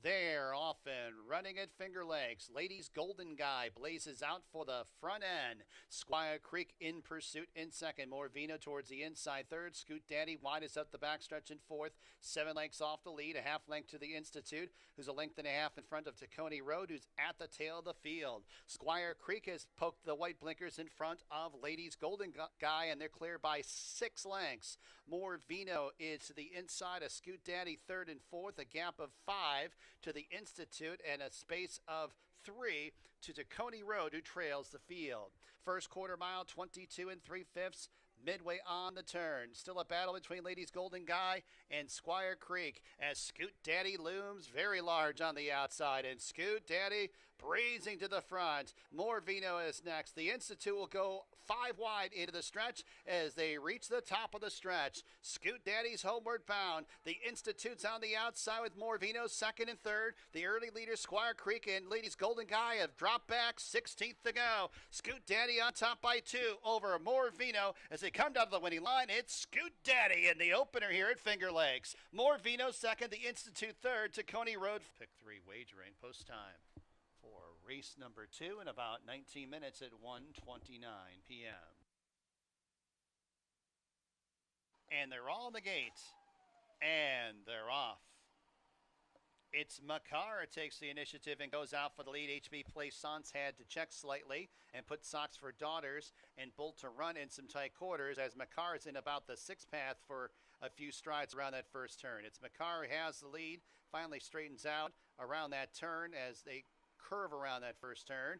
They're off and running at Finger Lakes. Ladies Golden Guy blazes out for the front end. Squire Creek in pursuit in second. Morvino towards the inside third. Scoot Daddy widest up the backstretch in fourth. 7 lengths off the lead. A half length to the Institute, who's a length and a half in front of Tacony Road, who's at the tail of the field. Squire Creek has poked the white blinkers in front of Ladies Golden Guy, and they're clear by 6 lengths. Morvino is to the inside of Scoot Daddy third and fourth. A gap of 5 to the Institute and a space of 3 to Tacony Road, who trails the field. First quarter mile, 22 3/5. Midway on the turn. Still a battle between Ladies Golden Guy and Squire Creek as Scoot Daddy looms very large on the outside. And Scoot Daddy breezing to the front. Morvino is next. The Institute will go 5 wide into the stretch as they reach the top of the stretch. Scoot Daddy's homeward bound. The Institute's on the outside with Morvino second and third. The early leaders, Squire Creek and Ladies Golden Guy, have dropped back. 16th to go. Scoot Daddy on top by 2 over Morvino as they come down to the winning line. It's Scoot Daddy in the opener here at Finger Lakes. Morvino second, the Institute third, Tacony Road. Pick 3 wagering post time for race number 2 in about 19 minutes at 1:29 p.m. And they're all in the gate. And they're off. It's Makar takes the initiative and goes out for the lead. HB Plaisance had to check slightly and put Socks for Daughters and Bolt to Run in some tight quarters as Makar is in about the 6th path for a few strides around that first turn. It's Makar who has the lead, finally straightens out around that turn as they curve around that first turn.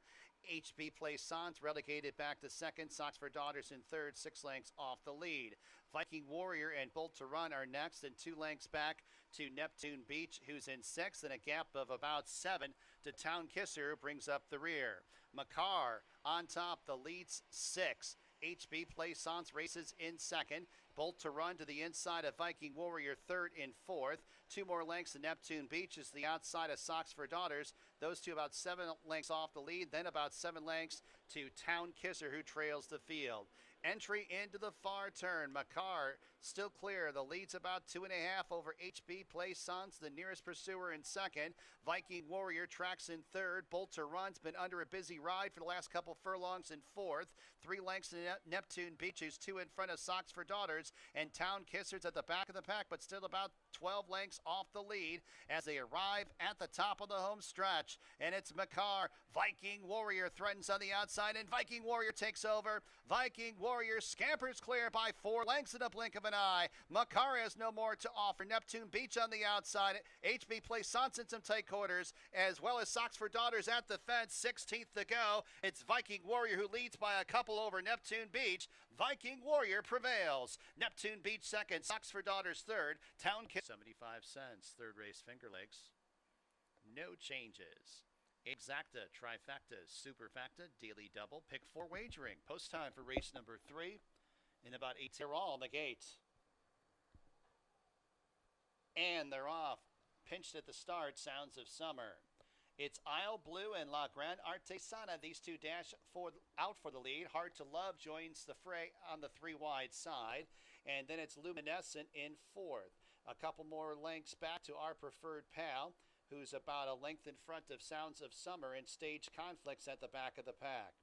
HB Plaisance relegated back to second. Socks for Daughters in third, 6 lengths off the lead. Viking Warrior and Bolt to Run are next, and 2 lengths back to Neptune Beach, who's in sixth, and a gap of about 7 to Town Kisser, who brings up the rear. Makar on top, the leads 6. HB Plaisance races in second. Bolt to Run to the inside of Viking Warrior third and fourth. 2 more lengths to Neptune Beach is the outside of Socks for Daughters. Those two about 7 lengths off the lead. Then about 7 lengths to Town Kisser, who trails the field. Entry into the far turn. Makar still clear. The lead's about 2.5 over HB Plaisance, the nearest pursuer in second. Viking Warrior tracks in third. Bolt to Run's been under a busy ride for the last couple furlongs in fourth. 3 lengths to Neptune Beach, who's 2 in front of Socks for Daughters. And Town Kisser's at the back of the pack, but still about 12 lengths off the lead as they arrive at the top of the home stretch. And it's Makar. Viking Warrior threatens on the outside, and Viking Warrior takes over. Viking Warrior scampers clear by 4 lengths in a blink of an eye. Makar has no more to offer. Neptune Beach on the outside. HB Plaisance in some tight quarters, as well as Socks for Daughters at the fence. 16th to go. It's Viking Warrior who leads by a couple over Neptune Beach. Viking Warrior prevails. Neptune Beach second. Socks for Daughters third. Town 75 cents. Third race, Finger Lakes. No changes. Exacta, trifecta, superfacta, daily double. Pick 4 wagering. Post time for race number 3 in about 8. They're all on the gate. And they're off. Pinched at the start, Sounds of Summer. It's Isle Blue and La Grande Artesana. These two dash out for the lead. Hard to Love joins the fray on the 3 wide side. And then it's Luminescent in fourth. A couple more lengths back to Our Preferred Pal, who's about a length in front of Sounds of Summer, and Stage Conflicts at the back of the pack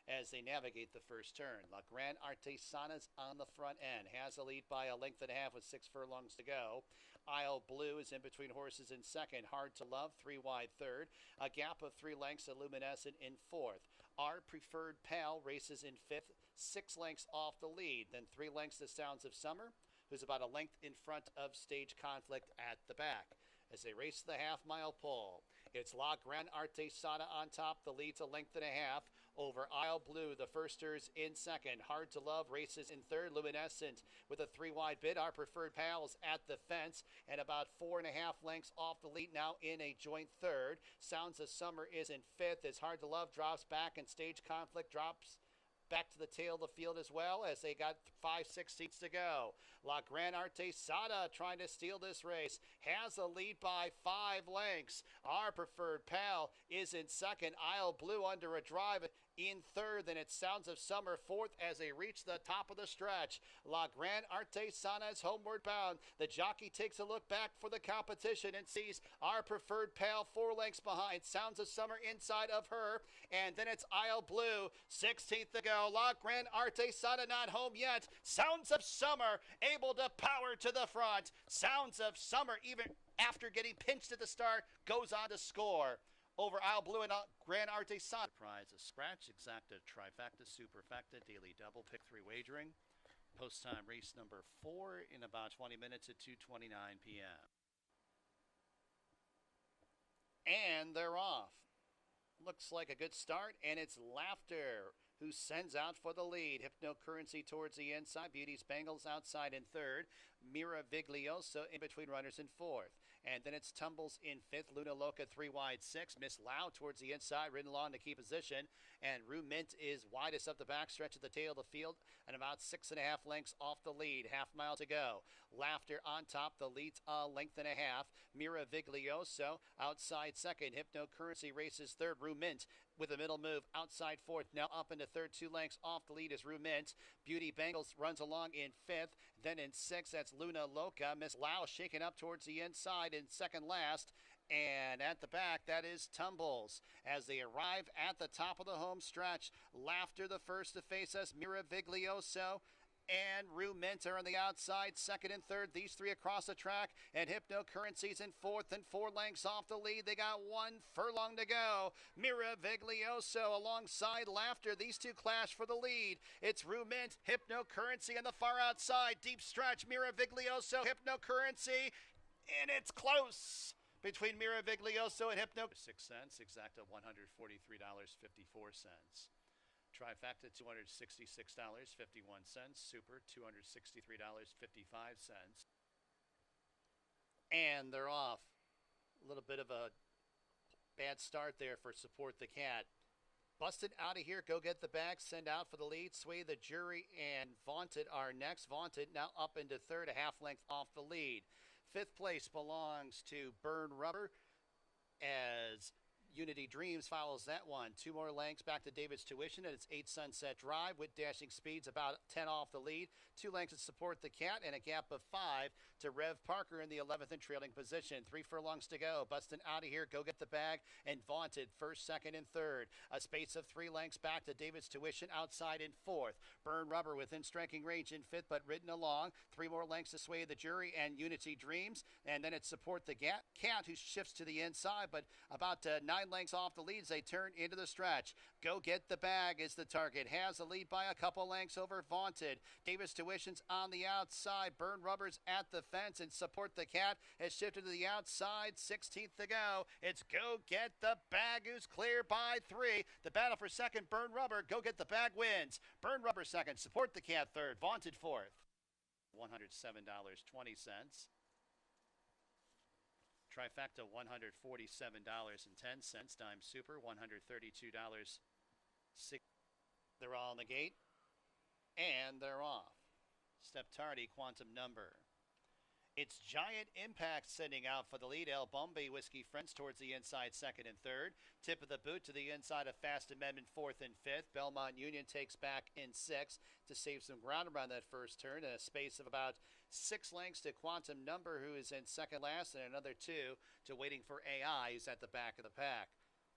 as they navigate the first turn. La Grande Artesana's on the front end. Has a lead by a length and a half with 6 furlongs to go. Isle Blue is in between horses in second. Hard to Love, 3 wide third. A gap of 3 lengths to Luminescent in fourth. Our Preferred Pal races in fifth, 6 lengths off the lead. Then 3 lengths to Sounds of Summer, who's about a length in front of Stage Conflict at the back as they race the half-mile pole. It's La Grande Artesana on top. The lead's a length and a half over Isle Blue. The firsters in second. Hard to Love races in third. Luminescent with a 3 wide bid. Our Preferred Pals at the fence and about 4.5 lengths off the lead now in a joint third. Sounds of Summer is in fifth as Hard to Love drops back and Stage Conflict drops back to the tail of the field as well, as they got 5/16 to go. La Gran Artesana trying to steal this race, has a lead by 5 lengths. Our Preferred Pal is in second. Isle Blue under a drive in third. Then it's Sounds of Summer fourth as they reach the top of the stretch. La Gran Artesana is homeward bound. The jockey takes a look back for the competition and sees Our Preferred Pal 4 lengths behind. Sounds of Summer inside of her. And then it's Isle Blue, 16th to go. La Gran Artesana not home yet. Sounds of Summer able to power to the front. Sounds of Summer, even after getting pinched at the start, goes on to score over Isle Blue and Gran Artesana. Prize a scratch, exacta, trifecta, superfecta, daily double, pick 3 wagering. Post time race number 4 in about 20 minutes at 2:29 p.m. And they're off. Looks like a good start, and it's Laughter who sends out for the lead. Hypnocurrency towards the inside. Beauty's Bangles outside in third. Miraviglioso in between runners in fourth. And then it's Tumbles in fifth. Luna Loca 3 wide 6. Miss Lau towards the inside, ridden along to key position. And Rue Mint is widest up the backstretch at the tail of the field and about 6.5 lengths off the lead. Half mile to go. Laughter on top. The lead's a length and a half. Miraviglioso outside second. Hypnocurrency races third. Rue Mint with a middle move outside fourth. Now up into third. 2 lengths off the lead is Rue Mint. Beauty Bangles runs along in fifth. Then in sixth, that's Luna Loca. Miss Lau shaking up towards the inside in second last. And at the back, that is Tumbles. As they arrive at the top of the home stretch, Laughter the first to face us. Miraviglioso and Rue Mint are on the outside, second and third. These 3 across the track, and Hypnocurrency's in fourth and 4 lengths off the lead. They got 1 furlong to go. Miraviglioso alongside Laughter. These 2 clash for the lead. It's Rue Mint, Hypnocurrency on the far outside. Deep stretch, Miraviglioso, Hypnocurrency, and it's close between Miraviglioso and Hypno. 6 cents, exacta $143.54. Trifecta, $266.51. Super, $263.55. And they're off. A little bit of a bad start there for Support the Cat. Busted out of here, Go Get the Bag, send out for the lead. Sway the Jury and Vaunted are next. Vaunted now up into third, a half length off the lead. 5th place belongs to Burn Rubber as Unity Dreams follows that one. 2 more lengths back to David's Tuition, and it's 8 Sunset Drive with dashing speeds about 10 off the lead. 2 lengths to Support the Cat, and a gap of 5 to Rev Parker in the 11th and trailing position. 3 furlongs to go. Busting out of here, Go Get the Bag and Vaunted first, second, and third. A space of 3 lengths back to David's Tuition outside in fourth. Burn Rubber within striking range in fifth, but ridden along. 3 more lengths to Sway the Jury and Unity Dreams, and then it's Support the Cat, who shifts to the inside, but about 9 lengths off the leads. They turn into the stretch. Go Get the Bag is the target. Has a lead by a couple lengths over Vaunted. Davis Tuition's on the outside. Burn Rubber's at the fence, and Support the Cat has shifted to the outside. 16th to go. It's Go Get the Bag who's clear by 3. The battle for second, Burn Rubber. Go Get the Bag wins. Burn Rubber second. Support the Cat third. Vaunted fourth. $107.20. Trifecta, $147.10. Dime Super, $132.60. They're all in the gate, and they're off. Step tardy, Quantum Number. It's Giant Impact sending out for the lead. El Bombay Whiskey Friends towards the inside, second and third. Tip of the boot to the inside of Fast Amendment, fourth and fifth. Belmont Union takes back in sixth to save some ground around that first turn, and a space of about 6 lengths to Quantum Number, who is in second last, and another 2 to Waiting for AI, who's at the back of the pack.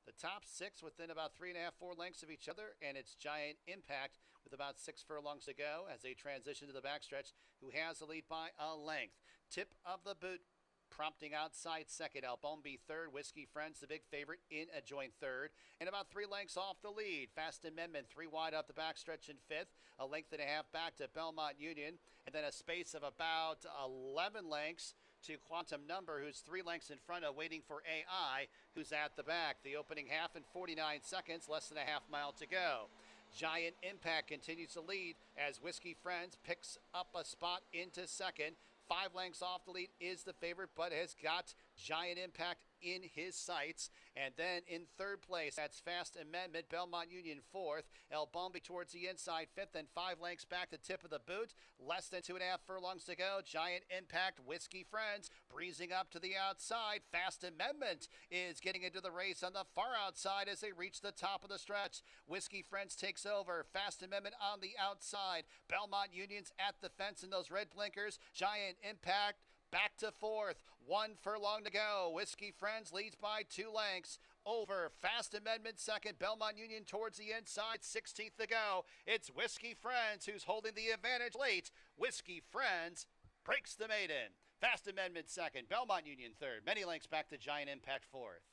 The top 6 within about 3.5, 4 lengths of each other, and it's Giant Impact with about 6 furlongs to go as they transition to the backstretch, who has the lead by a length. Tip of the boot, prompting outside second. El Bombay third. Whiskey Friends, the big favorite, in a joint third. And about 3 lengths off the lead. Fast Amendment, 3 wide up the backstretch in fifth. A length and a half back to Belmont Union. And then a space of about 11 lengths to Quantum Number, who's 3 lengths in front of Waiting for AI, who's at the back. The opening half in 49 seconds, less than a half mile to go. Giant Impact continues to lead as Whiskey Friends picks up a spot into second. 5 lengths off the lead is the favorite, but has got Giant Impact in his sights. And then in third place, that's Fast Amendment, Belmont Union fourth, El Bombi towards the inside fifth, and 5 lengths back the tip of the boot. Less than 2.5 furlongs to go. Giant Impact, Whiskey Friends breezing up to the outside. Fast Amendment is getting into the race on the far outside as they reach the top of the stretch. Whiskey Friends takes over. Fast Amendment on the outside. Belmont Union's at the fence in those red blinkers. Giant Impact back to fourth. 1 furlong to go. Whiskey Friends leads by 2 lengths over Fast Amendment second. Belmont Union towards the inside. 16th to go. It's Whiskey Friends who's holding the advantage late. Whiskey Friends breaks the maiden. Fast Amendment second. Belmont Union third. Many lengths back to Giant Impact fourth.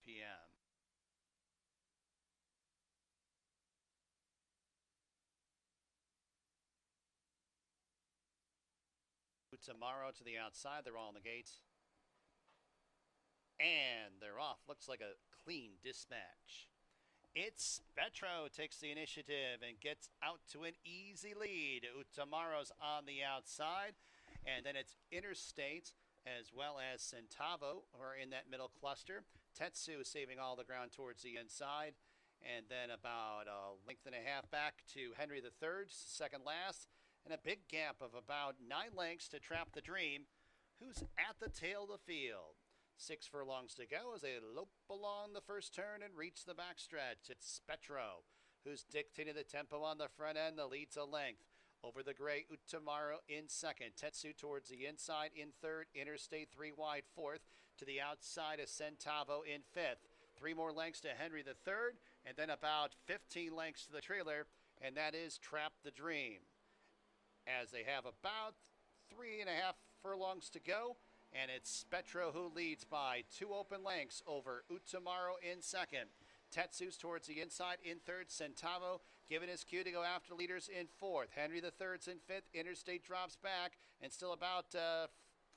PM. Tomorrow to the outside. They're all in the gates. And they're off. Looks like a clean dispatch. It's Petro takes the initiative and gets out to an easy lead. Utamaro's on the outside. And then it's Interstate as well as Centavo who are in that middle cluster. Tetsu saving all the ground towards the inside. And then about a length and a half back to Henry III, second last. And a big gap of about 9 lengths to Trap the Dream, who's at the tail of the field. 6 furlongs to go as they lope along the first turn and reach the backstretch. It's Petro, who's dictating the tempo on the front end. The lead's a length. Over the gray, Utamaro in second. Tetsu towards the inside in third. Interstate 3 wide fourth. To the outside is Centavo in fifth. 3 more lengths to Henry III, and then about 15 lengths to the trailer, and that is Trap the Dream. As they have about 3.5 furlongs to go, and it's Petro who leads by 2 open lengths over Utamaro in second. Tetsu's towards the inside in third. Centavo giving his cue to go after leaders in fourth. Henry III's in fifth. Interstate drops back, and still about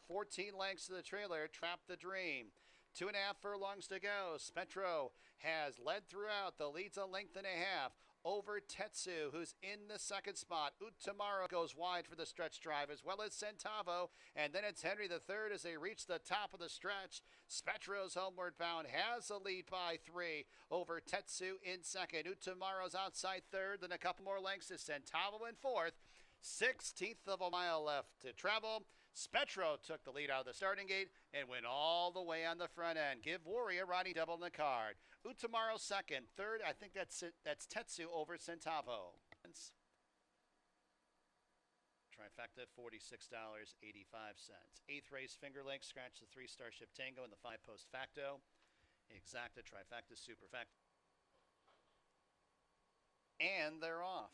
14 lengths to the trailer. Trap the Dream. 2.5 furlongs to go. Petro has led throughout. The lead's a length and a half over Tetsu, who's in the second spot. Utamaro goes wide for the stretch drive, as well as Centavo. And then it's Henry III as they reach the top of the stretch. Petro's homeward bound has the lead by 3 over Tetsu in second. Utamaro's outside third, then a couple more lengths to Centavo in fourth. 16th of a mile left to travel. Petro took the lead out of the starting gate and went all the way on the front end. Give Warrior riding double in the card. Utamaro second. Third, I think that's Tetsu over Centavo. Trifecta, $46.85. 8th race, Finger Lakes, scratch the 3 Starship Tango and the 5-post Facto. Exacta, Trifecta, Superfecta. And they're off.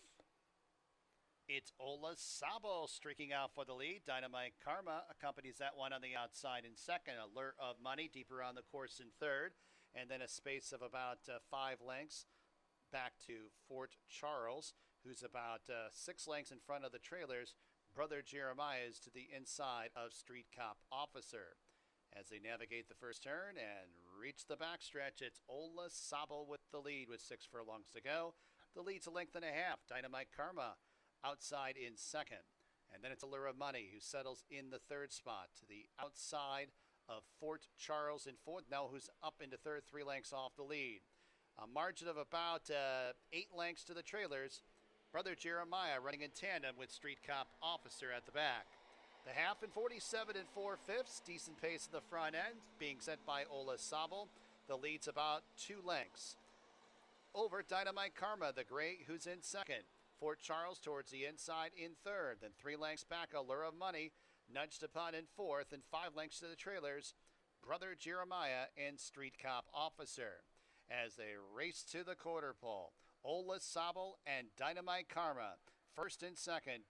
It's Ola Sabo streaking out for the lead. Dynamite Karma accompanies that one on the outside in second. Alert of Money deeper on the course in third. And then a space of about 5 lengths back to Fort Charles, who's about 6 lengths in front of the trailers. Brother Jeremiah is to the inside of Street Cop Officer. As they navigate the first turn and reach the backstretch, it's Ola Sabo with the lead with 6 furlongs to go. The lead's a length and a half. Dynamite Karma outside in second. And then it's Allure of Money, who settles in the third spot to the outside of Fort Charles in fourth. Now who's up into third, 3 lengths off the lead. A margin of about 8 lengths to the trailers. Brother Jeremiah running in tandem with Street Cop Officer at the back. The half in 47 4/5. Decent pace in the front end, being sent by Ola Sabo. The lead's about 2 lengths. Over Dynamite Karma, the gray, who's in second. Fort Charles towards the inside in third. Then 3 lengths back, Allure of Money, nudged upon in fourth, and 5 lengths to the trailers. Brother Jeremiah and Street Cop Officer. As they race to the quarter pole, Ola Sabo and Dynamite Karma, first and second.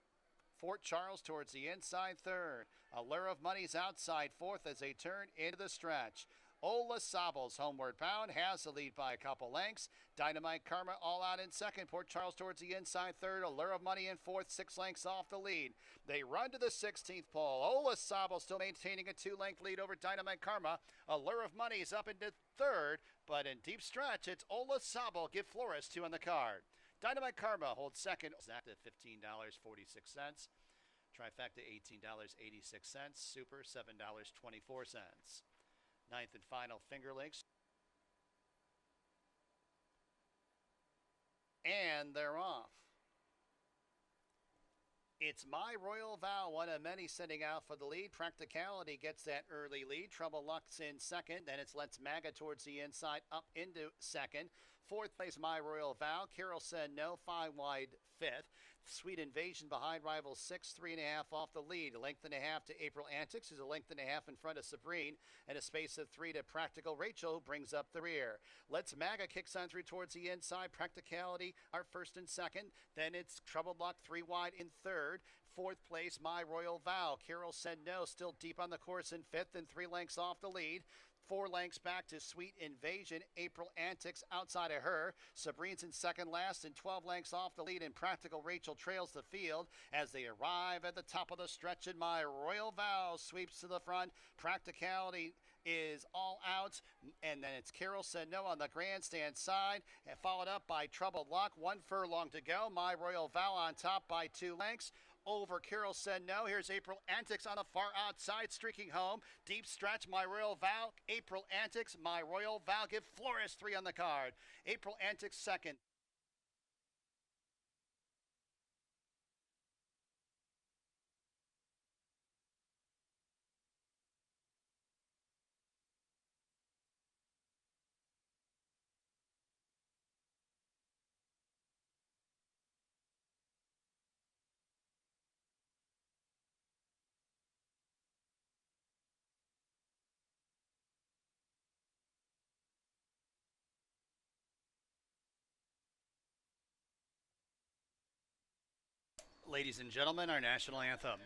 Fort Charles towards the inside third. Allure of Money's outside fourth as they turn into the stretch. Ola Sabo's homeward bound has the lead by a couple lengths. Dynamite Karma all out in second. Fort Charles towards the inside third. Allure of Money in fourth, 6 lengths off the lead. They run to the 16th pole. Ola Sabo still maintaining a 2-length lead over Dynamite Karma. Allure of Money is up into third, but in deep stretch, it's Ola Sabo. Give Flores 2 on the card. Dynamite Karma holds second. Exacta, $15.46. Trifecta, $18.86. Super, $7.24. Ninth and final, Finger Lakes. And they're off. It's My Royal Vow, one of many sitting out for the lead. Practicality gets that early lead. Trouble Luck's in second. Then it's Let's Maga towards the inside, up into second. Fourth place, My Royal Vow. Carol Said No, 5 wide fifth. Sweet Invasion behind rivals 6, 3.5 off the lead. A length and a half to April Antics, who's a length and a half in front of Sabrine, and a space of 3 to Practical Rachel, who brings up the rear. Let's Maga kicks on through towards the inside. Practicality are first and second. Then it's Troubled Luck 3 wide in third. Fourth place, My Royal Vow. Carol Said No, still deep on the course in fifth and 3 lengths off the lead. 4 lengths back to Sweet Invasion. April Antics outside of her. Sabrine's in second last and 12 lengths off the lead, and Practical Rachel trails the field as they arrive at the top of the stretch, and My Royal Vow sweeps to the front. Practicality is all out, and then it's Carol Said No on the grandstand side, and followed up by Troubled Luck. 1 furlong to go. My Royal Vow on top by 2 lengths. Over Carol Said No. Here's April Antics on the far outside, streaking home. Deep stretch, My Royal Vow. April Antics, My Royal Vow. Give Flores 3 on the card. April Antics second. Ladies and gentlemen, our national anthem.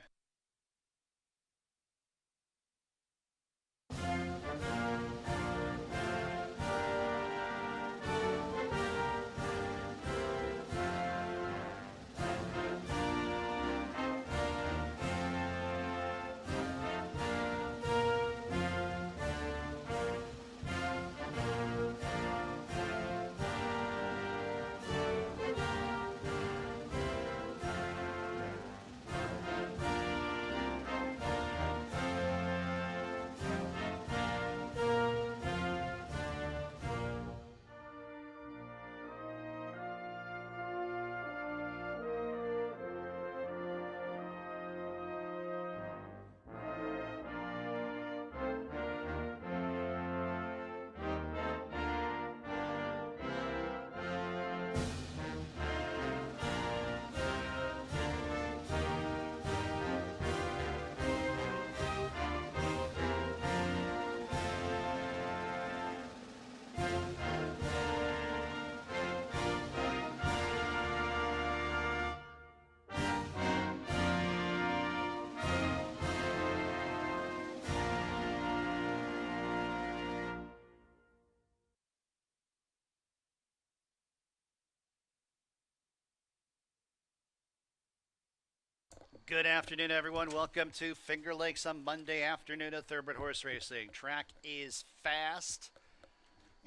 Good afternoon, everyone. Welcome to Finger Lakes on Monday afternoon at Thoroughbred Horse Racing. Track is fast,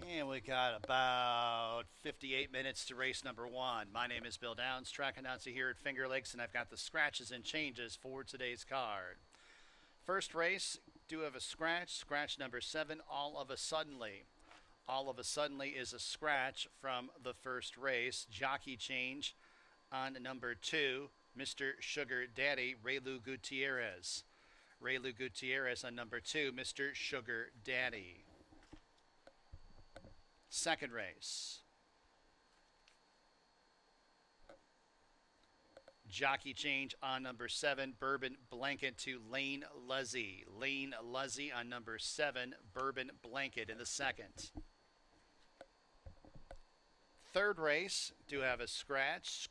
and we got about 58 minutes to race number 1. My name is Bill Downs, track announcer here at Finger Lakes, and I've got the scratches and changes for today's card. First race, do have a scratch number 7, All of a Suddenly. All of a Suddenly is a scratch from the first race. Jockey change on number 2, Mr. Sugar Daddy, Raylu Gutierrez. Raylu Gutierrez on number 2, Mr. Sugar Daddy. Second race. Jockey change on number 7, Bourbon Blanket to Lane Luzzy. Lane Luzzy on number 7, Bourbon Blanket in the second. Third race, do have a scratch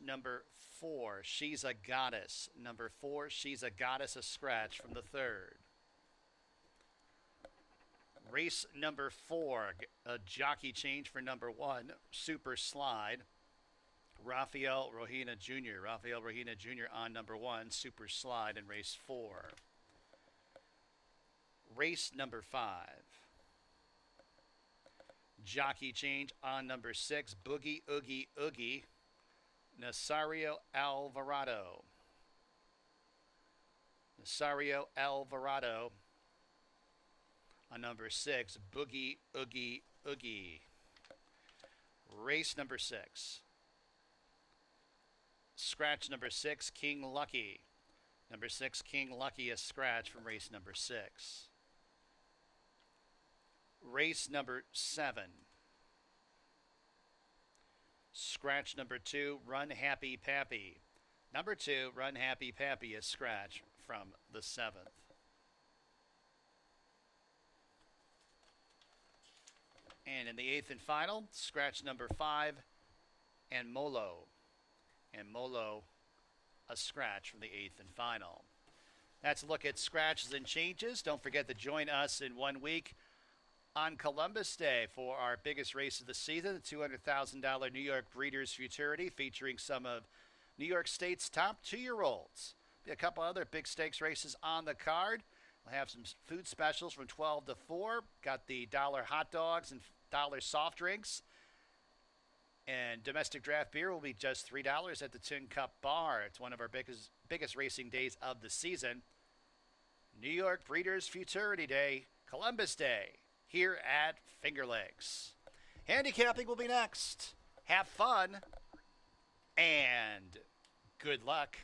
number 4, She's a Goddess. Number 4, She's a Goddess, a scratch from the third. Race number 4, a jockey change for number 1, Super Slide. Rafael Rohina Jr. Rafael Rohina Jr. on number 1, Super Slide in race 4. Race number 5. Jockey change on number 6, Boogie Oogie Oogie, Nasario Alvarado. Nasario Alvarado on number 6, Boogie Oogie Oogie. Race number 6. Scratch number 6, King Lucky. Number 6, King Lucky, is scratch from race number 6. Race number 7. Scratch number 2, Run Happy Pappy. Number 2, Run Happy Pappy, is scratch from the 7th. And in the 8th and final, scratch number 5, and Molo. And Molo, a scratch from the 8th and final. That's a look at scratches and changes. Don't forget to join us in 1 week on Columbus Day for our biggest race of the season, the $200,000 New York Breeders' Futurity, featuring some of New York State's top 2-year-olds. Be a couple other big stakes races on the card. We'll have some food specials from 12 to 4. Got the $1 hot dogs and $1 soft drinks. And domestic draft beer will be just $3 at the Tin Cup Bar. It's one of our biggest racing days of the season. New York Breeders' Futurity Day, Columbus Day, here at Finger Lakes. Handicapping will be next. Have fun and good luck.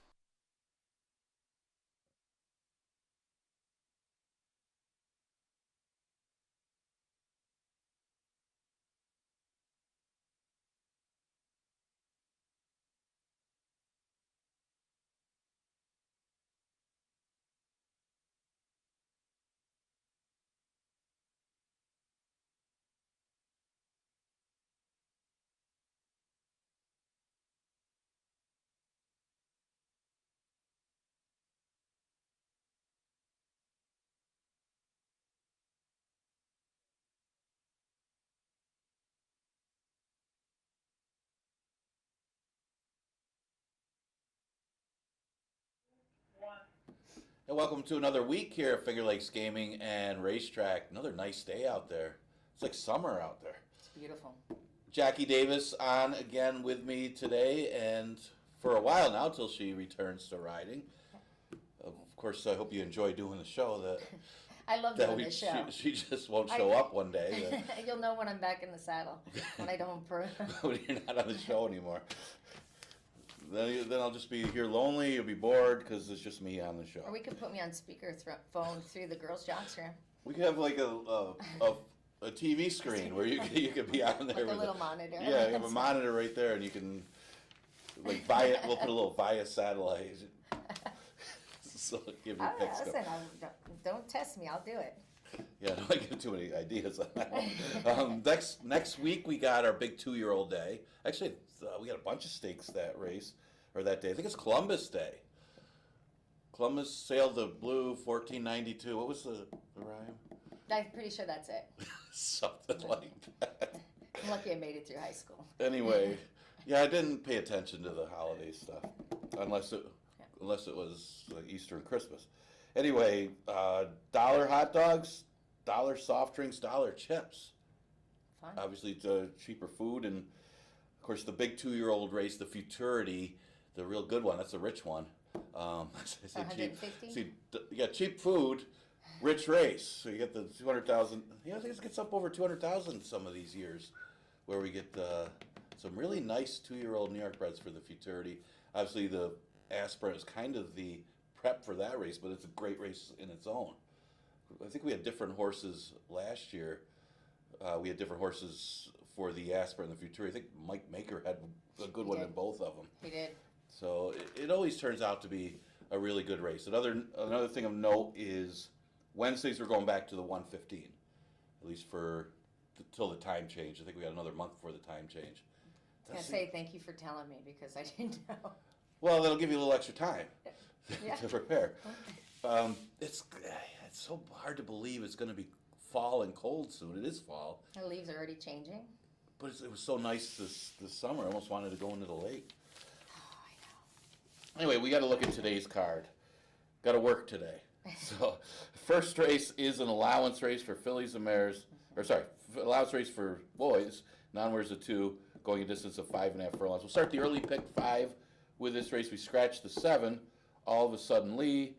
And welcome to another week here at Finger Lakes Gaming and Racetrack. Another nice day out there. It's like summer out there. It's beautiful. Jackie Davis on again with me today, and for a while now till she returns to riding. Of course, I hope you enjoy doing the show. I love doing the show. She just won't show up one day. You'll know when I'm back in the saddle, when I don't improve. When you're not on the show anymore. Then I'll just be here lonely. You'll be bored because it's just me on the show. Or we could put me on speaker phone through the girls' jocks room. We could have like a TV screen where you could be on there like with a little monitor. Yeah, you have a monitor right there, and you can like we'll put a little via satellite. So give you picks. Listen, don't test me. I'll do it. Yeah, don't give too many ideas on that. Next week we got our big 2-year-old day. Actually, we got a bunch of stakes that race or that day. I think it's Columbus Day. Columbus sailed the blue 1492. What was the rhyme? I'm pretty sure that's it. Something like that. I'm lucky I made it through high school. Anyway, yeah, I didn't pay attention to the holiday stuff unless it was like Easter and Christmas. Anyway, $1 hot dogs, $1 soft drinks, $1 chips. Fun. Obviously, it's cheaper food, and of course, the big 2-year-old race, the Futurity, the real good one. That's a rich one. 150. See, you got cheap food, rich race. So you get the 200,000. I think it gets up over 200,000 some of these years, where we get some really nice 2-year-old New York breds for the Futurity. Obviously, the Aspirin is kind of the prep for that race, but it's a great race in its own. I think we had different horses last year. We had different horses for the Aspirin and the Futurity. I think Mike Maker had a good one in both of them. He did. So it always turns out to be a really good race. Another thing of note is Wednesdays we're going back to the 115, at least till the time change. I think we got another month before the time change. I was going to say thank you for telling me because I didn't know. Well, that'll give you a little extra time to prepare. It's so hard to believe it's going to be fall and cold soon. It is fall. The leaves are already changing. But it was so nice this summer. I almost wanted to go into the lake. Oh, I know. Anyway, we got to look at today's card. Got to work today. So, first race is an allowance race for fillies and mares. Allowance race for boys. Non-winners of 2, going a distance of 5.5 furlongs. We'll start the early pick 5 with this race. We scratch the 7. All of a sudden, Lee.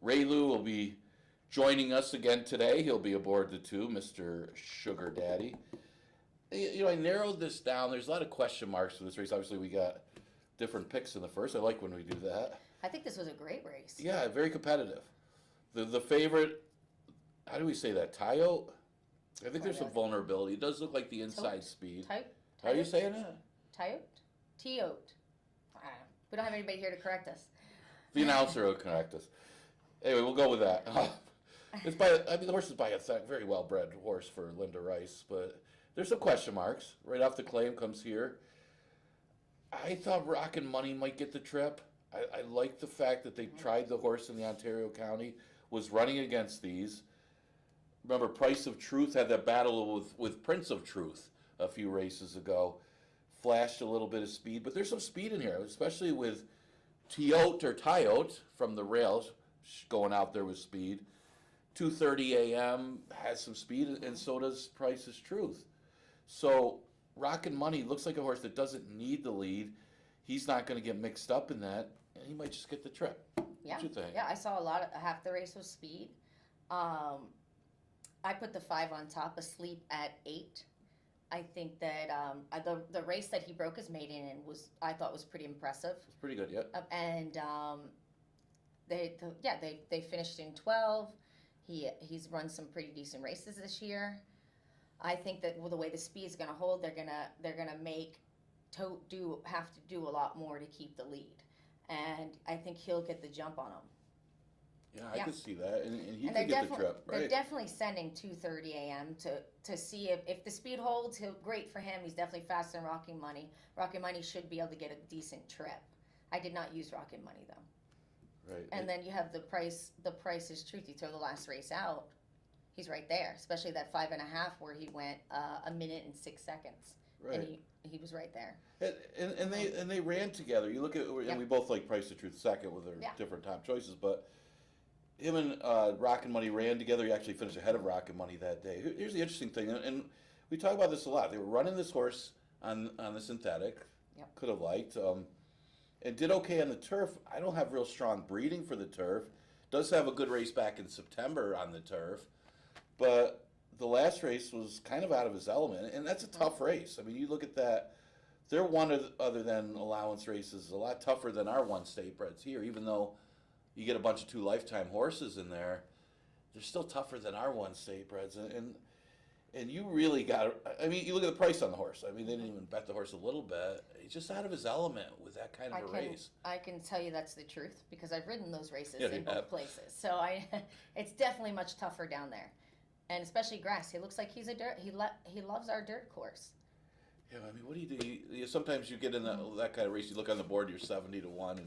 Raylu will be Joining us again today, he'll be aboard the 2, Mr. Sugar Daddy. You know, I narrowed this down. There's a lot of question marks for this race. Obviously, we got different picks in the first. I like when we do that. I think this was a great race. Yeah, very competitive. The favorite, how do we say that? Tyote? I think there's some vulnerability. It does look like the inside speed. How are you saying it? Tyote? Tyote. We don't have anybody here to correct us. The announcer will correct us. Anyway, we'll go with that. The horse is by a very well-bred horse for Linda Rice, but there's some question marks. Right off the claim comes here. I thought Rockin' Money might get the trip. I like the fact that they tried the horse in the Ontario County, was running against these. Remember, Price of Truth had that battle with Prince of Truth a few races ago. Flashed a little bit of speed, but there's some speed in here, especially with Tyote from the rails going out there with speed. 2:30 a.m. has some speed, and so does Price's Truth. So Rockin' Money looks like a horse that doesn't need the lead. He's not going to get mixed up in that, and he might just get the trip. Yeah. What you think? Yeah, I saw half the race was speed. I put the 5 on top, asleep at 8. I think that the race that he broke his maiden in I thought was pretty impressive. It's pretty good, yeah. And they finished in 12. He's run some pretty decent races this year. I think that the way the speed is going to hold, they're gonna make Tote have to do a lot more to keep the lead, and I think he'll get the jump on him. Yeah, I can see that, and he And could get the trip, right? They're definitely sending 2:30 a.m. to see if the speed holds. Great for him. He's definitely faster than Rockin' Money. Rockin' Money should be able to get a decent trip. I did not use Rockin' Money though. Right. And then you have the Price is Truth. You throw the last race out, he's right there. Especially that 5.5 where he went 1 minute and 6 seconds. Right. And he was right there. And they ran together. You look at, and we both like Price of Truth second with their different top choices, but him and Rockin' Money ran together. He actually finished ahead of Rockin' Money that day. Here's the interesting thing, and we talk about this a lot. They were running this horse on the synthetic. Yep. Could have liked, and did okay on the turf. I don't have real strong breeding for the turf. Does have a good race back in September on the turf, but the last race was kind of out of his element, and that's a tough race. I mean, you look at that. They're one other than allowance races, a lot tougher than our one state breds here, even though you get a bunch of 2 lifetime horses in there. They're still tougher than our one state breds, and you really got. I mean, you look at the price on the horse. I mean, they didn't even bet the horse a little bit. He's just out of his element with that kind of a race. I can tell you that's the truth because I've ridden those races Yeah, in both places. So it's definitely much tougher down there, and especially grass. He looks like he's a dirt. He loves our dirt course. Yeah, I mean, what do you do? Sometimes you get in that kind of race. You look on the board, you're 70-1,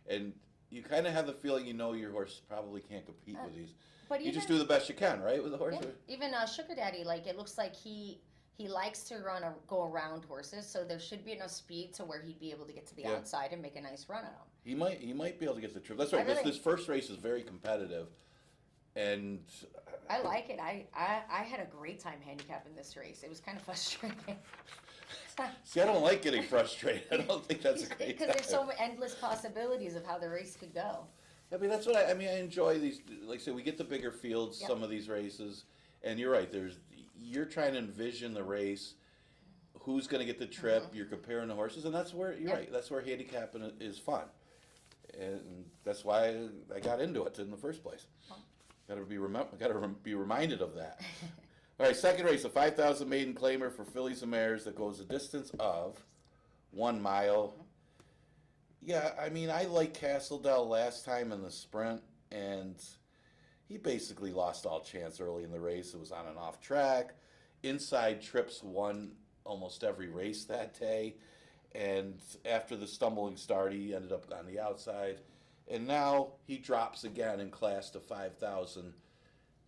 and you kind of have the feeling your horse probably can't compete with these. But you just do the best you can, right, with the horse. Yeah, even Sugar Daddy, it looks like he likes to go around horses, so there should be enough speed to where he'd be able to get to the outside and make a nice run at him. He might be able to get the trip. That's right. This first race is very competitive, and I like it. I had a great time handicapping this race. It was kind of frustrating. See, I don't like getting frustrated. I don't think that's a great because there's so many endless possibilities of how the race could go. I mean, that's what I mean. I enjoy these. Like I say, we get the bigger fields, some of these races, and you're right. You're trying to envision the race, who's going to get the trip. You're comparing the horses, and that's where you're right. That's where handicapping is fun, and that's why I got into it in the first place. Got to be reminded of that. All right, second race, a 5,000 maiden claimer for fillies and mares that goes a distance of 1 mile. Yeah, I mean, I liked Castledell last time in the sprint, and he basically lost all chance early in the race. It was on and off track. Inside trips won almost every race that day, and after the stumbling start, he ended up on the outside. And now he drops again in class to 5,000.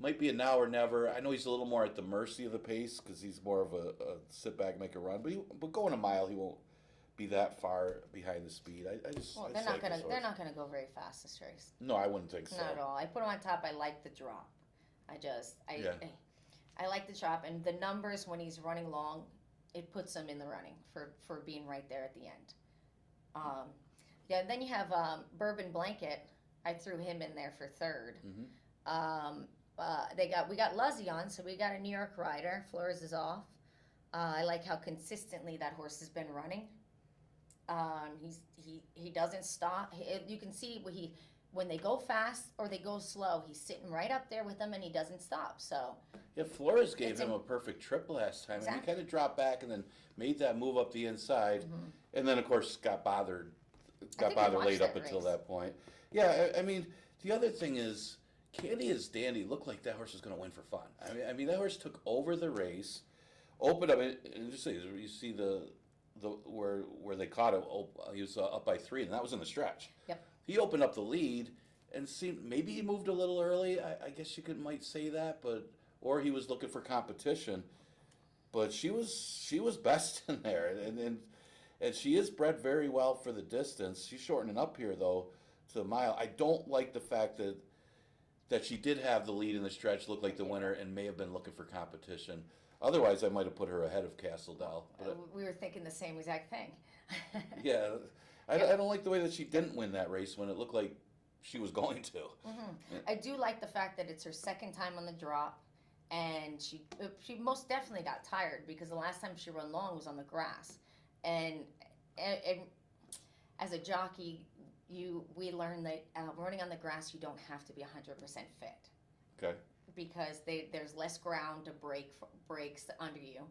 Might be a now or never. I know he's a little more at the mercy of the pace because he's more of a sit back, make a run. But going a mile, he won't be that far behind the speed. They're not gonna go very fast this race. No, I wouldn't think so. Not at all. I put him on top. I like the drop. I like the drop, and the numbers when he's running long, it puts him in the running for being right there at the end. Then you have Bourbon Blanket. I threw him in there for third. We got Luzzy on, so we got a New York rider. Flores is off. I like how consistently that horse has been running. He doesn't stop. You can see when they go fast or they go slow, he's sitting right up there with them and he doesn't stop. So Yeah, Flores gave him a perfect trip last time, and Exactly. he kind of dropped back and then made that move up the inside, and then of course got bothered think we watched late up that until race. that point. Yeah, I mean the other thing is Candy is Dandy looked like that horse was going to win for fun. I mean that horse took over the race, opened up, and just say you see the where they caught him. He was up by 3, and that was in the stretch. Yep. He opened up the lead and seemed maybe he moved a little early. I guess you might say that, but or he was looking for competition. But she was best in there, and she is bred very well for the distance. She's shortening up here though to the mile. I don't like the fact that she did have the lead in the stretch, looked like the winner, and may have been looking for competition. Otherwise, I might have put her ahead of Castle Dell. But we were thinking the same exact thing. yeah, I don't like the way that she didn't win that race when it looked like she was going to. I do like the fact that it's her second time on the drop, and she most definitely got tired because the last time she ran long was on the grass, and as a jockey, we learned that running on the grass you don't have to be 100% fit. Okay. Because there's less ground to breaks under you,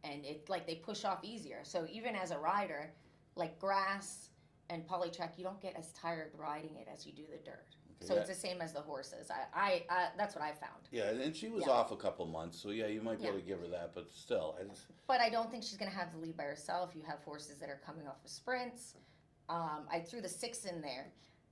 and they push off easier. So even as a rider, like grass and polytrack, you don't get as tired riding it as you do the dirt. Okay, So yeah. it's the same as the horses. I that's what I found. Yeah, and she was Yeah. off a couple months, so yeah, you might be able to give her that, but still, But I don't think she's going to have the lead by herself. You have horses that are coming off of sprints. I threw the 6 in there.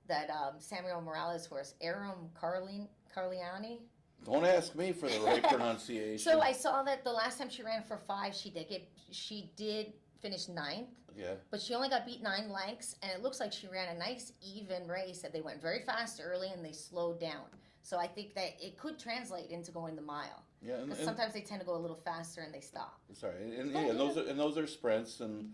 That Samuel Morales horse, Aram Carliani. don't ask me for the right pronunciation. So I saw that the last time she ran for 5, she did finish 9th, Yeah. but she only got beat 9 lengths, and it looks like she ran a nice even race. That they went very fast early and they slowed down. So I think that it could translate into going the mile. Yeah, and Because sometimes they tend to go a little faster and they stop. sorry, and yeah, those are sprints, and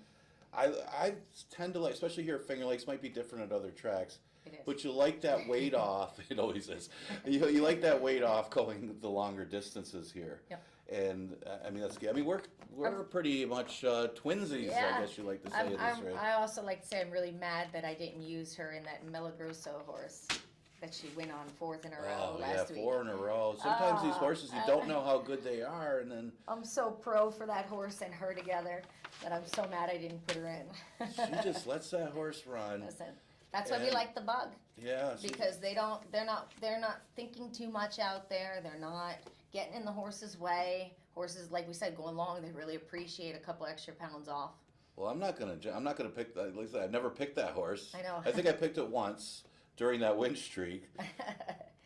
I tend to like, especially here at Finger Lakes, might be different at other tracks. It is. But you like that weight off. It always is. You like that weight off going the longer distances here. Yep. And I mean that's good. I mean we're pretty much twinsies. Yeah. I guess you like to say in this race. I also like to say I'm really mad that I didn't use her in that Milagroso horse that she went on 4th in a row Oh yeah, last week. 4 in a row. Sometimes these horses you don't know how good they are, and then I'm so pro for that horse and her together that I'm so mad I didn't put her in. she just lets that horse run. Listen, that's why we And- like the bug. Yeah. Because they're not thinking too much out there. They're not getting in the horse's way. Horses, like we said, going long, they really appreciate a couple extra pounds off. Well, I'm not gonna pick that. Like I said, I've never picked that horse. I know. I think I picked it once during that win streak.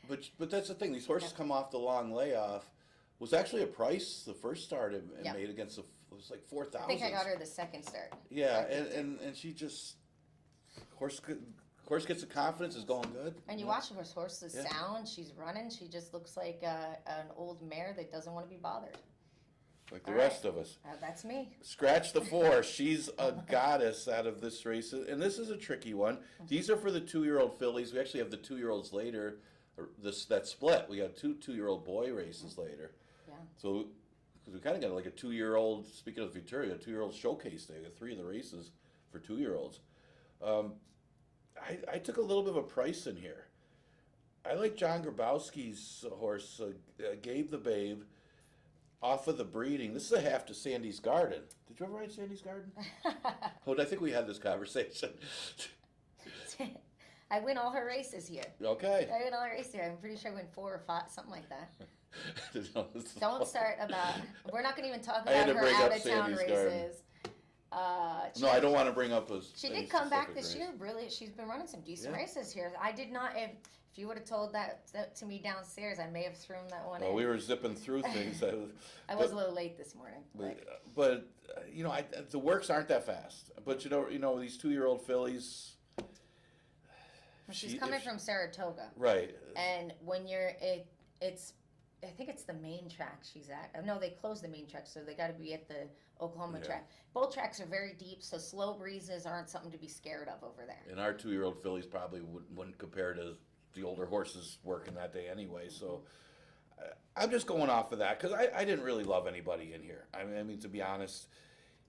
But that's the thing. These horses come off the long layoff. Was actually a price the first start it Yeah. made against it was like 4,000. I think I got her the second start. Yeah, and she just horse gets the confidence, is going good. And you watch her horse is Yeah. sound. She's running. She just looks like an old mare that doesn't want to be bothered. Like the All rest of us. That's me. Scratch the 4. She's a goddess out of this race, and this is a tricky one. These are for the 2-year-old fillies. We actually have the 2-year-olds later. That split. We got 2-year-old boy races later. Yeah. So because we kind of got like a 2-year-old. Speaking of Futuria, a 2-year-old showcase day. Got 3 of the races for 2-year-olds. I took a little bit of a price in here. I like John Grabowski's horse, Gabe the Babe, off of the breeding. This is a half to Sandy's Garden. Did you ever ride Sandy's Garden? Oh, I think we had this conversation. I win all her races here. Okay. I win all her races here. I'm pretty sure I win 4 or 5, something like that. Don't Don't start about. We're not going to even talk I had about to her bring up out of town Sandy's Garden. races. No, I don't want to bring up a. She any did come back specific this race. year. Really, she's been running some decent Yeah. races here. I did not. If you would have told that to me downstairs, I may have thrown that one Well, in. we were zipping through things. I was a little late this morning. But you know, the works aren't that fast. But you know these 2-year-old fillies. She's coming from Saratoga, Right. and when it's. I think it's the main track she's at. No, they closed the main track, so they got to be at the Oklahoma Yeah. track. Both tracks are very deep, so slow breezes aren't something to be scared of over there. And our 2-year-old fillies probably wouldn't compare to the older horses working that day anyway. So I'm just going off of that because I didn't really love anybody in here. I mean, to be honest,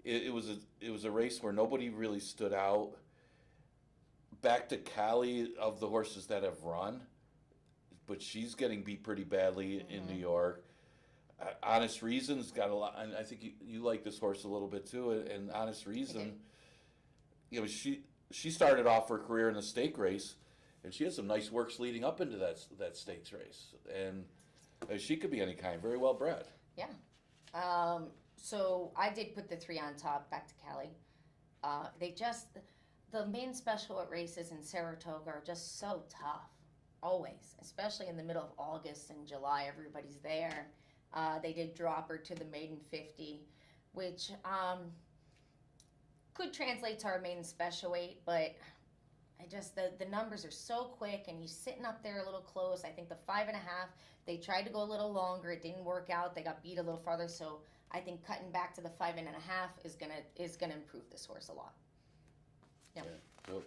it was a race where nobody really stood out. Back to Callie, of the horses that have run, but she's getting beat pretty badly in New York. Honest Reason's got a lot, and I think you like this horse a little bit too. And Honest Reason, you know, she started off her career in a stake race, and she had some nice works leading up into that stakes race, and she could be any kind, very well bred. Yeah. So I did put the 3 on top. Back to Callie. The main special at races in Saratoga are just so tough, always, especially in the middle of August and July. Everybody's there. They did drop her to the maiden 50, which could translate to our maiden special weight, but the numbers are so quick, and he's sitting up there a little close. I think the 5.5, they tried to go a little longer. It didn't work out. They got beat a little farther, so I think cutting back to the 5.5 is gonna improve this horse a lot. Yep. Yeah. So,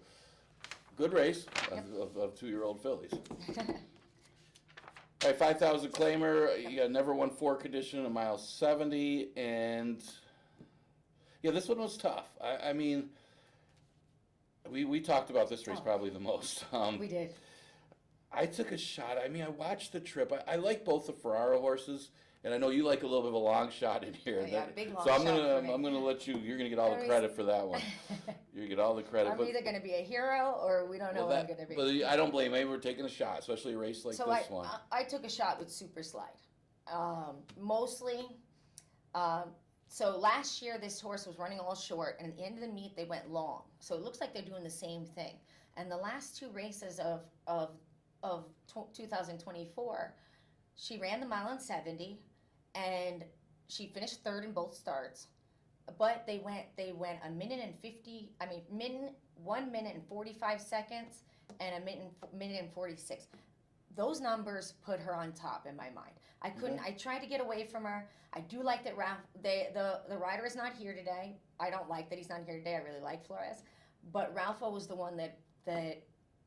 good race of 2-year-old fillies. All right, 5,000 claimer. You got never won 4 condition, 1.70 miles, and yeah, this one was tough. I mean, we talked about this race probably the most. We did. I took a shot. I mean, I watched the trip. I like both the Ferraro horses, and I know you like a little bit of a long shot in here. Yeah, big long so I'm shot gonna for me. I'm gonna let you. You're gonna get all the credit for that one. You get all the credit. I'm either going to be a hero or we don't know what I'm going to be. But I don't blame you. We're taking a shot, especially a race like this one. I took a shot with Super Slide. Mostly, so last year this horse was running all short, and at the end of the meet they went long. So it looks like they're doing the same thing. And the last 2 races of 2024, she ran the 1.70 and she finished 3rd in both starts. But they went a minute and 1 minute and 45 seconds and a minute and 46. Those numbers put her on top in my mind. I couldn't. I tried to get away from her. I do like that the rider is not here today. I don't like that he's not here today. I really like Flores, but Ralpho was the one that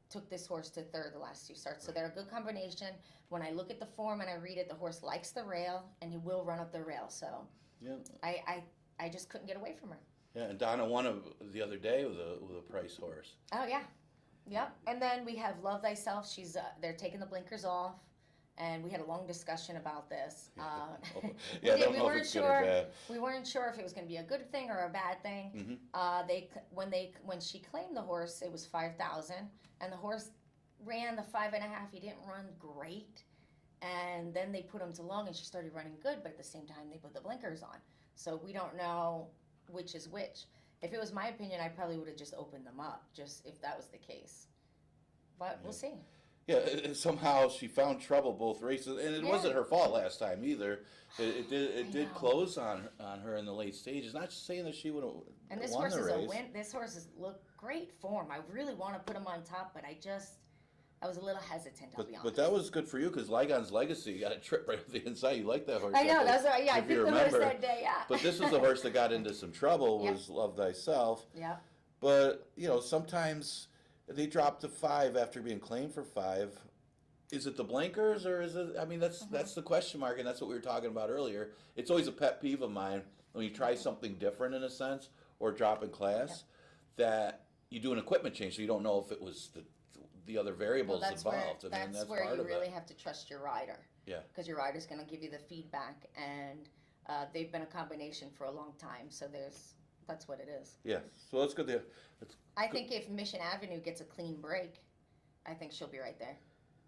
took this horse to 3rd the last 2 starts. So they're a good combination. When I look at the form and I read it, the horse likes the rail and he will run up the rail. So yeah, I just couldn't get away from her. Yeah, and Donna won the other day with a Price horse. Oh yeah, yep. And then we have Love Thyself. She's they're taking the blinkers off, and we had a long discussion about this. Yeah, I don't know if it's good or bad. We weren't sure if it was going to be a good thing or a bad thing. When she claimed the horse, it was 5,000, and the horse ran the 5.5. He didn't run great, and then they put him to long, and she started running good. But at the same time, they put the blinkers on. So we don't know which is which. If it was my opinion, I probably would have just opened them up, just if that was the case. But we'll see. Yeah, somehow she found trouble both races, and it wasn't her fault last time either. It did close on her in the late stages. Not just saying that she would have won the race. And this horse is a win. This horse has looked great form. I really want to put him on top, but I was a little hesitant, I'll be honest. But that was good for you because Ligon's Legacy got a trip right up the inside. You like that horse. I know, that's right. Yeah, I picked the horse that day, yeah. But this is the horse that got into some trouble, was Love Thyself. Yeah. But, sometimes they drop to 5 after being claimed for 5. Is it the blinkers or is it, that's the question mark, and that's what we were talking about earlier. It's always a pet peeve of mine when you try something different in a sense or drop in class that you do an equipment change so you don't know if it was the other variables involved. That's where you really have to trust your rider. Yeah. Because your rider's going to give you the feedback, and they've been a combination for a long time, so that's what it is. Yeah, so that's good. I think if Mission Avenue gets a clean break, I think she'll be right there.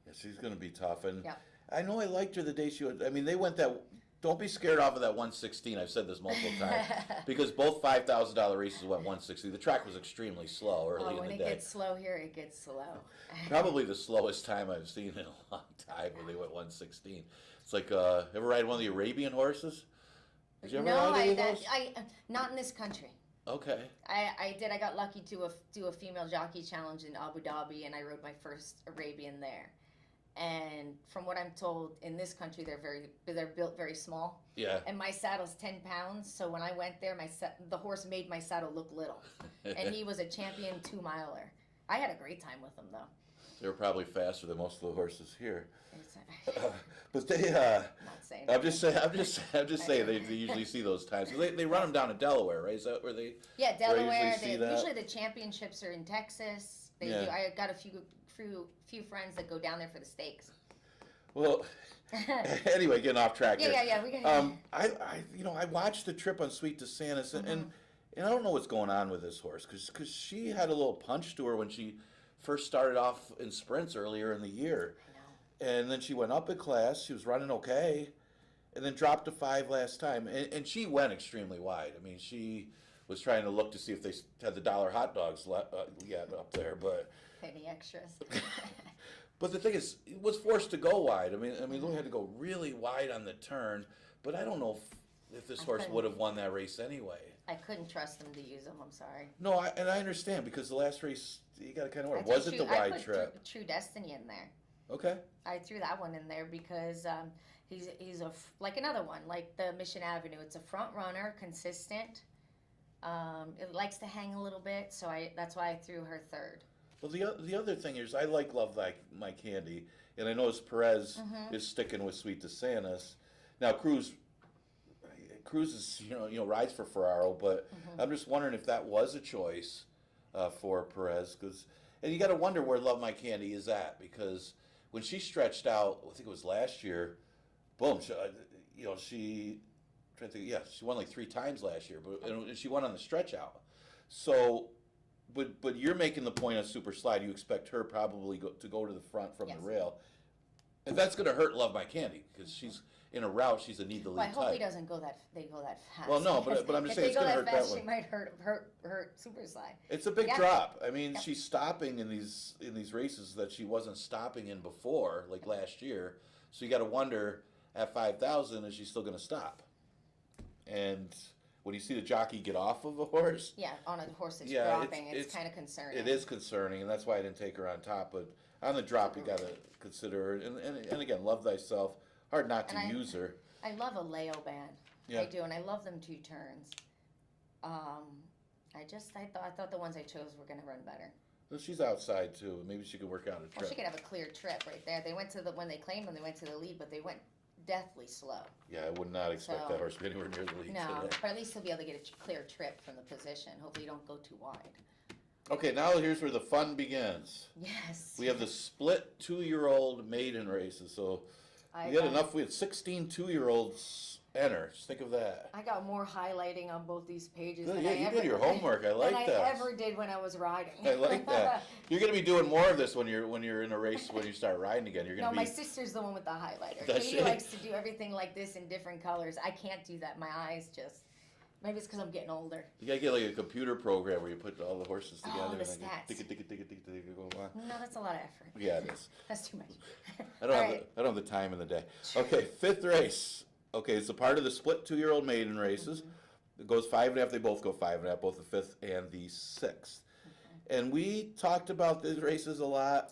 Yeah, she's going to be tough, and I know I liked her the day she went. They went that. Don't be scared off of that 116. I've said this multiple times because both $5,000 races went 160. The track was extremely slow early in the day. When it gets slow here, it gets slow. Probably the slowest time I've seen in a long time when they went 116. It's like, ever ride one of the Arabian horses? Did you ever ride any of those? Not in this country. Okay. I did. I got lucky to do a female jockey challenge in Abu Dhabi, and I rode my first Arabian there. And from what I'm told, in this country, they're built very small. Yeah. And my saddle's 10 pounds, so when I went there, the horse made my saddle look little. And he was a champion 2-miler. I had a great time with him, though. They're probably faster than most of the horses here. It's, But they, not saying I'm just saying they usually see those times. They run them down in Delaware, right? Is that where they? Yeah, Delaware. see that? Usually the championships are in Texas. They Yeah. do. I got a few friends that go down there for the stakes. Well, anyway, getting off track here. Yeah. We got. I watched the trip on Sweet DeSantis, and I don't know what's going on with this horse because she had a little punch to her when she first started off in sprints earlier in the year, and then she went up a class. She was running okay, and then dropped to 5 last time, and she went extremely wide. I mean, she was trying to look to see if they had the dollar hot dogs yet up there, but. Any extras? But the thing is, it was forced to go wide. I mean, they had to go really wide on the turn. But I don't know if this horse would have won that race anyway. I couldn't trust them to use them. I'm sorry. No, and I understand because the last race you got to kind of worry. I Was threw it the True- I wide put trip? True Destiny in there. Okay. I threw that one in there because he's like another one, like the Mission Avenue. It's a front runner, consistent. It likes to hang a little bit, so that's why I threw her third. Well, the other thing is, I Love My Candy, and I notice Perez is sticking with Sweet DeSantis. Now Cruz is rides for Ferraro, but I'm just wondering if that was a choice for Perez, and you got to wonder where Love My Candy is at, because when she stretched out, I think it was last year, boom, she won like 3 times last year, but and she won on the stretch out, so. But you're making the point on Super Slide. You expect her probably to go to the front from the rail, and that's going to hurt Love My Candy because she's in a route. She's a need the lead type. I hope he doesn't go that. They go that fast. Well, no, but I'm just saying it's going to hurt that one. She might hurt Super Slide. It's a big drop. I mean, she's stopping in these races that she wasn't stopping in before, like last year. So you got to wonder at 5,000, is she still going to stop? And when you see the jockey get off of a horse, on a horse that's dropping, it's kind of concerning. It is concerning, and that's why I didn't take her on top. But on the drop, you got to consider her. And again, Love Thyself. Hard not to use her. I love a Leo band. Yeah. I do, and I love them 2 turns. I thought the ones I chose were going to run better. Well, she's outside too. Maybe she could work out a trip. Well, she could have a clear trip right there. They went when they claimed them, they went to the lead, but they went deathly slow. Yeah, I would not expect that horse to be anywhere near the lead today. But at least he'll be able to get a clear trip from the position. Hopefully you don't go too wide. Okay, now here's where the fun begins. Yes. We have the split 2-year-old maiden races. So we had 16 2-year-olds enter. Just think of that. I got more highlighting on both these pages Good, than yeah, I you ever did your homework. I like than that. I ever did when I was riding. I like that. You're going to be doing more of this when you're in a race when you start riding again. You're going to my sister's the one with the highlighter. Does Katie she? likes to do everything like this in different colors. I can't do that. My eyes just. Maybe it's because I'm getting older. You gotta get like a computer program where you put all the horses together. The and stats. then go on. No, that's a lot of effort. Yeah, it is. That's too much. I don't have the time in the day. Okay, 5th race. Okay, it's a part of the split 2-year-old maiden races. It goes 5.5. They both go 5.5, both the 5th and the 6th. And we talked about these races a lot.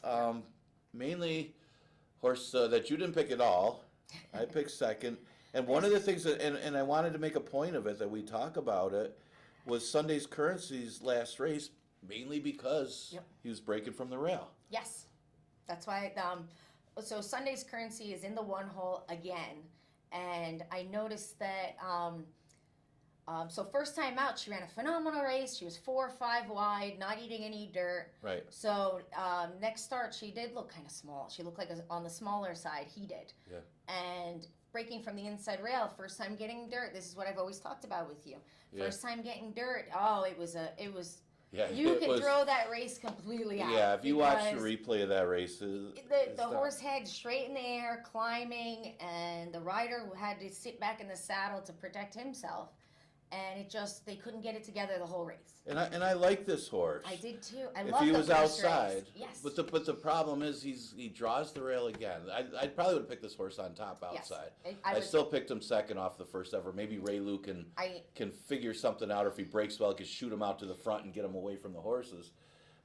Mainly horse that you didn't pick at all. I picked second. And one of the things that, and I wanted to make a point of it that we talk about it, was Sunday's Currency's last race, mainly because he was breaking from the rail. Yes, that's why. So Sunday's Currency is in the 1 hole again, and I noticed that. So first time out, she ran a phenomenal race. She was 4 or 5 wide, not eating any dirt. Right. So next start, she did look kind of small. She looked like on the smaller side. He did. Yeah. And breaking from the inside rail, first time getting dirt. This is what I've always talked about with you. First time getting dirt. Oh, it was. Yeah, you could throw that race completely out. Yeah, if you watch the replay of that race, the horse head straight in the air, climbing, and the rider had to sit back in the saddle to protect himself. And they couldn't get it together the whole race. And I like this horse. I did too. If he was outside, yes. But the problem is he draws the rail again. I probably would have picked this horse on top outside. Yes. I still picked him second off the first ever. Maybe Ray Lou can figure something out, or if he breaks well, can shoot him out to the front and get him away from the horses.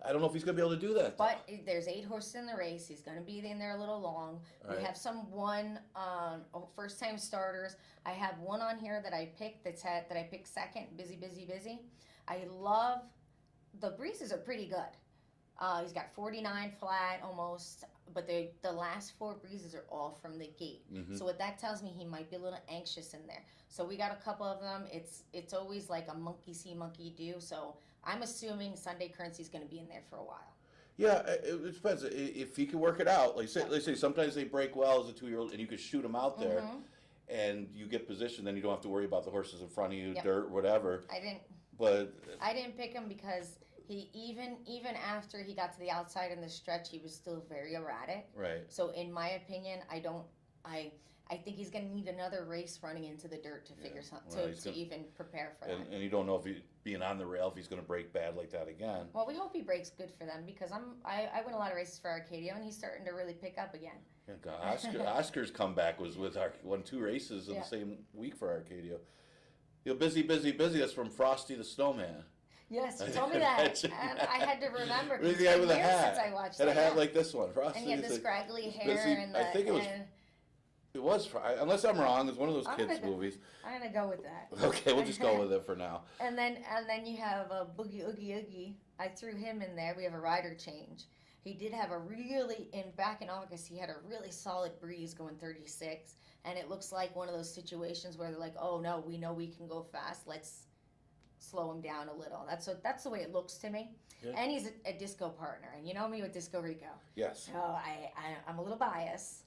I don't know if he's going to be able to do that. But there's 8 horses in the race. He's going to be in there a little long. Right. We have some first-time starters. I have one on here that I picked that I picked second, Busy. I love the breezes are pretty good. He's got 49 flat almost, but the last 4 breezes are all from the gate. Mhm. So what that tells me, he might be a little anxious in there. So we got a couple of them. It's always like a monkey see, monkey do. So I'm assuming Sunday Currency's going to be in there for a while. Yeah, it depends. If you can work it out, like say, let's say sometimes they break well as a 2-year-old, and you could shoot them out there, Mhm. and you get positioned, then you don't have to worry about the horses in front of you, Yep. dirt, whatever. I didn't But pick him because he even after he got to the outside in the stretch, he was still very erratic. right, So in my opinion, I think he's going to need another race running into the dirt to figure something well, to even prepare for that. and you don't know if he being on the rail if he's going to break bad like that again. Well, we hope he breaks good for them because I win a lot of races for Arcadia and he's starting to really pick up again. Yeah, God, Oscar's comeback was with won 2 races in Yeah. the same week for Arcadia. Busy. That's from Frosty the Snowman. Yes, you told me that, and I had to remember. 'Cause The it's guy been with a years hat. since I watched Had a that, hat yeah. like this one. Frosty. And he had the it's scraggly it's hair busy. and the. I think it was. and It was, unless I'm wrong, it's one of those I'm kids' gonna- movies. I'm gonna go with that. Okay, we'll just go with it for now. And then you have a Boogie Oogie Oogie. I threw him in there. We have a rider change. He did have a really back in August. He had a really solid breeze going 36, and it looks like one of those situations where they're like, "Oh no, we know we can go fast. Let's slow him down a little." That's the way it looks to me. Yeah. And he's a disco partner, and you know me with Disco Rico, Yes. so I'm a little biased.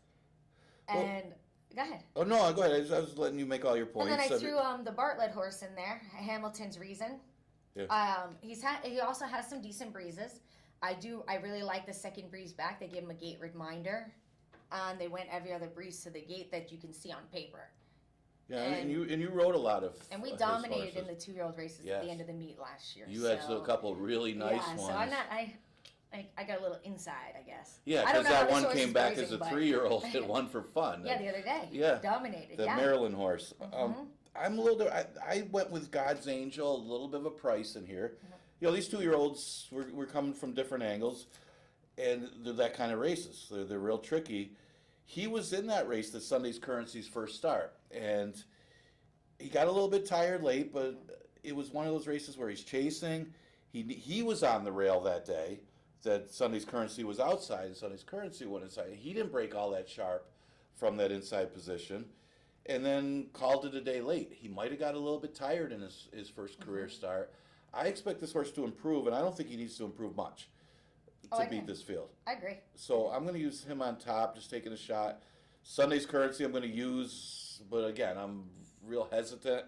Well- And go ahead. Oh no, go ahead. I was letting you make all your points. And then I threw the Bartlett horse in there, Hamilton's Reason. Yeah. He also has some decent breezes. I really like the second breeze back. They gave him a gate reminder, and they went every other breeze to the gate that you can see on paper. Yeah, and you rode a lot of. And we his dominated in horses. the 2-year-old races at Yes. the end of the meet last year. You had a couple really nice yeah, ones. so I'm not. I got a little inside, I guess. Yeah, I don't because know how that this one horse came is back grazing, as a but- 3-year-old and won for fun. Yeah, the other day. Yeah. Dominated. The yeah. Maryland horse. Mhm. I'm a little. I went with God's Angel. A little bit of a price in here. Mm-hmm. You know, these 2-year-olds we're coming from different angles, and they're that kind of races. They're real tricky. He was in that race, the Sunday's Currency's first start, and he got a little bit tired late, but it was one of those races where he's chasing. He was on the rail that day. That Sunday's Currency was outside, and Sunday's Currency went inside. He didn't break all that sharp from that inside position, and then called it a day late. He might have got a little bit tired in his first career start. I expect this horse to improve, and I don't think he needs to improve much Oh, to I beat know. this field. I agree. So I'm going to use him on top, just taking a shot. Sunday's Currency I'm going to use, but again, I'm real hesitant.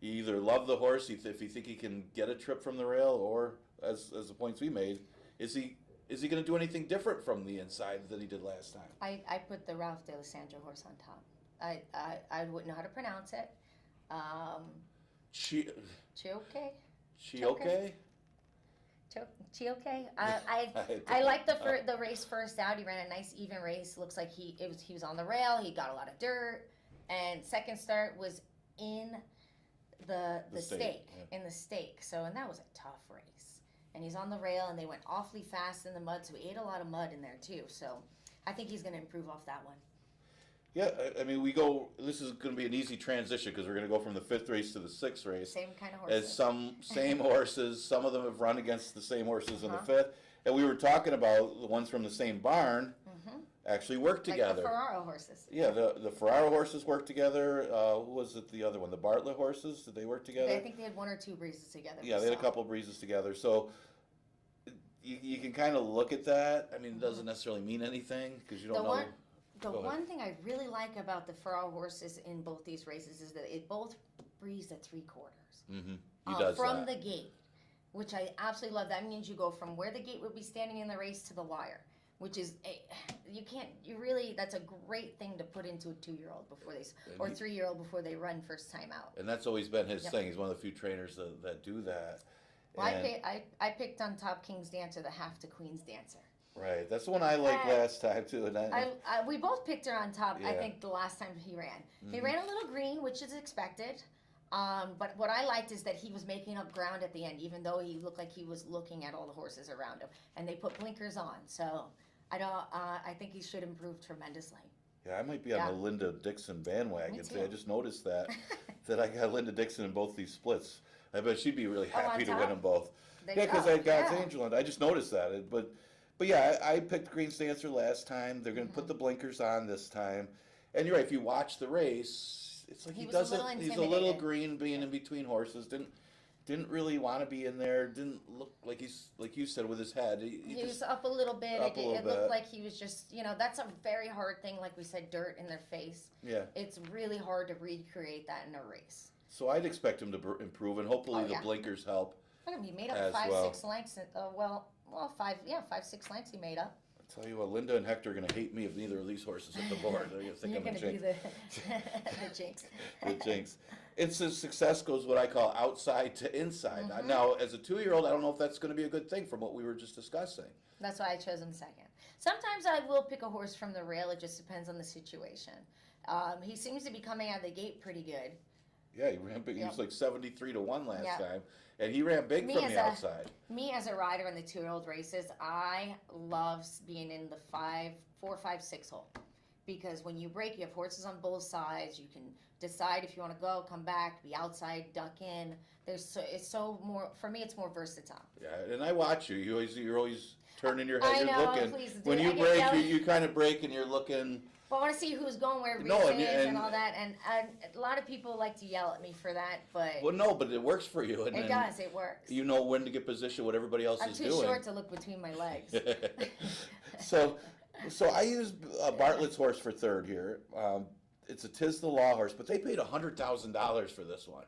You either love the horse if you think he can get a trip from the rail, or as the points we made, is he going to do anything different from the inside than he did last time? I put the Ralph de Alessandro horse on top. I wouldn't know how to pronounce it. She Chioke? okay? Chioke? I like the race first out. He ran a nice even race. Looks like he was on the rail. He got a lot of dirt. And second start was in the stake. Yeah. In the stake. And that was a tough race. And he's on the rail, and they went awfully fast in the mud, so he ate a lot of mud in there too. So I think he's going to improve off that one. Yeah, I mean, this is going to be an easy transition because we're going to go from the 5th race to the 6th race. Same kind of horses. As same horses, some of them have run against the same horses in the Uh-huh. 5th. And we were talking about the ones from the same barn actually work Like together. the Ferraro horses. Yeah, the Ferraro horses work together. Who was it, the other one? The Bartlett horses? Did they work together? I think they had 1 or 2 breezes together. Yeah, they had a couple breezes together. So you can kind of look at that. I mean, it doesn't necessarily mean anything because you don't know. The Go ahead. one thing I really like about the Ferraro horses in both these races is that it both breeze at 3/4. Mm-hmm. He does from that. the gate, which I absolutely love. That means you go from where the gate would be standing in the race to the wire, which is that's a great thing to put into a 2-year-old before or 3-year-old before they run first time out. And that's always been his Yep. thing. He's one of the few trainers that do that. Well, And- I picked on top King's Dancer, the half to Queen's Dancer. Right, that's the one I liked last time too. And We both picked her on top. I Yeah. think the last time he ran, he Mhm. ran a little green, which is expected. But what I liked is that he was making up ground at the end, even though he looked like he was looking at all the horses around him, and they put blinkers on. So I think he should improve tremendously. Yeah, I might be on Yeah. the Linda Dixon bandwagon. Me See, I too. just noticed that I got Linda Dixon in both these splits. I bet she'd be really Oh, on happy to top? win them both. They Yeah, because go, I had God's yeah. Angel, and I just noticed that. But yeah, I picked Green Stancer last time. They're going to put the blinkers on this time. And you're right. If you watch the race, it's like He he was a doesn't. little He's a little intimidated. green, being in between horses. Didn't really want to be in there. Didn't look like he's like you said with his head. He He was just up a little bit. up a little It looked bit. like he was just, that's a very hard thing. Like we said, dirt in their face. yeah. It's really hard to recreate that in a race. So I'd expect him to improve, and hopefully Oh, the yeah. blinkers help. Look at him. He made up As 5, well. 6 lengths. Five, 6 lengths he made up. I tell you what, Linda and Hector are going to hate me if neither of these horses hit the board. They're going to think You're I'm a going to be jinx. the jinx. The jinx. It's a success goes what I call outside to inside. Mhm. Now, as a 2-year-old, I don't know if that's going to be a good thing from what we were just discussing. That's why I chose him second. Sometimes I will pick a horse from the rail. It just depends on the situation. He seems to be coming out of the gate pretty good. Yeah, he ran big. He Yep. was like 73-1 last Yep. time, and he ran big Me from as the outside. Me as a rider in the 2-year-old races, I love being in the 4, 5, 6 hole. Because when you break, you have horses on both sides. You can decide if you want to go, come back, be outside, duck in. It's so more, for me, it's more versatile. Yeah, and I watch you. You're always turning your head. I You're know, looking. please do. When I you get break, yelled. you kind of break, and you're looking. But I want to see who's going where No, reason and- and all that. And a lot of people like to yell at me for that, but Well, no, but it works for you. And it then does. It works. You know when to get positioned, what everybody else I'm is too doing. short to look between my legs. so I used Bartlett's horse for third here. It's a Tis the Law horse, but they paid $100,000 for this one.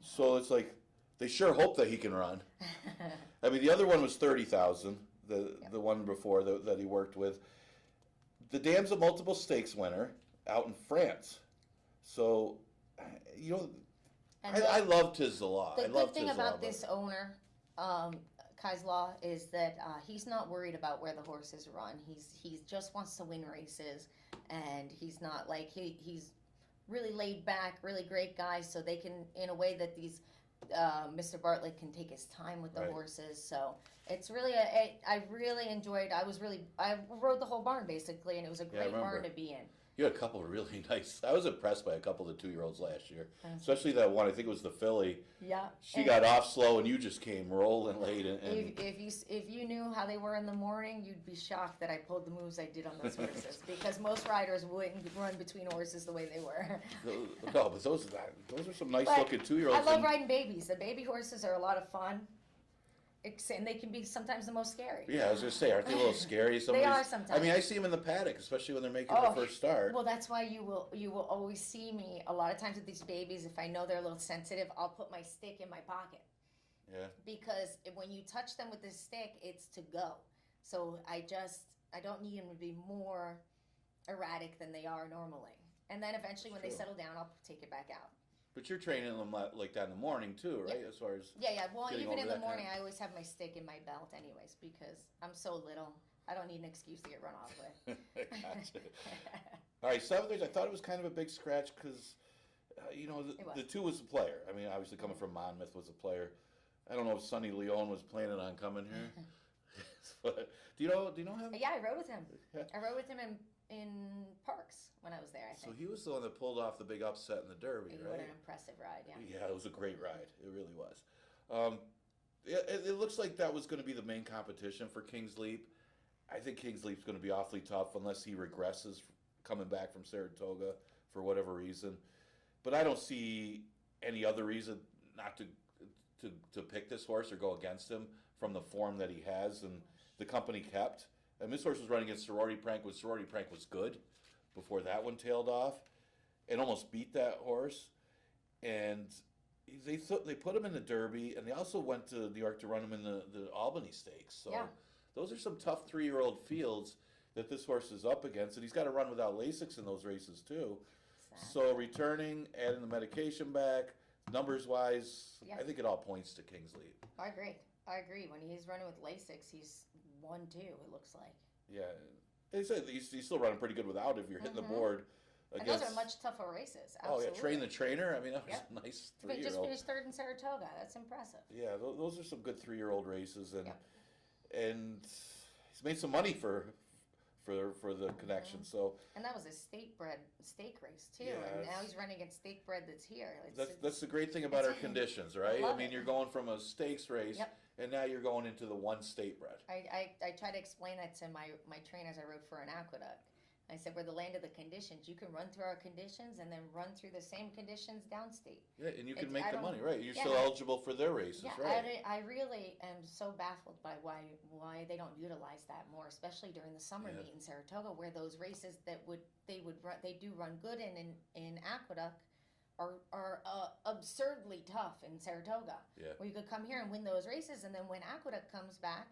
So it's like they sure hope that he can run. I mean, the other one was $30,000. The one before that he worked with. The dam's a multiple stakes winner out in France. So And I love Tis the Law. The I love good thing Tis the Law, about this owner, Kai's Law, is that he's not worried about where the horses run. He just wants to win races, and he's not like he's really laid back, really great guy. So they can, in a way that these Mr. Bartlett can take his time with the Right. horses. So it's really I really enjoyed. I rode the whole barn basically, and it was a I great barn remember. to be in. You had a couple of really nice. I was impressed by a couple of the 2-year-olds last year, Thanks. especially that one. I think it was the filly. Yeah, She and got off slow, and you just came rolling late. And If you knew how they were in the morning, you'd be shocked that I pulled the moves I did on those horses because most riders wouldn't run between horses the way they were. no, but those are some nice But looking 2-year-olds. I love and- riding babies. The baby horses are a lot of fun, and they can be sometimes the most scary. Yeah, I was gonna say, aren't they a little scary? They are sometimes. I mean, I see them in the paddock, especially when they're making Oh, their first start. Well, that's why you will always see me a lot of times with these babies. If I know they're a little sensitive, I'll put my stick in my pocket. Yeah. Because when you touch them with this stick, it's to go. So I don't need them to be more erratic than they are normally. And then eventually when they Sure. settle down, I'll take it back out. But you're training them like that in the morning too, right? As far as Yeah. Well, Getting even over in the that morning, kind I always have my stick in my belt anyways because I'm so little. I don't need an excuse to get run off with. Gotcha. All right, 7th. I thought it was kind of a big scratch because, It was. the 2 was a player. I mean, obviously coming from Monmouth was a player. I don't know if Sonny Leone was planning on coming here. But do you know him? Yeah, I rode with him. Yeah. I rode with him in Parks when I was there, I So think. he was the one that pulled off the big upset in the Derby, What right? an impressive ride, yeah. Yeah, it was a great ride. It really was. It looks like that was going to be the main competition for King's Leap. I think King's Leap's going to be awfully tough unless he regresses coming back from Saratoga for whatever reason. But I don't see any other reason not to pick this horse or go against him from the form that he has and the company kept. And this horse was running against Sorority Prank when Sorority Prank was good before that one tailed off and almost beat that horse. And they put him in the Derby, and they also went to New York to run him in the Albany Stakes. So Yeah. those are some tough 3-year-old fields that this horse is up against, and he's got to run without Lasix in those races too. So returning, adding the medication back, numbers-wise, Yeah. I think it all points to King's Leap. I agree. When he's running with Lasix, he's 1-2, it looks like. Yeah, they said he's still running pretty good without if you're hitting the board. And Against, those are much tougher races. oh yeah, Absolutely. Train the Trainer. I mean, that was Yep. a nice But he just 3-year-old. finished third in Saratoga. That's impressive. Yeah, those are some good 3-year-old races, and Yep. and he's made some money for for the connection. So And that was a state-bred steak race too, Yeah, and now it's- he's running against steak-bred that's here. that's the great thing about our it's- conditions, right? I love mean, it. you're going from a stakes race, Yep. and now you're going into the one state bred. I try to explain that to my trainers I rode for an aqueduct. I said, we're the land of the conditions. You can run through our conditions and then run through the same conditions downstate. Yeah, and you can It's- make I the don't- money, right? You're yeah, still eligible for their races, Yeah, right? I really am so baffled by why they don't utilize that more, especially during the summer Yeah. meet in Saratoga, where those races that they do run good in Aqueduct are absurdly tough in Saratoga. Yeah. Where you could come here and win those races, and then when Aqueduct comes back,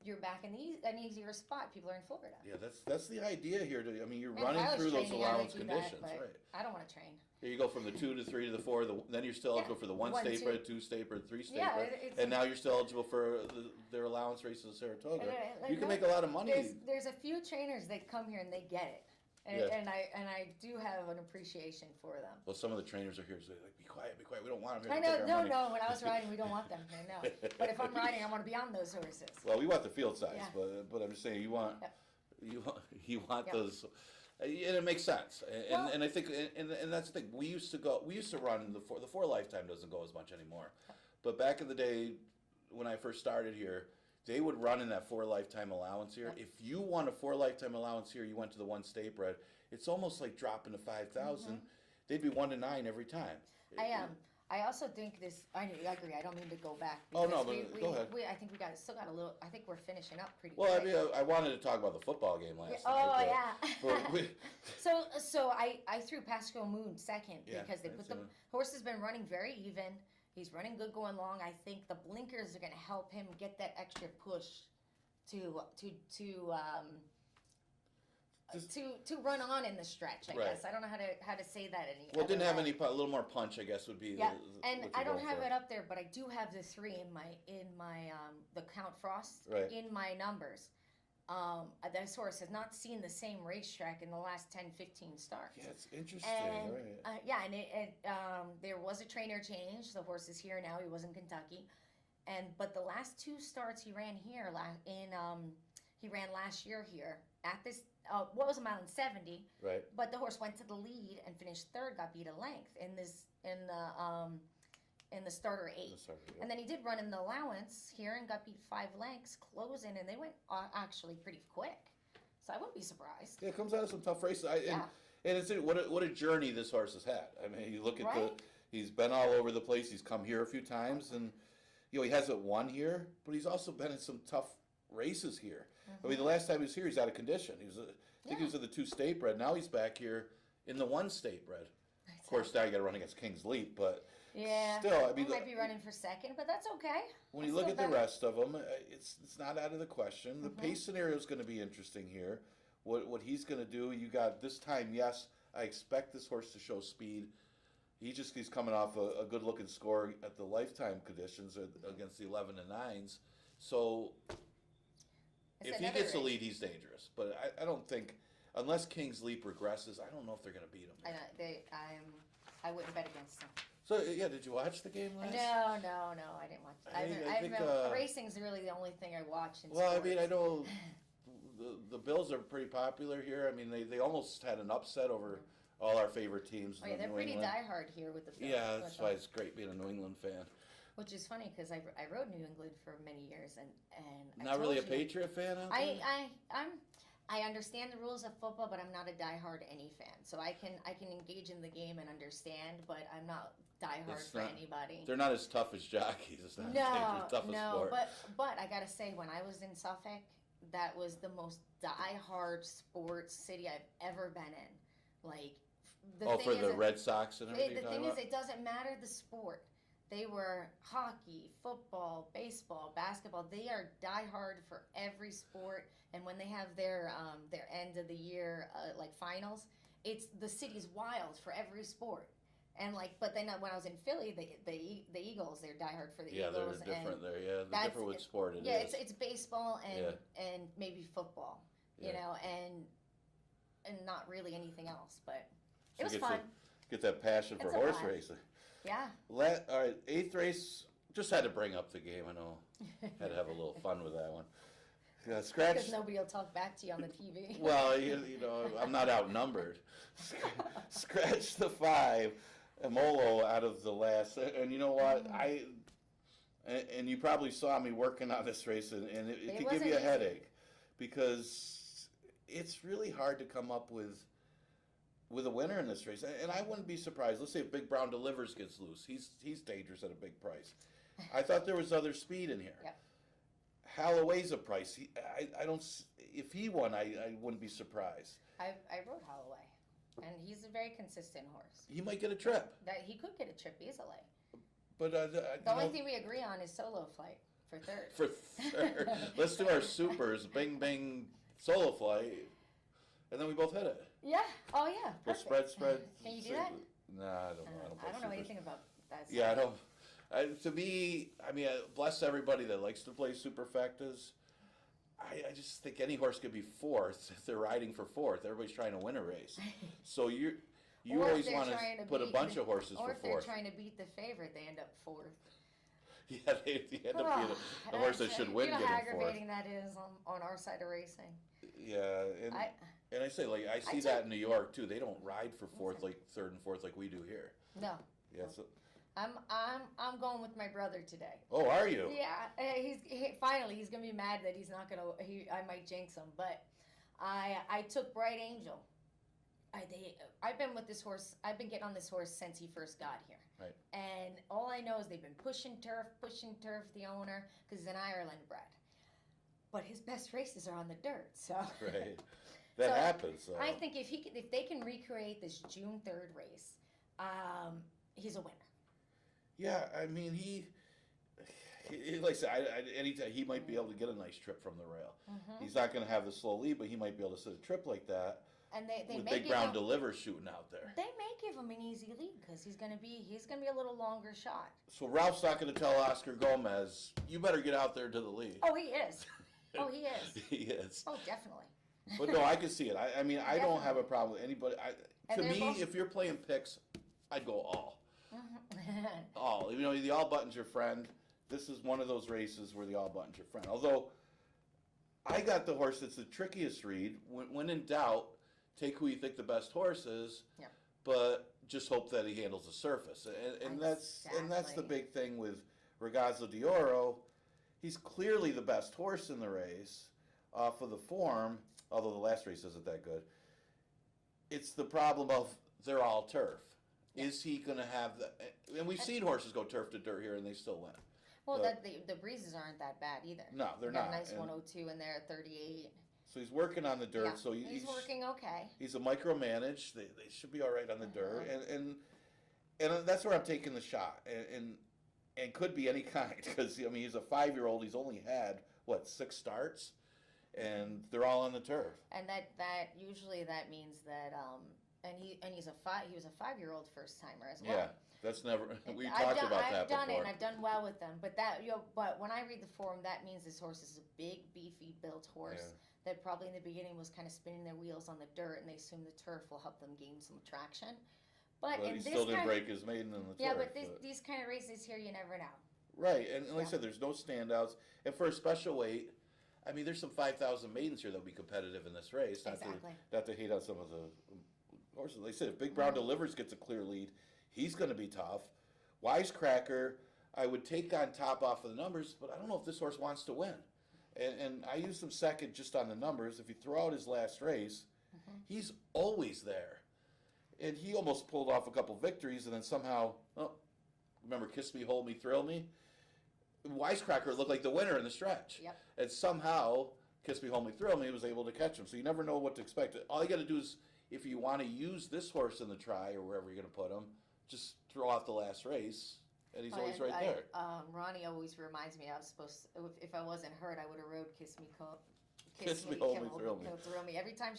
you're back in an easier spot. People are in Florida. Yeah, that's the idea here. I mean, you're Man, if I running was through those training, I would allowance do that, conditions, but right? I don't want to train. Here you go from the 2 to 3 to the 4. Then you're still Yeah, eligible for the one 1, state 2. bred, 2 state bred, 3 state Yeah, bred, it's and now you're still eligible for their allowance races in Saratoga. Like, You can make a lot of money. There's a few trainers that come here and they get it, and, Yeah. and I do have an appreciation for them. Well, some of the trainers are here, so they're like, be quiet. We don't want them I here to know, take our money. no. When I was riding, we don't want them here, no. But if I'm riding, I want to be on those horses. Well, we want the field size, Yeah. but I'm just saying you want Yep. those, and it makes sense. Well- And I think and that's the thing. We used to run the four lifetime doesn't go as much anymore, but back in the day when I first started here, they would run in that 4 lifetime allowance here. Yep. If you won a 4 lifetime allowance here, you went to the one state bred. It's almost like dropping to 5,000. They'd be 1 to 9 every time. I also think this. I agree. I don't mean to go back. Oh, no, because but go ahead. I think we still got a little. I think we're finishing up pretty. Well, I quick. mean, I wanted to talk about the football game last Oh night. yeah. but we, So I threw Pascal Moon second Yeah, because they I've put seen the him. horse has been running very even. He's running good going long. I think the blinkers are going to help him get that extra push to run on in the stretch. I Right. guess I don't know how to say that any. Well, it didn't have other way. a little more punch, I guess, would be. Yeah, the, and what I you're don't going have for. it up there, but I do have the 3 in my the Count Frost Right. in my numbers. This horse has not seen the same racetrack in the last 10, 15 starts. Yeah, it's interesting, And right? and there was a trainer change. The horse is here now. He was in Kentucky, but the last 2 starts he ran here he ran last year here at this. What was a mile and 70? Right. But the horse went to the lead and finished 3rd. Got beat a length in the starter 8. Sorry, yeah. And then he did run in the allowance here and got beat 5 lengths closing, and they went actually pretty quick. So I wouldn't be surprised. Yeah, it comes out of some tough races. Yeah. And it's what a journey this horse has had. I mean, you look at Right. he's been all over the place. He's come here a few times, and he hasn't won here, but he's also been in some tough races here. I mean, the last time he was here, he's out of condition. I think he was in the 2 state bred. Now he's back here in the 1 state bred. Of course, now you got to run against King's Leap, but Yeah. still, I mean, he might be running for second, but that's okay. when you That's look still at the better. rest of them, it's not out of the question. The pace scenario is going to be interesting here. What he's going to do? You got this time. Yes, I expect this horse to show speed. He's coming off a good looking score at the lifetime conditions against the 11 and 9s. So It's if he another gets the race. lead, he's dangerous. But I don't think unless King's Leap regresses, I don't know if they're going to beat him. I wouldn't bet against them. So yeah, did you watch the game last? No, I didn't watch. I think, Racing's really the only thing I watch. In Well, I sports. mean, I know the Bills are pretty popular here. I mean, they almost had an upset over all our favorite teams. Oh, yeah, in they're New pretty England. diehard here with the Bills. Yeah, that's why it's great being a New England fan. Which is funny because I rode New England for many years and I Not really a told you- Patriot fan out there? I understand the rules of football, but I'm not a diehard any fan. So I can engage in the game and understand, but I'm not diehard It's for not- anybody. They're not as tough as jockeys. It's not No, as tough a no, sport. but I gotta say, when I was in Suffolk, that was the most diehard sports city I've ever been in. Like, the Oh, thing for is the that- Red Sox and everything. the you're thing talking is, about? it doesn't matter the sport. They were hockey, football, baseball, basketball. They are diehard for every sport. And when they have their end of the year like finals, it's the city's wild for every sport. And but then when I was in Philly, the Eagles, they're diehard for the Yeah, they're Eagles. different and there. Yeah, they're that's- different with sport. It yeah, is. it's baseball and Yeah. and maybe football, you Yeah. know, and not really anything else. But So it was get fun. Get that passion for It's a horse vibe. racing. Yeah. All right, 8th race. Just had to bring up the game. I know. Had to have a little fun with that one. Scratch. Because nobody will talk back to you on the TV. Well, you know, I'm not outnumbered. Scratch the 5, Amolo out of the last. And you know what? And you probably saw me working on this race, and it could give you a headache because it's really hard to come up with a winner in this race. And I wouldn't be surprised. Let's say if Big Brown Delivers gets loose. He's dangerous at a big price. I thought there was other speed in here. Yep. Holloway's a price. I don't. If he won, I wouldn't be surprised. I rode Holloway, and he's a very consistent horse. He might get a trip. That he could get a trip easily. But The only thing we agree on is solo flight for third. For third, let's do our supers. Bing, bing, solo flight, and then we both hit it. Yeah. Oh yeah. We'll Perfect. spread. Can you do that? Nah, I don't know. I don't know anything about that. Yeah, I don't. To me, I mean, bless everybody that likes to play superfectas. I just think any horse could be fourth if they're riding for fourth. Everybody's trying to win a race, so you Or always if want to they're put a beat bunch the- of horses Or for if they're fourth. trying to beat the favorite, they end up fourth. Yeah, they end up being the horse that should win You know getting how fourth. aggravating that is on our side of racing. Yeah, and I say like I see that in New York too. They don't ride for fourth like third and fourth like we do here. No. Yeah, so. I'm going with my brother today. Oh, are you? Yeah, finally he's gonna be mad that he's not gonna. I might jinx him, but I took Bright Angel. I've been with this horse. I've been getting on this horse since he first got here. Right. And all I know is they've been pushing turf. The owner, because he's an Ireland bred. But his best races are on the dirt. So. Right. That So, happens. So. I think if they can recreate this June 3rd race, he's a winner. Yeah, I mean he like I said, anytime he might be able to get a nice trip from the rail. Mm-hmm. He's not going to have the slow lead, but he might be able to sit a trip like that. And they with may Big give Brown him, Deliver shooting out there. They may give him an easy lead because he's gonna be a little longer shot. So Ralph's not going to tell Oscar Gomez, "You better get out there to the lead." Oh, he is. Oh, he is. He is. Oh, definitely. But no, I can see it. I mean, I don't have a problem with anybody. And To they're me, both- if you're playing picks, I'd go all. Mhm. All. You know, the all button's your friend. This is one of those races where the all button's your friend. Although, I got the horse that's the trickiest read. When in doubt, take who you think the best horse is, Yeah. but just hope that he handles the surface. And that's the Exactly. big thing with Ragazzo d'Oro. He's clearly the best horse in the race off of the form, although the last race isn't that good. It's the problem of they're all turf. Yeah. Is he going to have the? And we've seen horses go turf to dirt here, and they still win. Well, But- the breezes aren't that bad either. No, they're Got not. a nice And 102 in there, 38. so he's working on the dirt. Yeah, So he's working okay. He's a micromanage. They should be all right on the dirt, Uh-huh. and that's where I'm taking the shot, and could be any kind because I mean he's a 5-year-old. He's only had what 6 starts, and they're all on the turf. And that usually that means that he was a 5-year-old first timer as well. Yeah, that's never. We I've talked done, about I've that done before. it, and I've done well with them. But but when I read the form, that means this horse is a big, beefy built horse that probably in the beginning was kind of spinning their wheels on the dirt, and they assume the turf will help them gain some traction. But But in he this still didn't kind break his maiden in the yeah, turf. but these kind of races here, you never know. Right, and like I Yeah. said, there's no standouts. And for a special weight, I mean, there's some 5,000 maidens here that'll be competitive in this race. Exactly. Not to hate on some of the horses. Like I said, if Big Brown Delivers gets a clear lead, he's going to be tough. Wisecracker, I would take on top off of the numbers, but I don't know if this horse wants to win. And I used him second just on the numbers. If you throw out his last race, he's always there. And he almost pulled off a couple victories, and then somehow, remember Kiss Me, Hold Me, Thrill Me? Wisecracker looked like the winner in the stretch. Yep. And somehow, Kiss Me, Hold Me, Thrill Me was able to catch him. So you never know what to expect. All you got to do is, if you want to use this horse in the try or wherever you're going to put him, just throw out the last race, and he's always right there. Ronnie always reminds me I was supposed to, if I wasn't hurt, I would have rode Kiss Me, Kiss Me, Hold Me, Thrill Me. Thrill Me. Every time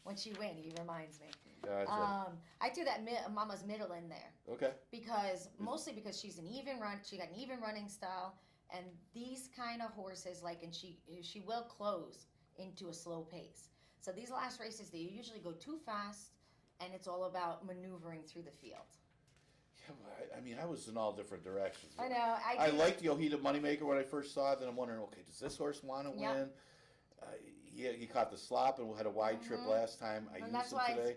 when she win, he reminds me. Gotcha. I threw that Mama's Middle in there Okay. mostly because she's an even run. She got an even running style, and these kind of horses and she will close into a slow pace. So these last races, they usually go too fast, and it's all about maneuvering through the field. Yeah, I mean, I was in all different directions. I know. I liked the Ojeda Moneymaker when I first saw it. Then I'm wondering, okay, does this horse want to Yeah. win? he caught the slop and had a wide trip Mhm. last time. I And used that's him why today.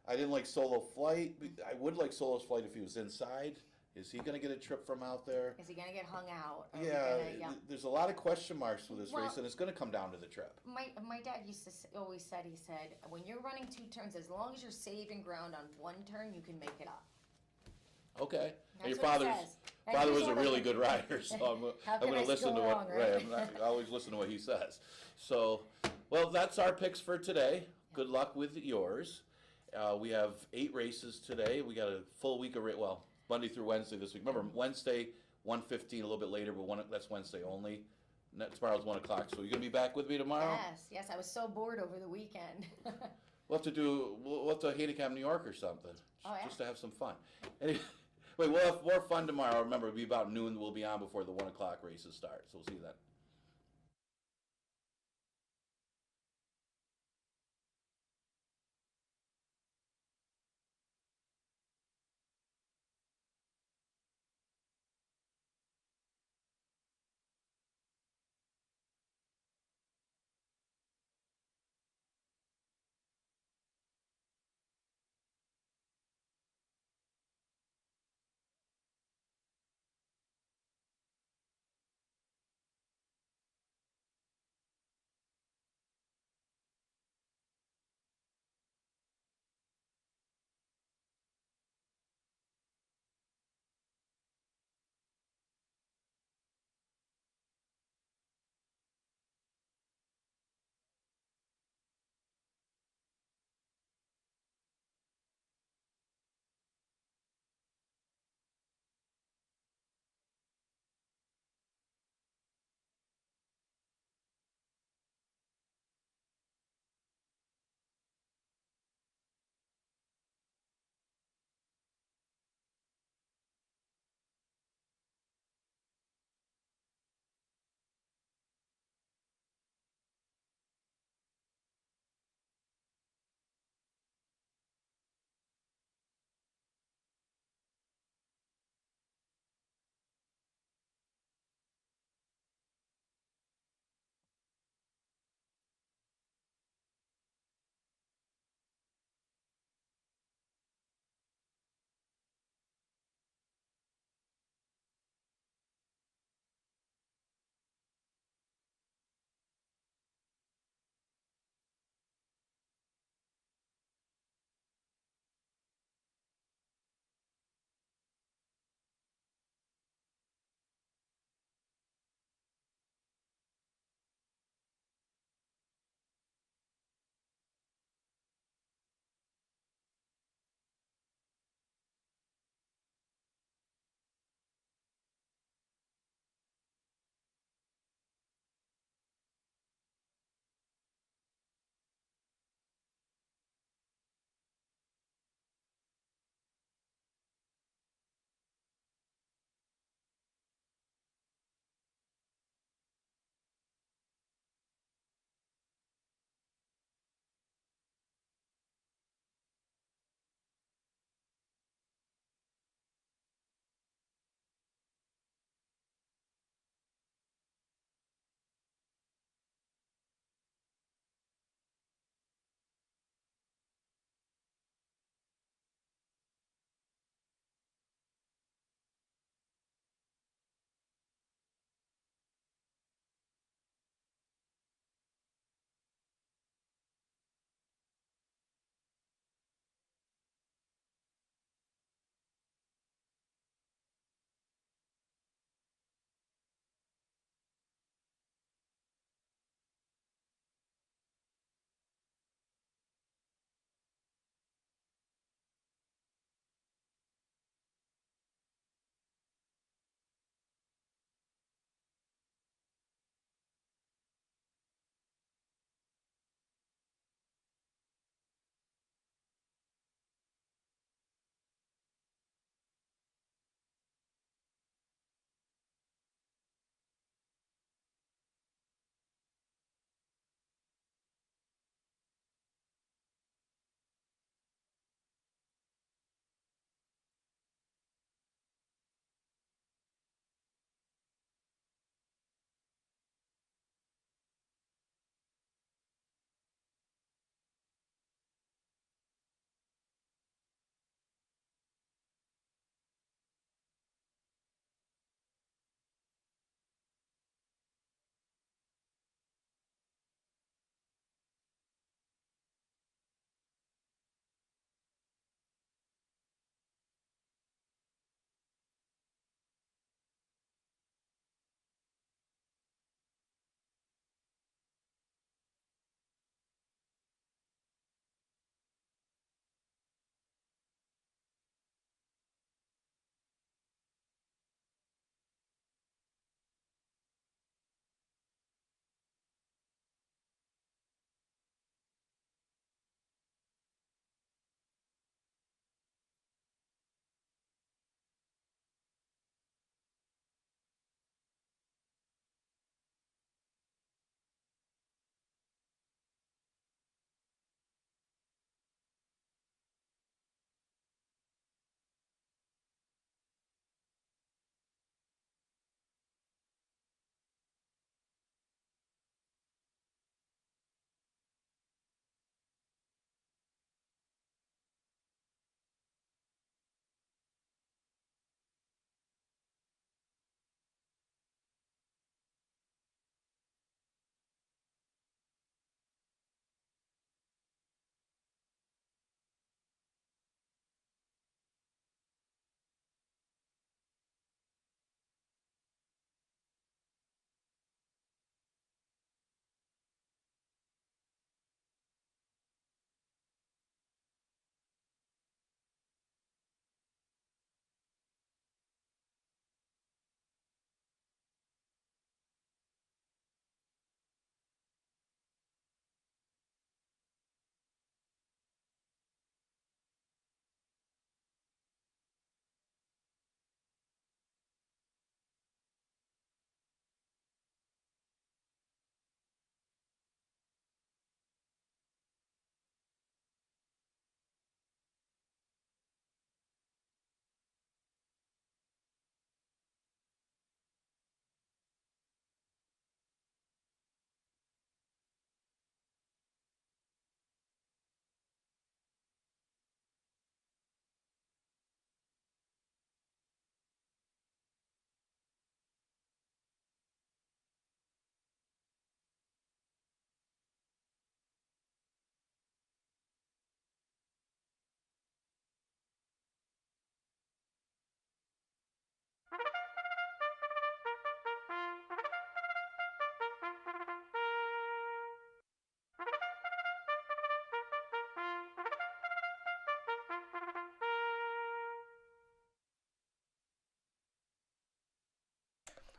I didn't like solo flight. I would like solo flight if he was inside. Is he going to get a trip from out there? is he gonna get hung out? Are we Yeah, gonna, yeah. there's a lot of question marks with this Well, race, and it's going to come down to the trip. My dad used to always said, he said, when you're running two turns, as long as you're saving ground on one turn, you can make it up. Okay. And your That's what he father's says. And father he's was a one of really the- good rider, so How I'm can going I to listen go to what wrong, right? I always listen to what he says. So, well, that's our picks for today. Good luck with yours. We have 8 races today. We got a full week of well, Monday through Wednesday this week. Remember, Wednesday 1:15, a little bit later, but that's Wednesday only. Tomorrow's 1:00. So you're gonna be back with me tomorrow? Yes, I was so bored over the weekend. We'll have to handicap New York or something, Oh, yeah. just to have some fun. Anyway, we'll have more fun tomorrow. Remember, it'll be about noon. We'll be on before the 1:00 races start. So we'll see you then.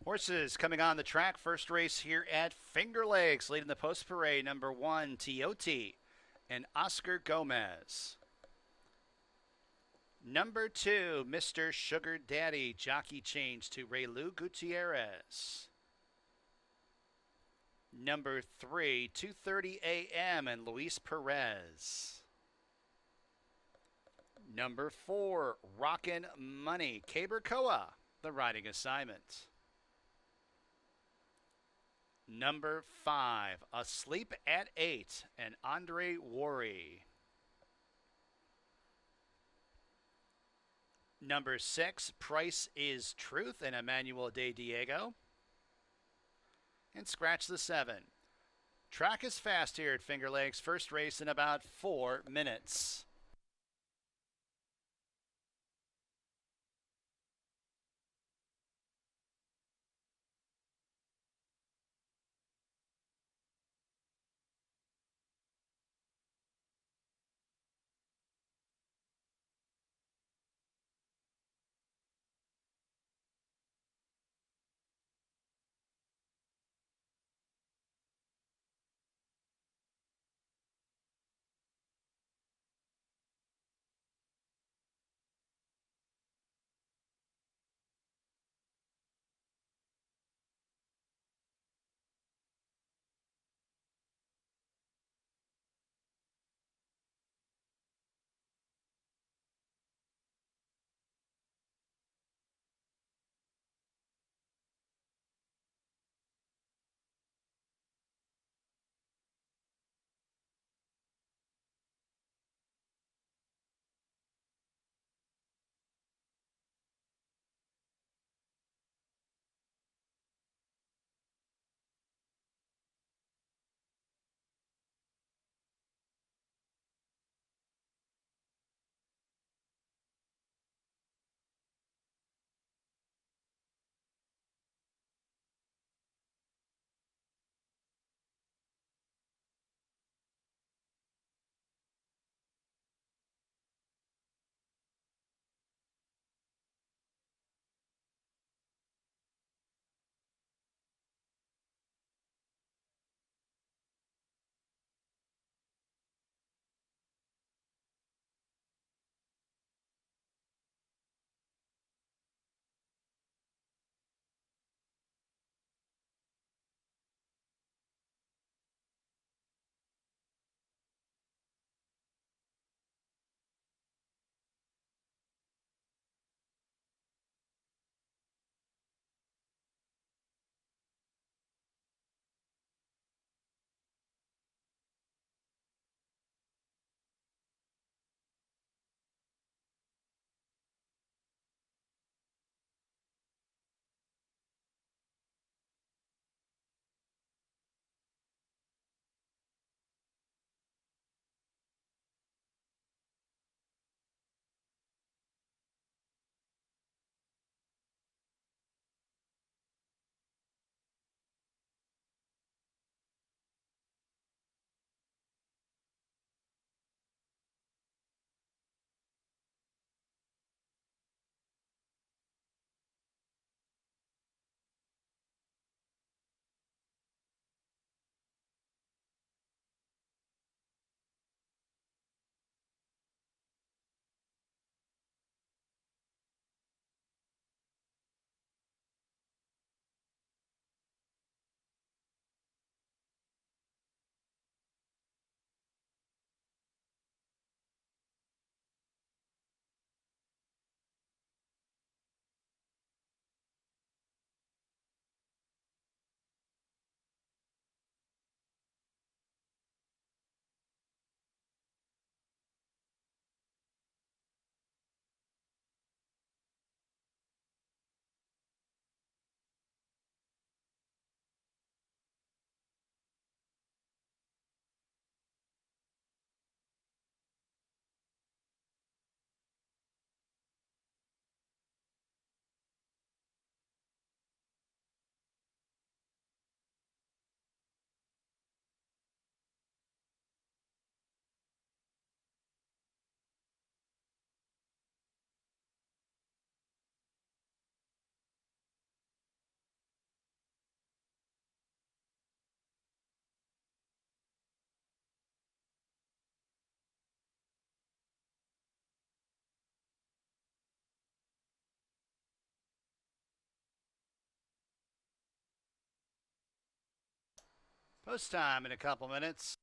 Horses coming on the track. First race here at Finger Lakes. Leading the post parade, number 1, Tiote and Oscar Gomez. Number 2, Mr. Sugar Daddy. Jockey change to Raylu Gutierrez. Number 3, 2:30 a.m. and Luis Perez. Number 4, Rockin' Money. Cabercoa, the riding assignment. Number 5, Asleep at 8 and Andre Worry. Number 6, Price is Truth and Emmanuel De Diego. And scratch the 7. Track is fast here at Finger Lakes. First race in about 4 minutes. Post time in a couple minutes.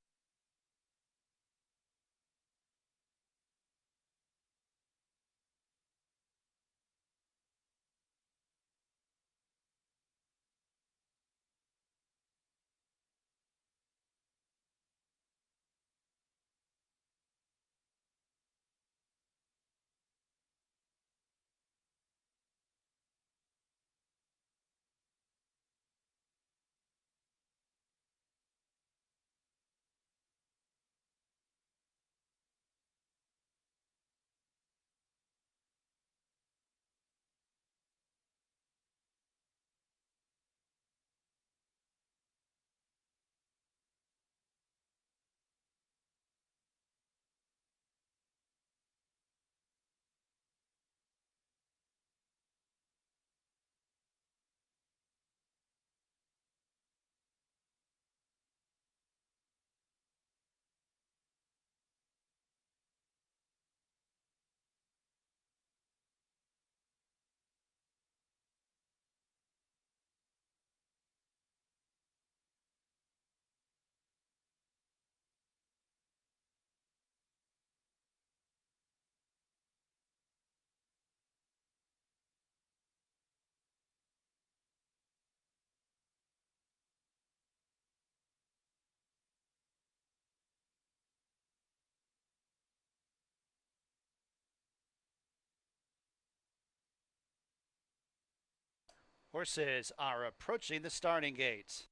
Horses are approaching the starting gate.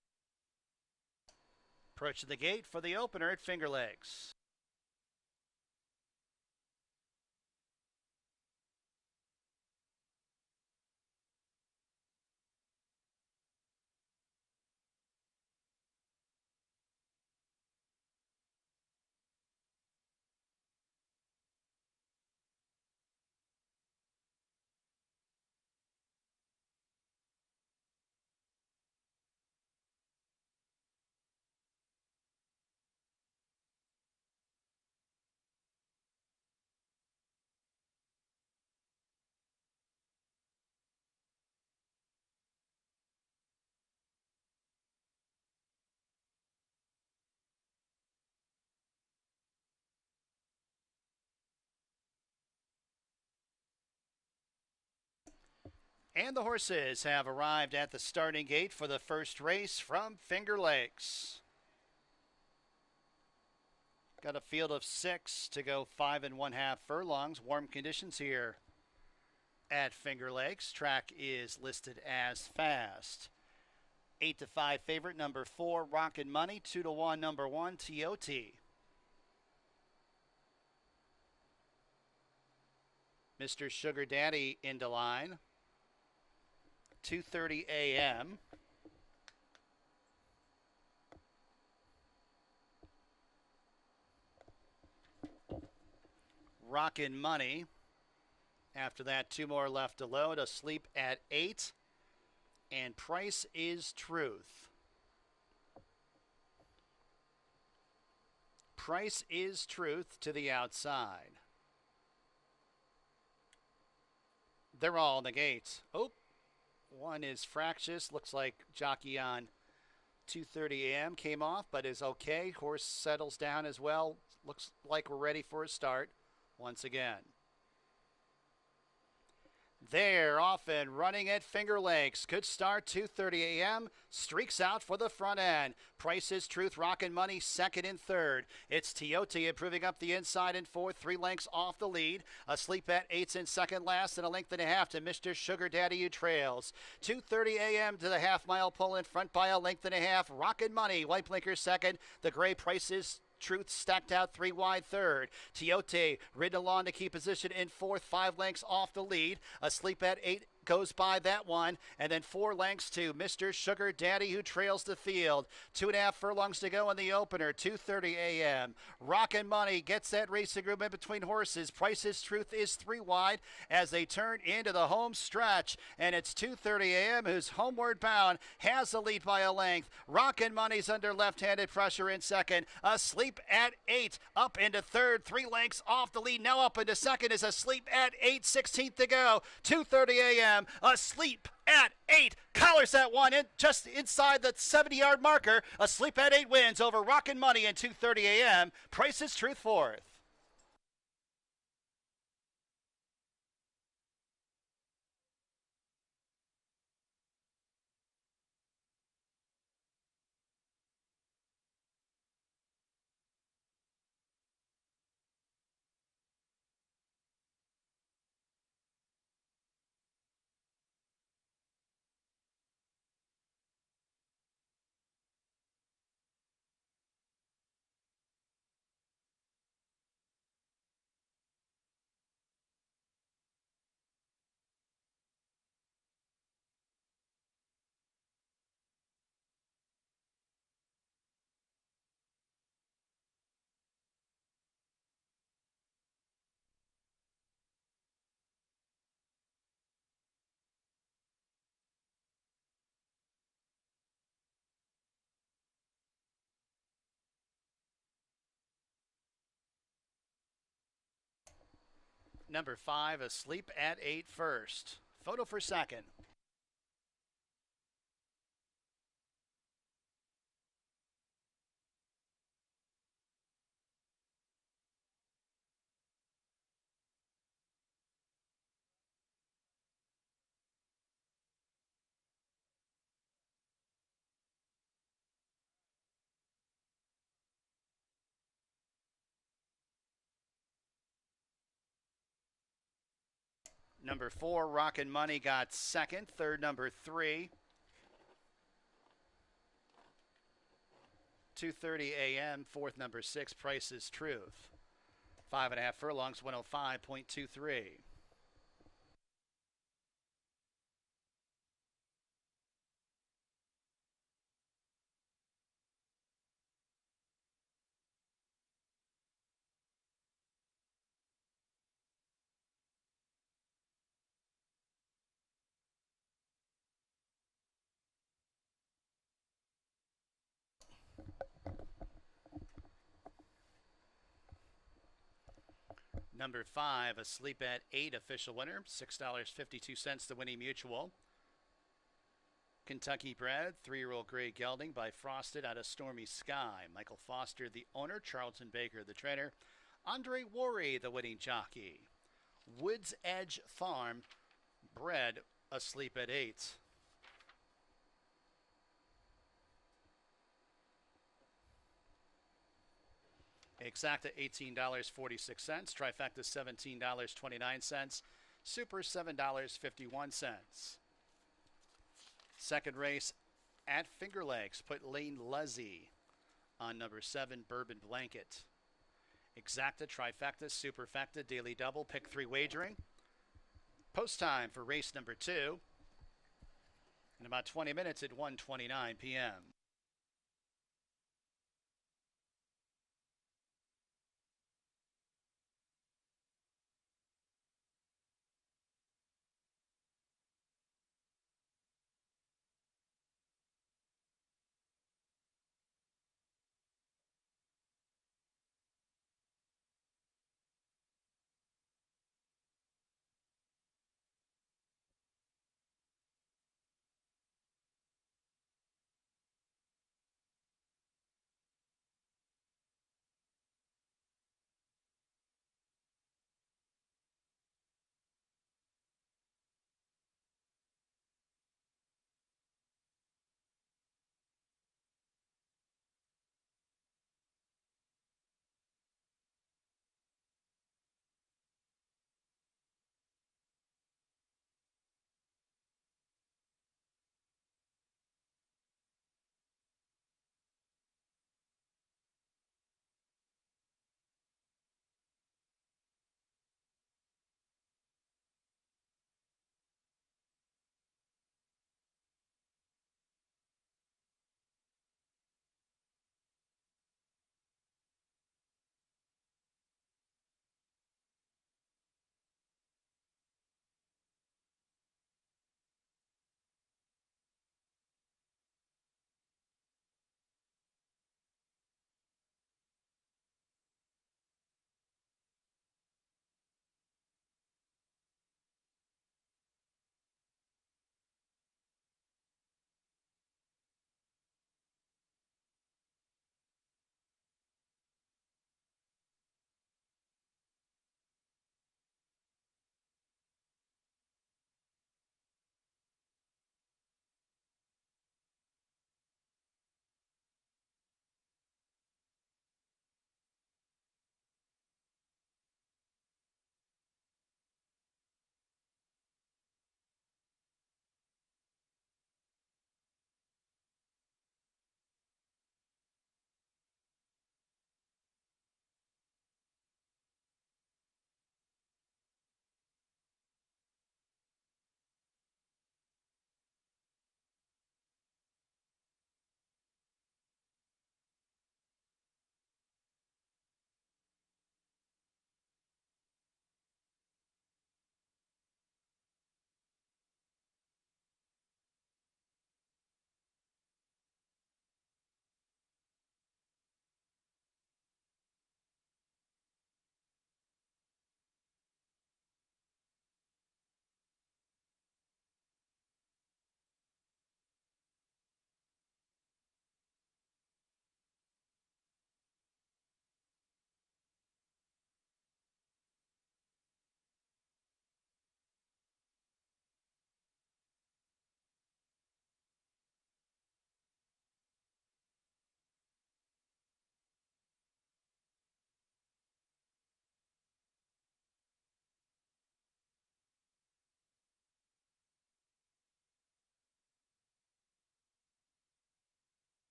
Approaching the gate for the opener at Finger Lakes. And the horses have arrived at the starting gate for the first race from Finger Lakes. Got a field of 6 to go 5 1/2 furlongs. Warm conditions here at Finger Lakes. Track is listed as fast. 8-5 favorite, number 4, Rockin' Money. 2-1, number 1, TOT. Mr. Sugar Daddy into line. 2:30 a.m. Rockin' Money. After that, 2 more left to load. Asleep at 8. And Price is Truth. Price is Truth to the outside. They're all in the gates. Oh, one is fractious. Looks like jockey on 2:30 a.m. came off, but is okay. Horse settles down as well. Looks like we're ready for a start once again. They're off and running at Finger Lakes. Good start, 2:30 a.m. Streaks out for the front end. Price is Truth, Rockin' Money, second and third. It's Tiote improving up the inside in fourth, 3 lengths off the lead. Asleep at 8's in second last, and 1.5 to Mr. Sugar Daddy, who trails. 2:30 a.m. to the half-mile pull in front by 1.5. Rockin' Money, White Blinker second. The gray Price is Truth stacked out 3 wide third. Tiote ridden along to keep position in fourth, 5 lengths off the lead. Asleep at 8 goes by that one, and then 4 lengths to Mr. Sugar Daddy, who trails the field. 2.5 furlongs to go in the opener, 2:30 a.m. Rockin' Money gets that racing group in between horses. Price's Truth is 3 wide as they turn into the home stretch, and it's 2:30 a.m. who's homeward bound, has the lead by a length. Rockin' Money's under left-handed pressure in second. Asleep at 8, up into third, 3 lengths off the lead. Now up into second is Asleep at 8, 16th to go. 2:30 a.m. a.m. Asleep at 8. Collars that one in just inside the 70-yard marker. Asleep at 8 wins over Rockin' Money and 2:30 a.m. Price is Truth fourth. Number 5, Asleep at 8 first. Photo for second. Number 4, Rockin' Money got second. Third, number 3. 2:30 a.m. Fourth, number 6. Price is Truth. 5.5 furlongs, 105.23. Number 5, Asleep at 8, official winner, $6.52 the winning mutual. Kentucky bred, 3-year-old gray gelding by Frosted out of Stormy Sky. Michael Foster, the owner. Charlton Baker, the trainer. Andre Worry, the winning jockey. Woods Edge Farm, bred Asleep at 8. Exacta $18.46. Trifecta $17.29. Super $7.51. Second race at Finger Lakes. Put Lane Luzzy on number 7, Bourbon Blanket. Exacta, trifecta, superfecta, daily double, pick 3 wagering. Post time for race number 2 in about 20 minutes at 1:29 p.m.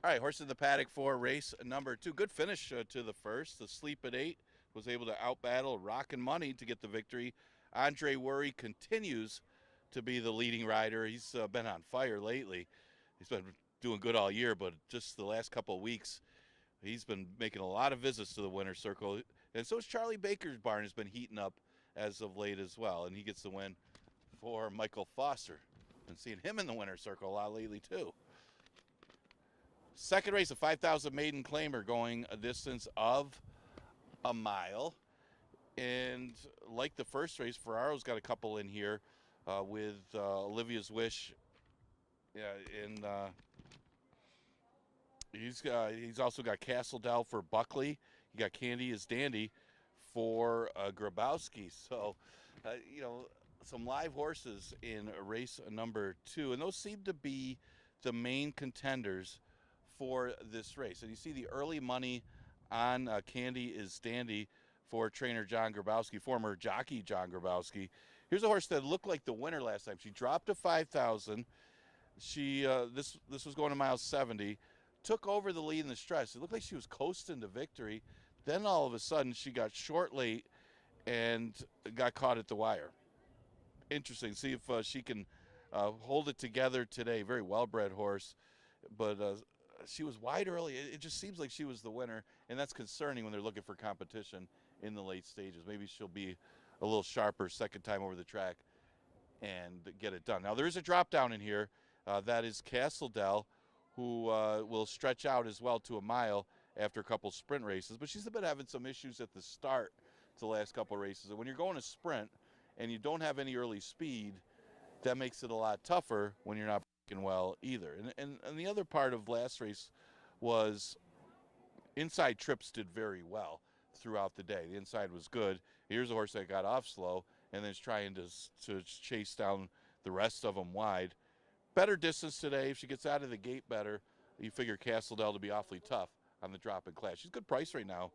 All right, horse in the paddock for race number 2. Good finish to the first. The Sleep at 8 was able to outbattle Rockin' Money to get the victory. Andre Worry continues to be the leading rider. He's been on fire lately. He's been doing good all year, but just the last couple of weeks, he's been making a lot of visits to the winner's circle. And so is Charlie Baker's barn has been heating up as of late as well, and he gets the win for Michael Foster. Been seeing him in the winner's circle a lot lately too. Second race, a 5,000 maiden claimer going a distance of a mile. And like the first race, Ferraro's got a couple in here with Olivia's Wish. Yeah, and he's also got Castle Dell for Buckley. He got Candy is Dandy for Grabowski. So, some live horses in race number 2. And those seem to be the main contenders for this race. And you see the early money on Candy is Dandy for trainer John Grabowski, former jockey John Grabowski. Here's a horse that looked like the winner last time. She dropped to 5,000. She this was going to mile 70. Took over the lead in the stretch. It looked like she was coasting to victory. Then all of a sudden she got short late and got caught at the wire. Interesting. See if she can hold it together today. Very well-bred horse, but she was wide early. It just seems like she was the winner, and that's concerning when they're looking for competition in the late stages. Maybe she'll be a little sharper second time over the track and get it done. Now, there is a drop down in here. That is Castle Dell, who will stretch out as well to a mile after a couple sprint races. But she's been having some issues at the start to the last couple races. And when you're going a sprint and you don't have any early speed, that makes it a lot tougher when you're not breaking well either. And the other part of last race was inside trips did very well throughout the day. The inside was good. Here's a horse that got off slow and then is trying to chase down the rest of them wide. Better distance today. If she gets out of the gate better, you figure Castle Dell to be awfully tough on the drop in class. She's a good price right now.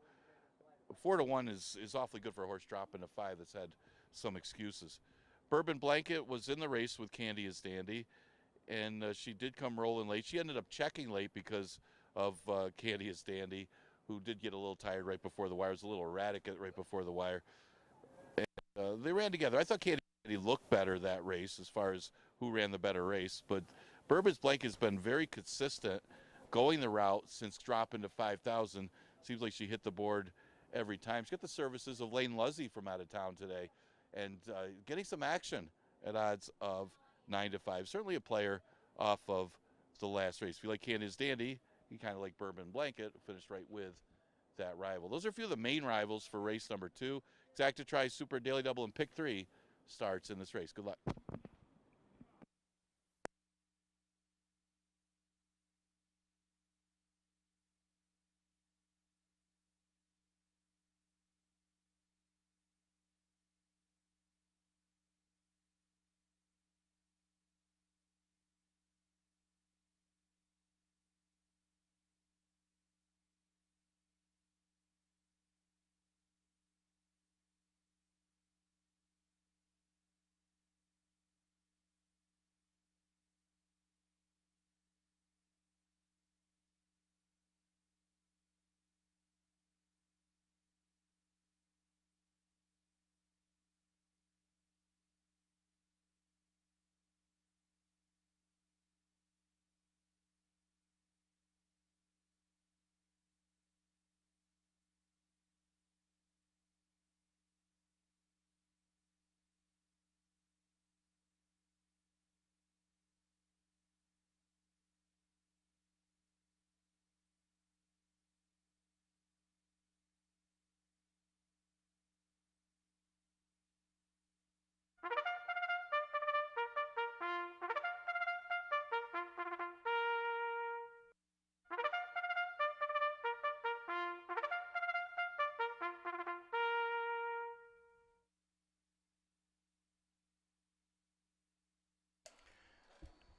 4-1 is awfully good for a horse dropping to 5 that's had some excuses. Bourbon Blanket was in the race with Candy is Dandy, and she did come rolling late. She ended up checking late because of Candy is Dandy, who did get a little tired right before the wire. It was a little erratic right before the wire. And they ran together. I thought Candy is Dandy looked better that race as far as who ran the better race, but Bourbon's Blanket has been very consistent going the route since dropping to 5,000. Seems like she hit the board every time. She got the services of Lane Luzzy from out of town today, and getting some action at odds of 9-5. Certainly a player off of the last race. If you like Candace Dandy, you kind of like Bourbon Blanket. Finished right with that rival. Those are a few of the main rivals for race number 2. Exacta Tri Super Daily Double and Pick 3 starts in this race. Good luck.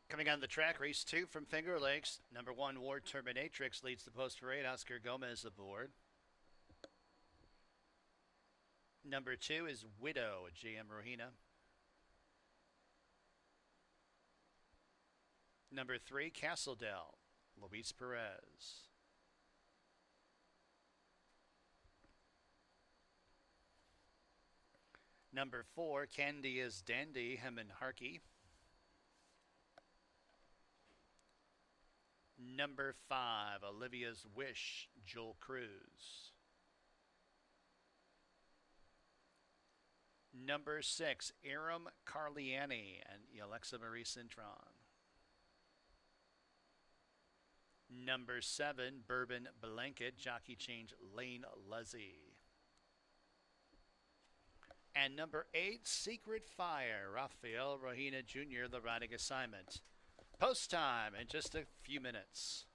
Coming on the track, race 2 from Finger Lakes. Number 1, War Terminatrix leads the post parade. Oscar Gomez aboard. Number 2 is Widow, GM Rohina. Number 3, Castle Dell. Luis Perez. Number 4, Candy is Dandy, Hemin Harkey. Number 5, Olivia's Wish, Joel Cruz. Number 6, Aram Carliani and Alexa Marie Cintron. Number 7, Bourbon Blanket, Jockey Change Lane Luzzy. And number 8, Secret Fire, Rafael Rohina Jr., the riding assignment. Post time in just a few minutes.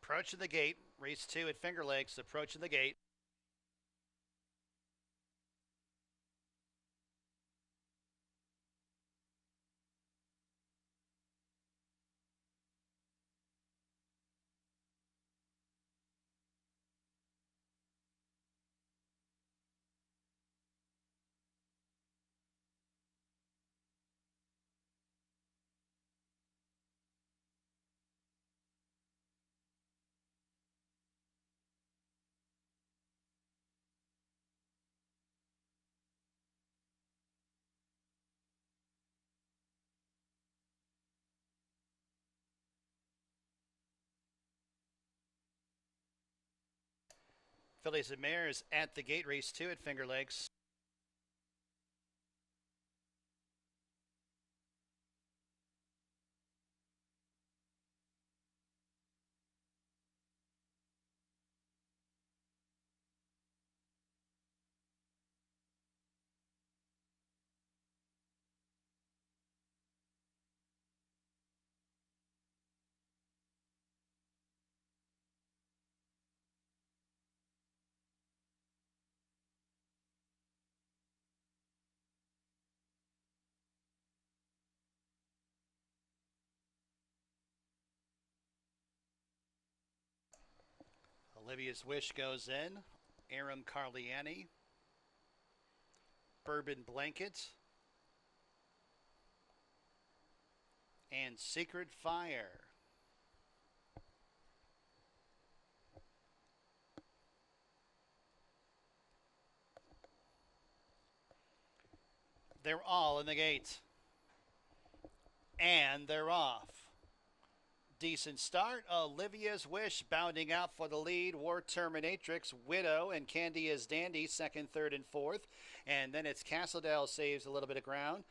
approaching the gate. Race 2 at Finger Lakes, approaching the gate. Fillies and Mares at the gate. Race 2 at Finger Lakes. Olivia's Wish goes in. Aram Carliani. Bourbon Blanket. And Secret Fire. They're all in the gate. And they're off. Decent start. Olivia's Wish bounding out for the lead. War Terminatrix, Widow, and Candy is Dandy, second, third, and fourth. And then it's Castledale saves a little bit of ground.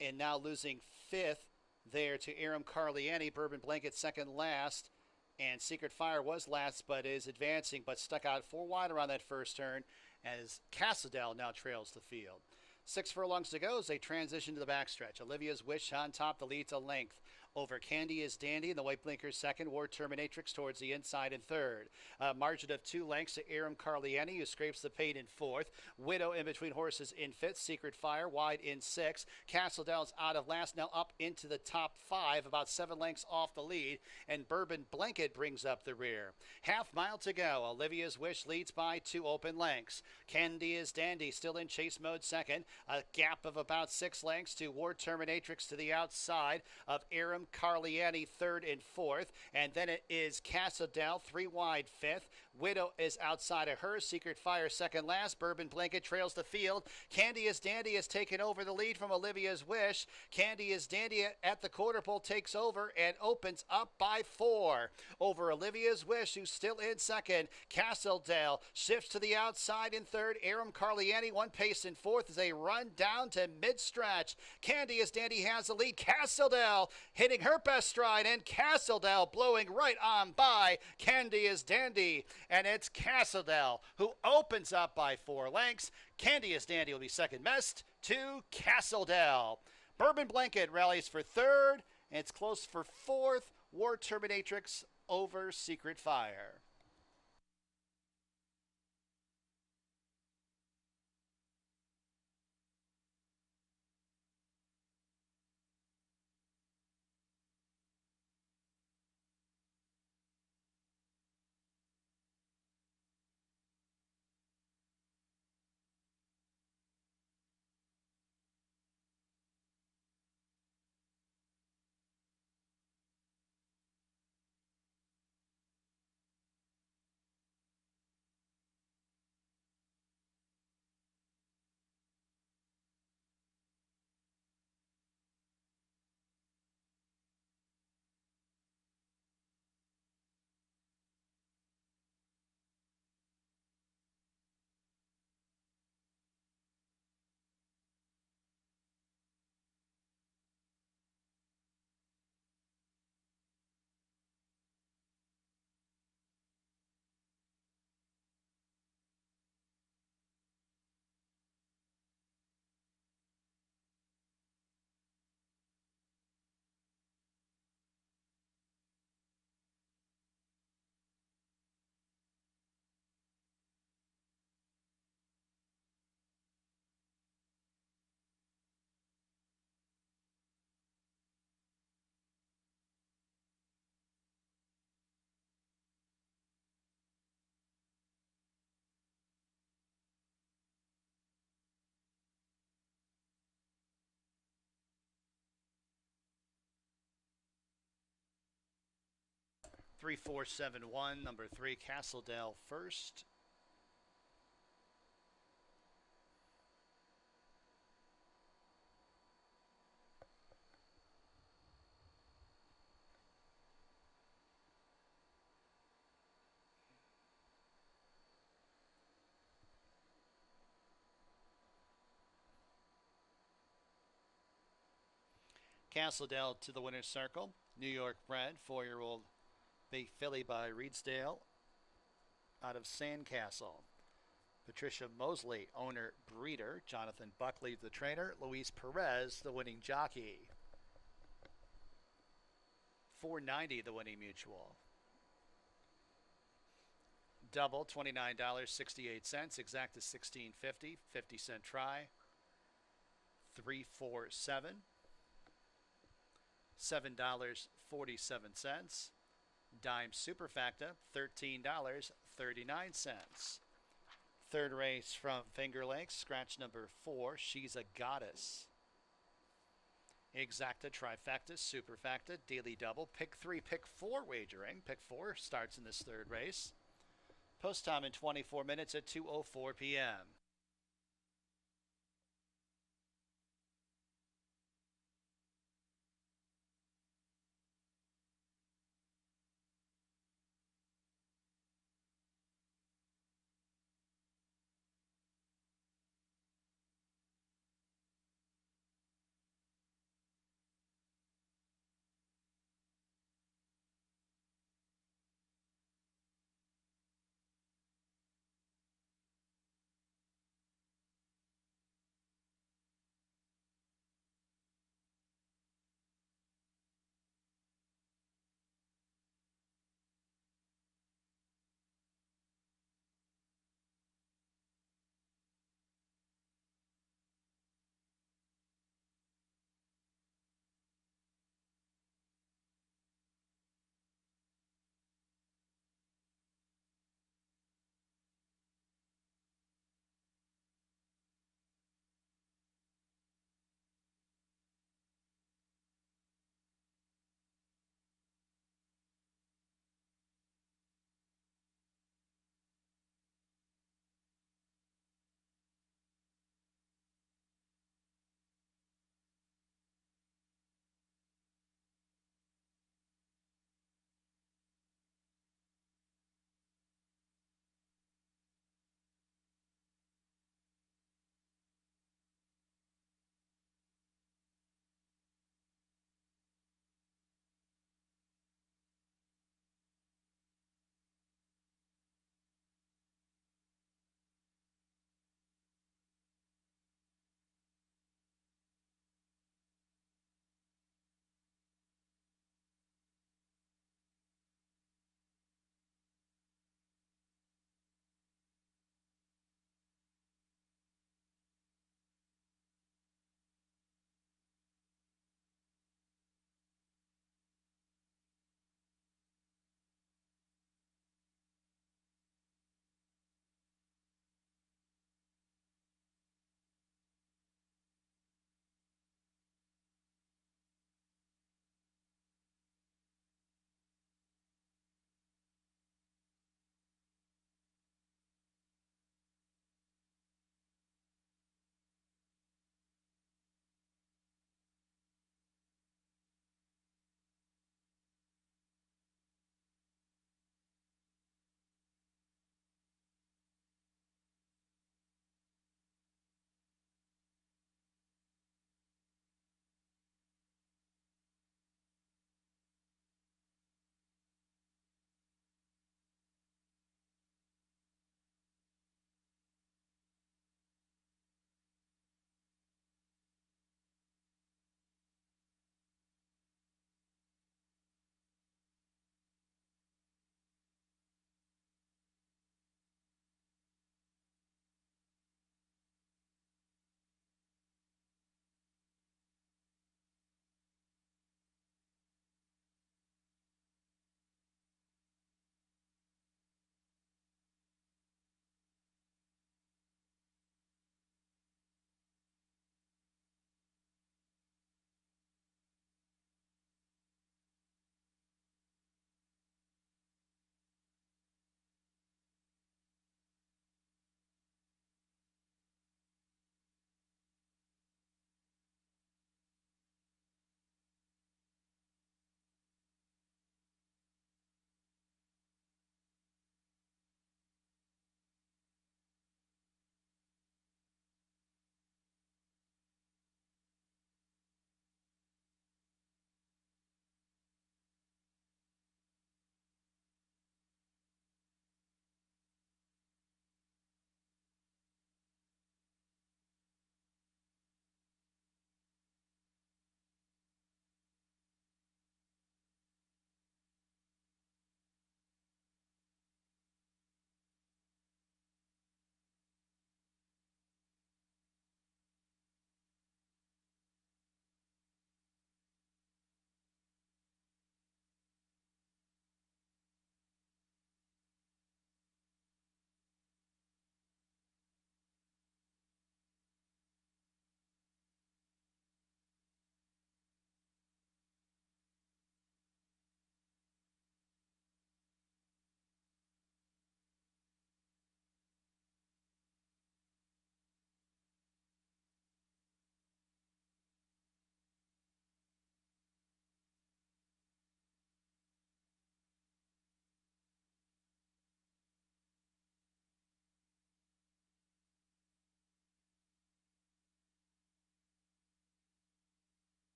And now losing fifth there to Aram Carliani. Bourbon Blanket second last. And Secret Fire was last, but is advancing, but stuck out 4 wide around that first turn as Castledale now trails the field. 6 furlongs to go as they transition to the backstretch. Olivia's Wish on top, the lead to length. Over Candy is Dandy and the White Blinkers second. War Terminatrix towards the inside in third. Margin of 2 lengths to Aram Carliani, who scrapes the paint in fourth. Widow in between horses in fifth. Secret Fire wide in sixth. Castledale's out of last, now up into the top 5, about 7 lengths off the lead. And Bourbon Blanket brings up the rear. Half mile to go. Olivia's Wish leads by 2 open lengths. Candy is Dandy still in chase mode second. A gap of about 6 lengths to War Terminatrix to the outside of Aram Carliani third and fourth. And then it is Castledale 3 wide fifth. Widow is outside of her. Secret Fire second last. Bourbon Blanket trails the field. Candy is Dandy has taken over the lead from Olivia's Wish. Candy is Dandy at the quarter pole takes over and opens up by 4 over Olivia's Wish, who's still in second. Castledale shifts to the outside in third. Aram Carliani 1 pace in fourth as they run down to mid-stretch. Candy is Dandy has the lead. Castledale hitting her best stride, and Castledale blowing right on by Candy is Dandy. And it's Castledale who opens up by 4 lengths. Candy is Dandy will be second best to Castledale. Bourbon Blanket rallies for third, and it's close for fourth. War Terminatrix over Secret Fire. 3471, number 3, Castledale first. Castledale to the winner's circle. New York bred, 4-year-old Bay Filly by Reedsdale out of Sandcastle. Patricia Mosley, owner, breeder. Jonathan Buckley, the trainer. Luis Perez, the winning jockey. $4.90 the winning mutual. Double, $29.68. Exact is $16.50. 50-cent try. 347. $7.47. Dime Superfacta, $13.39. Third race from Finger Lakes, scratch number 4, She's a Goddess. Exacta, Trifecta, Superfacta, Daily Double, Pick 3, Pick 4 wagering. Pick 4 starts in this third race. Post time in 24 minutes at 2:04 p.m.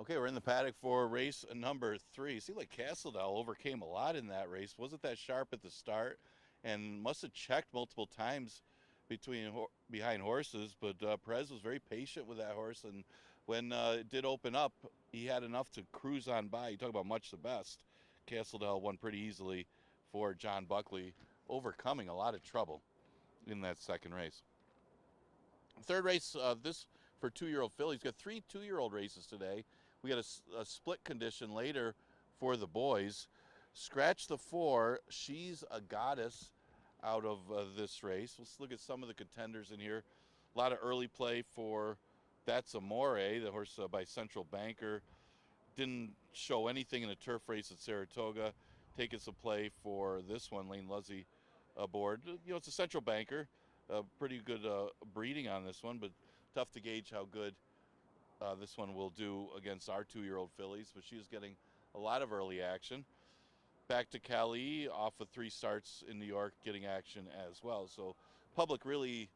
Okay, we're in the paddock for race number 3. Seemed like Castledale overcame a lot in that race. Wasn't that sharp at the start, and must have checked multiple times behind horses. But Perez was very patient with that horse, and when it did open up, he had enough to cruise on by. You talk about much the best. Castledale won pretty easily for John Buckley, overcoming a lot of trouble in that second race. Third race, this for 2-year-old fillies. Got 3 2-year-old races today. We got a split condition later for the boys. Scratch the 4. She's a goddess out of this race. Let's look at some of the contenders in here. A lot of early play for That's Amore, the horse by Central Banker. Didn't show anything in a turf race at Saratoga. Taking some play for this one, Lane Luzzy aboard. You know, it's a Central Banker. Pretty good breeding on this one, but tough to gauge how good this one will do against our 2-year-old fillies, but she is getting a lot of early action. Back to Cali, off of 3 starts in New York, getting action as well. So public really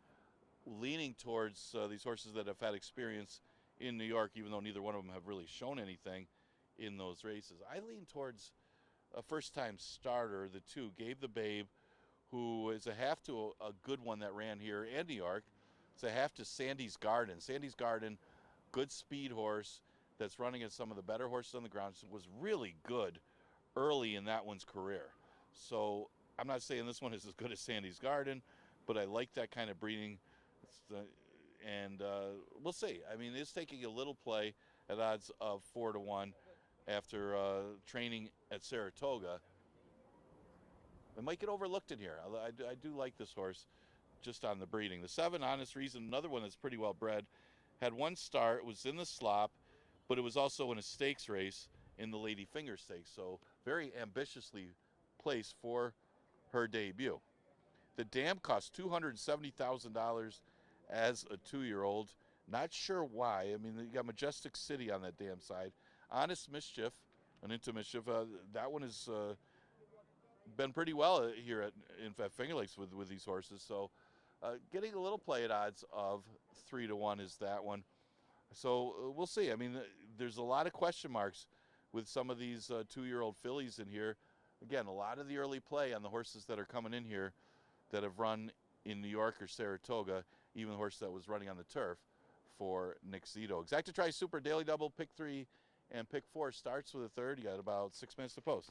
leaning towards these horses that have had experience in New York, even though neither one of them have really shown anything in those races. I lean towards a first-time starter, the 2, Gabe the Babe, who is a half to a good one that ran here in New York. It's a half to Sandy's Garden. Sandy's Garden, good speed horse that's running at some of the better horses on the ground, was really good early in that one's career. So I'm not saying this one is as good as Sandy's Garden, but I like that kind of breeding. And we'll see. I mean, it's taking a little play at odds of 4 to 1 after training at Saratoga. It might get overlooked in here. I do like this horse just on the breeding. The 7, Honest Reason, another one that's pretty well bred. Had 1 start, was in the slop, but it was also in a stakes race in the Lady Finger Stakes. So very ambitiously placed for her debut. The dam cost $270,000 as a 2-year-old. Not sure why. I mean, you got Majestic City on that dam side. Honest Mischief, an Into Mischief. That one has been pretty well here at Finger Lakes with these horses. So getting a little play at odds of 3 to 1 is that one. So we'll see. I mean, there's a lot of question marks with some of these 2-year-old fillies in here. Again, a lot of the early play on the horses that are coming in here that have run in New York or Saratoga, even the horse that was running on the turf for Nick Zito. Exacta Tri Super Daily Double, pick 3 and pick 4 starts with a third. You got about 6 minutes to post.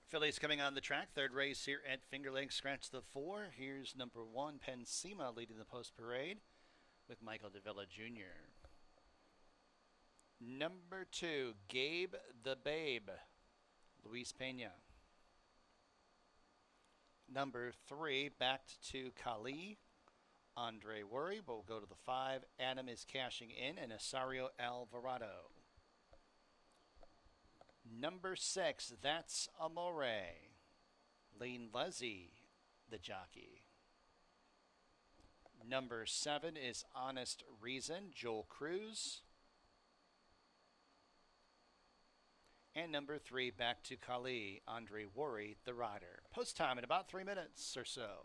Fillies coming on the track. Third race here at Finger Lakes. Scratch the 4. Here's number 1, Pensima, leading the post parade with Michael Davila Jr. Number 2, Gabe the Babe, Luis Pena. Number 3, backed to Kali, Andre Worry. We'll go to the 5. Adam is cashing in, and Asario Alvarado. Number 6, That's Amore, Lane Luzzy, the jockey. Number 7 is Honest Reason, Joel Cruz. And number 3, back to Kali, Andre Worry, the rider. Post time in about 3 minutes or so.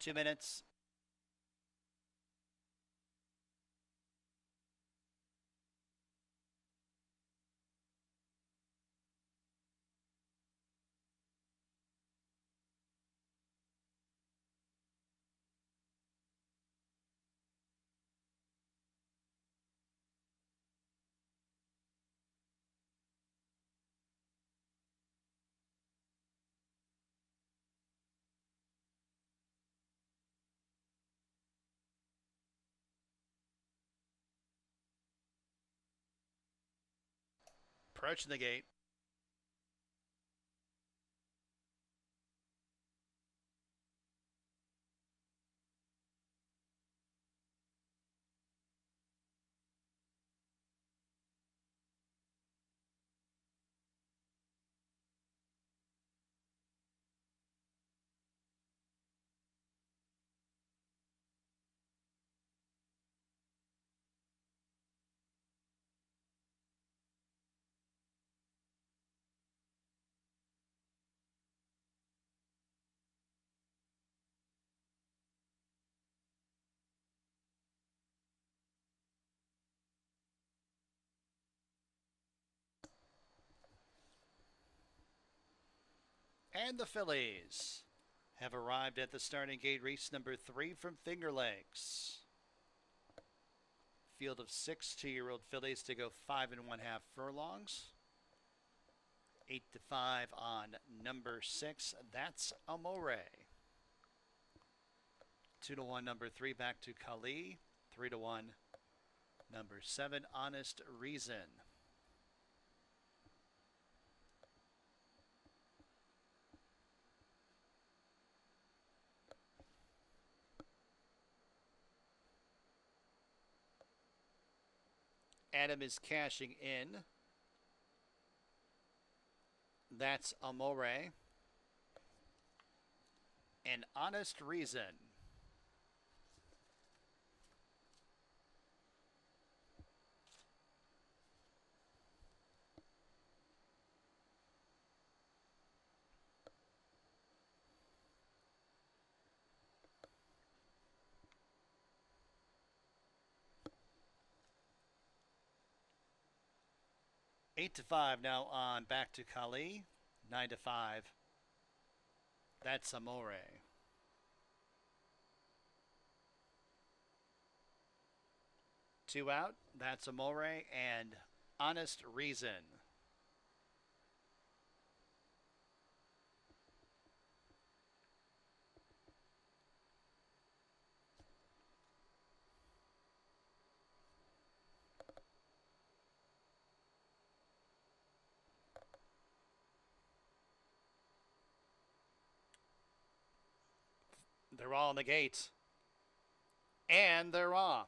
2 minutes. Approaching the gate. And the fillies have arrived at the starting gate, race number 3 from Finger Lakes. Field of 6 2-year-old fillies to go 5 1/2 furlongs. 8 to 5 on number 6. That's Amore. 2 to 1 number 3 back to Kali. 3 to 1 number 7 Honest Reason. Adam is cashing in. That's Amore. And Honest Reason. Eight to 5 now on back to Kali. 9 to 5. That's Amore. Two out. That's Amore and Honest Reason. They're all in the gates. And they're off.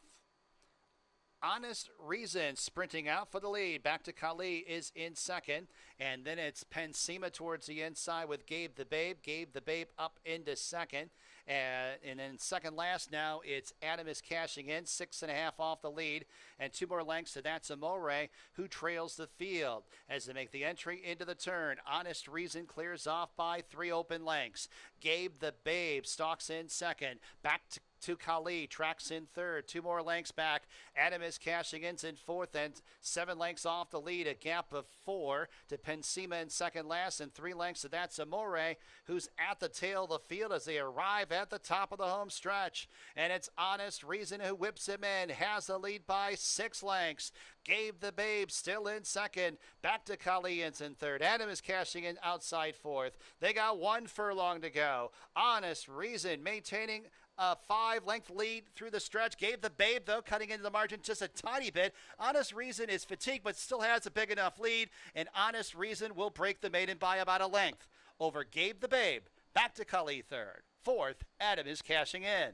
Honest Reason sprinting out for the lead. Back to Kali is in second. And then it's Pensima towards the inside with Gabe the Babe. Gabe the Babe up into second. And then second last now, it's Adam is cashing in. 6.5 off the lead. And 2 more lengths to That's Amore, who trails the field. As they make the entry into the turn, Honest Reason clears off by 3 open lengths. Gabe the Babe stalks in second. Back to Kali, tracks in third. 2 more lengths back. Adam is cashing in fourth and 7 lengths off the lead. A gap of 4 to Pensima in second last and 3 lengths to That's Amore, who's at the tail of the field as they arrive at the top of the home stretch. And it's Honest Reason who whips him in, has the lead by 6 lengths. Gabe the Babe still in second. Back to Kali in third. Adam is cashing in outside fourth. They got 1 furlong to go. Honest Reason maintaining a 5-length lead through the stretch. Gabe the Babe, though, cutting into the margin just a tiny bit. Honest Reason is fatigued, but still has a big enough lead. And Honest Reason will break the maiden by about a length over Gabe the Babe. Back to Kali third. Fourth, Adam is cashing in.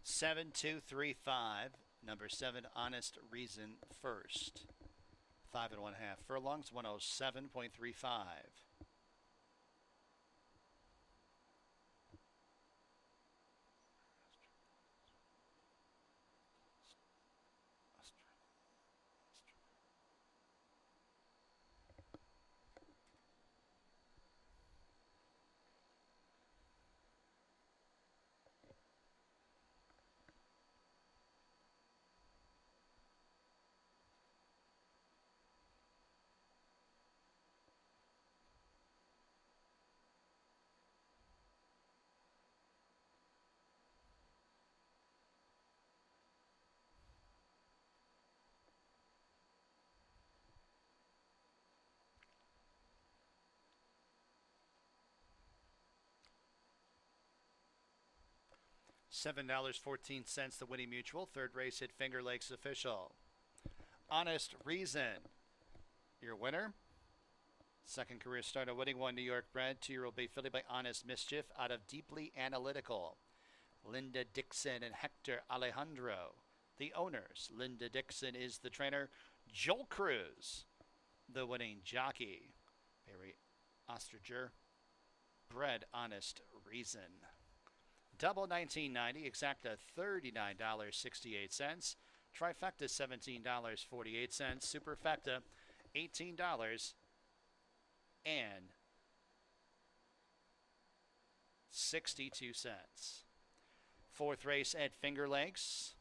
7235. Number 7, Honest Reason first. 5 1/2 furlongs, 107.35. $7.14, the winning mutual. Third race at Finger Lakes Official. Honest Reason, your winner. Second career start, a winning one, New York bred. 2-year-old bay filly by Honest Mischief out of Deeply Analytical. Linda Dixon and Hector Alejandro, the owners. Linda Dixon is the trainer. Joel Cruz, the winning jockey. Barry Ostringer, bred Honest Reason. Double $19.90, exacta $39.68. Trifecta $17.48. Superfecta $18.62. Fourth race at Finger Lakes.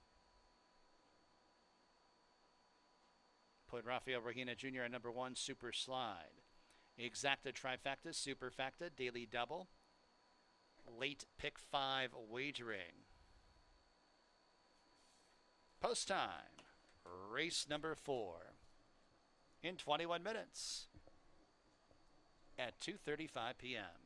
Put Rafael Regina Jr. at number 1, Super Slide. Exacta trifecta, superfecta, daily double. Late pick 5 wagering. Post time. Race number 4 in 21 minutes at 2:35 p.m.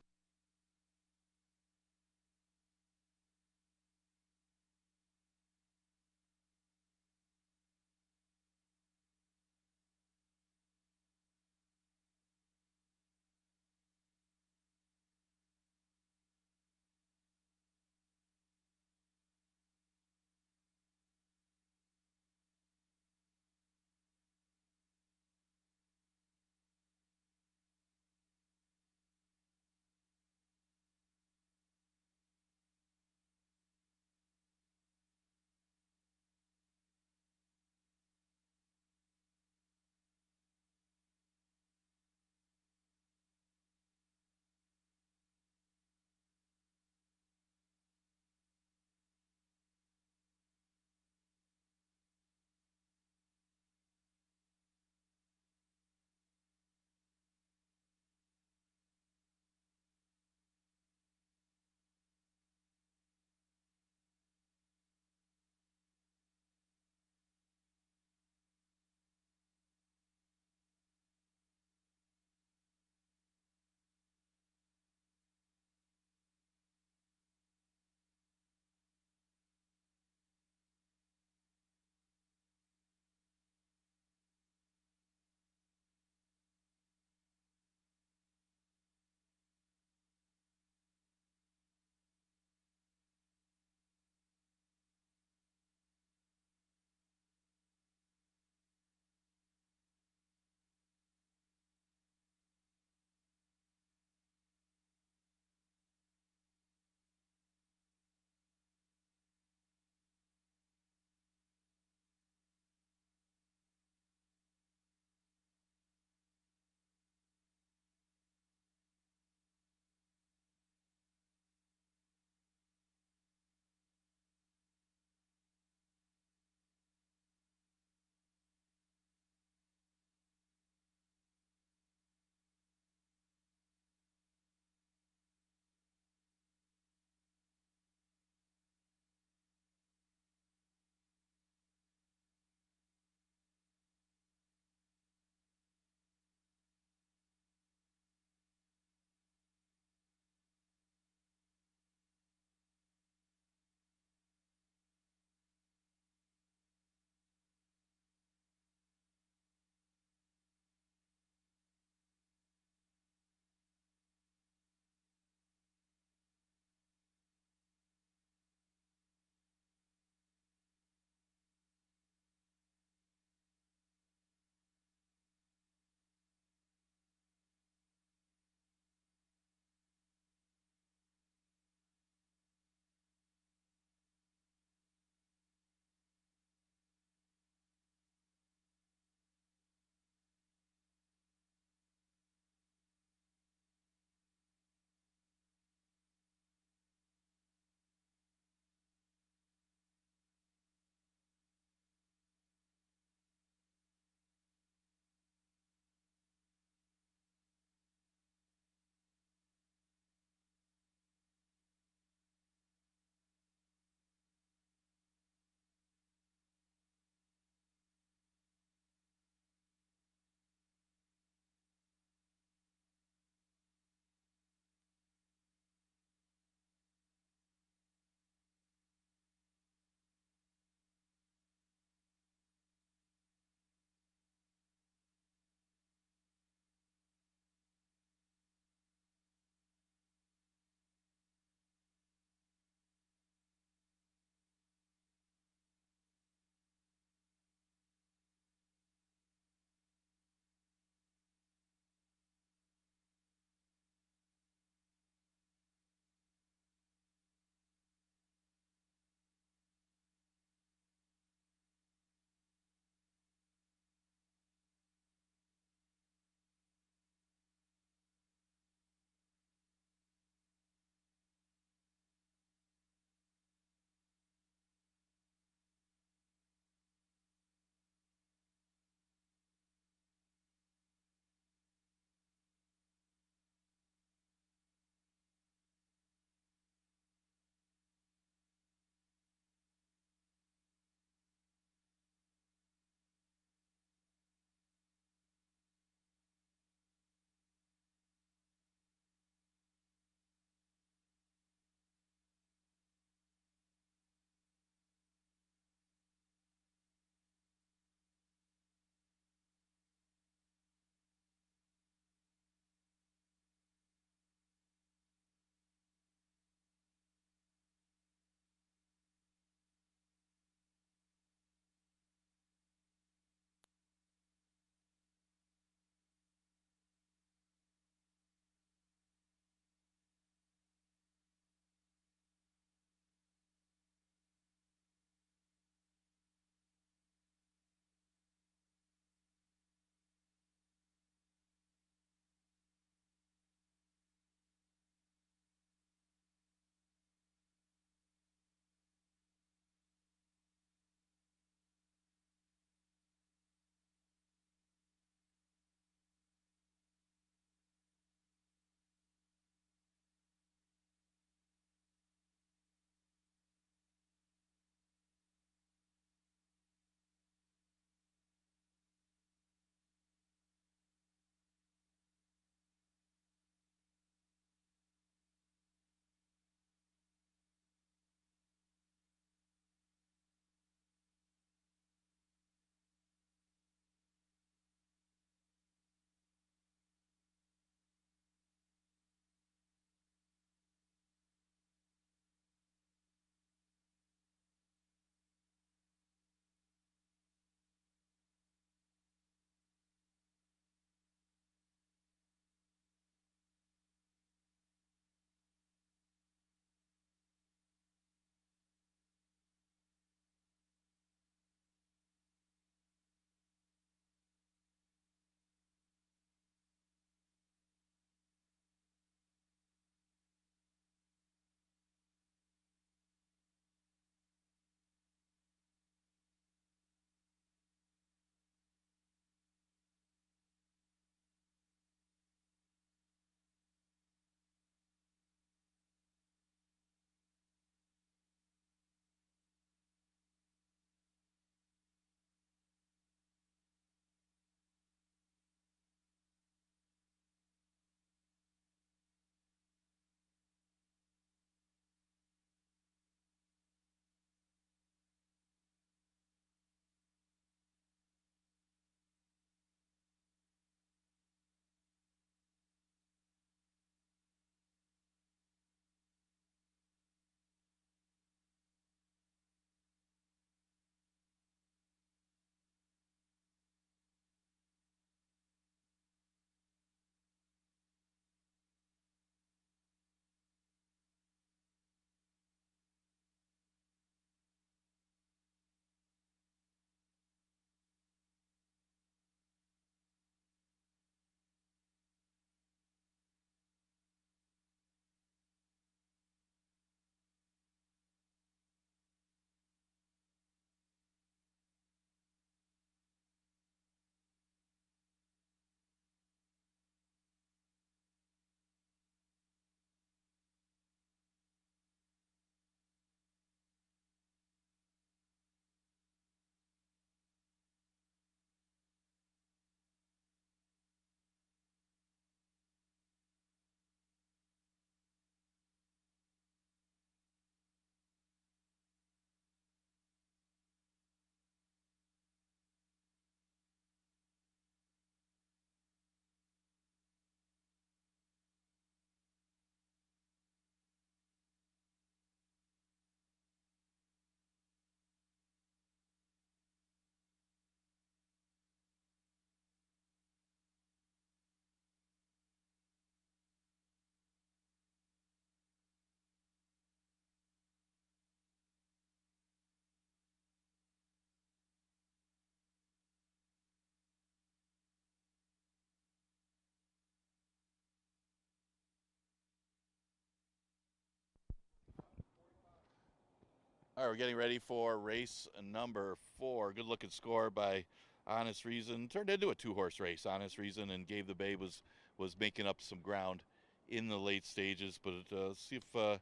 All right, we're getting ready for race number 4. Good looking score by Honest Reason. Turned into a 2-horse race. Honest Reason and Gave the Babe was making up some ground in the late stages. But see if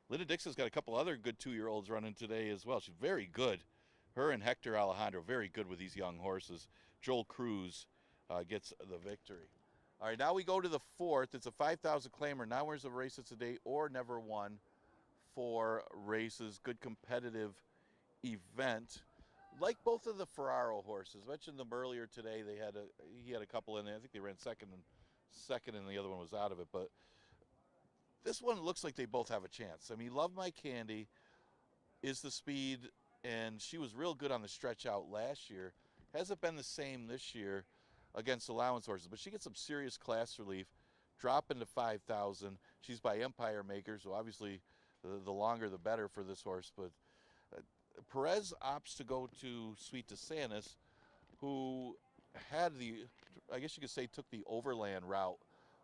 Linda Dixon's got a couple other good 2-year-olds running today as well. She's very good. Her and Hector Alejandro, very good with these young horses. Joel Cruz gets the victory. All right, now we go to the 4th. It's a 5,000 claimer. Now where's the race of today or never won. 4 races, good competitive event. Like both of the Ferraro horses, mentioned them earlier today. He had a couple in there. I think they ran second, and the other one was out of it. But this one looks like they both have a chance. I mean, Love My Candy is the speed, and she was real good on the stretch out last year. Hasn't been the same this year against allowance horses, but she gets some serious class relief. Dropping to 5,000. She's by Empire Maker, so obviously the longer the better for this horse. But Perez opts to go to Sweet DeSantis, who had I guess you could say, took the overland route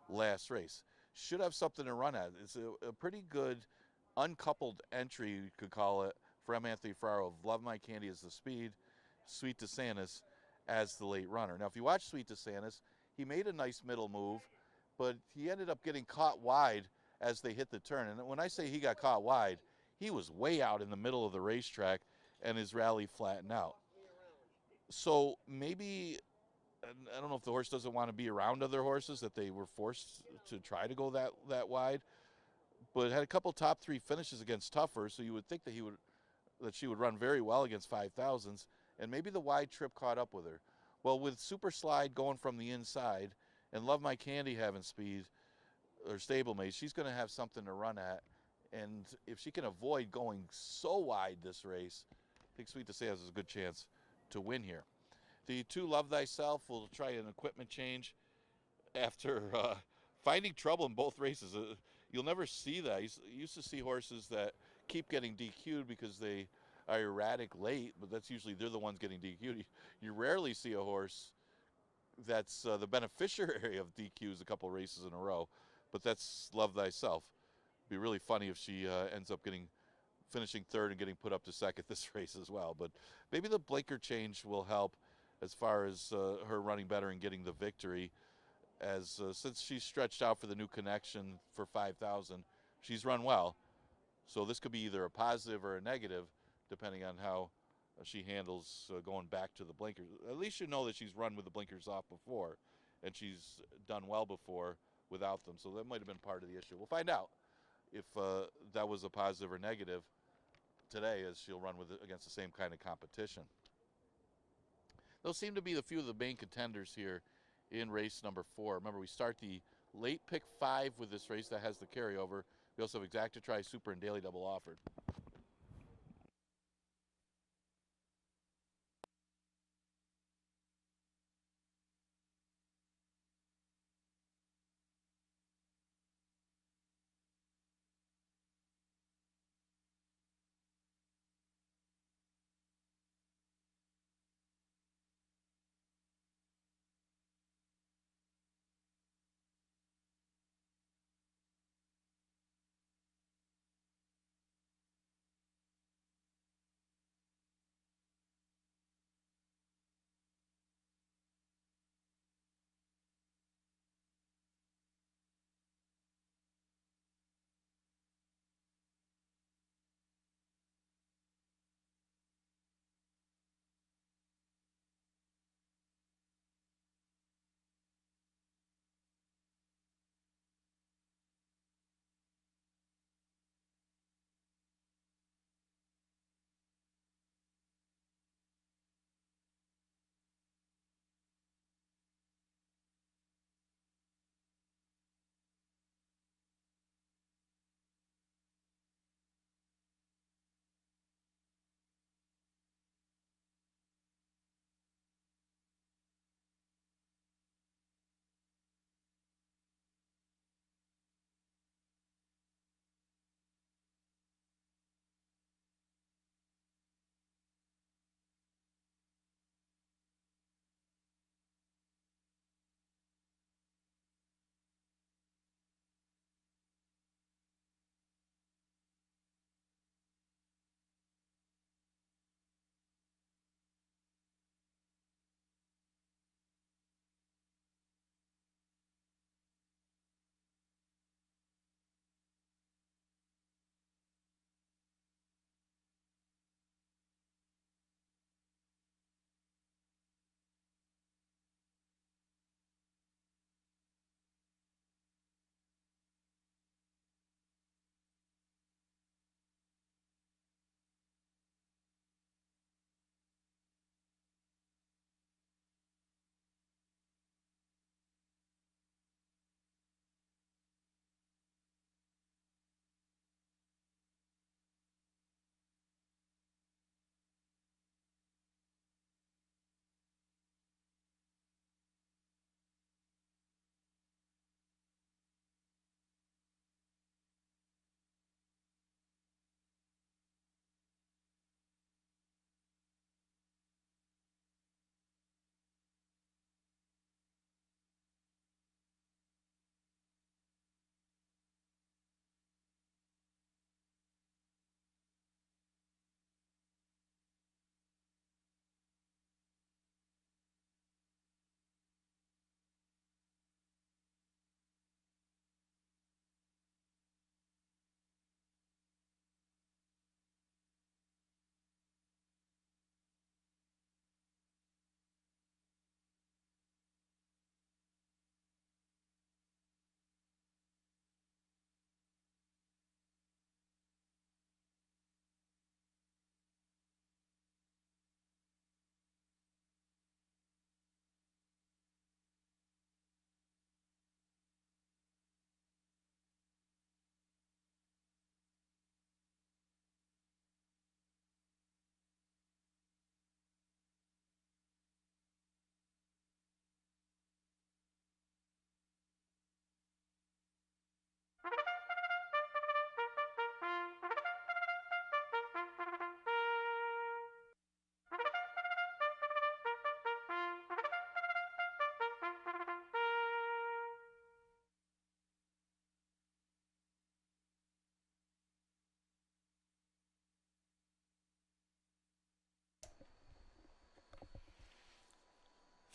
last race. Should have something to run at. It's a pretty good uncoupled entry, you could call it, for M. Anthony Ferraro. Love My Candy as the speed, Sweet DeSantis as the late runner. Now, if you watch Sweet DeSantis, he made a nice middle move, but he ended up getting caught wide as they hit the turn. And when I say he got caught wide, he was way out in the middle of the racetrack, and his rally flattened out. So maybe, I don't know if the horse doesn't want to be around other horses, that they were forced to try to go that wide, but had a couple top 3 finishes against tougher, so you would think that she would run very well against 5,000s, and maybe the wide trip caught up with her. Well, with Super Slide going from the inside and Love My Candy having speed, or stablemate, she's going to have something to run at. And if she can avoid going so wide this race, I think Sweet DeSantis has a good chance to win here. The 2 Love Thyself will try an equipment change after finding trouble in both races. You'll never see that. You used to see horses that keep getting DQ'd because they are erratic late, but that's usually they're the ones getting DQ'd. You rarely see a horse that's the beneficiary of DQs a couple races in a row, but that's Love Thyself. It'd be really funny if she ends up finishing 3rd and getting put up to 2nd this race as well. But maybe the blinker change will help as far as her running better and getting the victory, as since she's stretched out for the new connection for 5,000, she's run well. So this could be either a positive or a negative, depending on how she handles going back to the blinkers. At least you know that she's run with the blinkers off before, and she's done well before without them. So that might have been part of the issue. We'll find out if that was a positive or negative today, as she'll run against the same kind of competition. Those seem to be the few of the main contenders here in race number 4. Remember, we start the late pick 5 with this race that has the carryover. We also have Exacta Tri, Super, and Daily Double offered.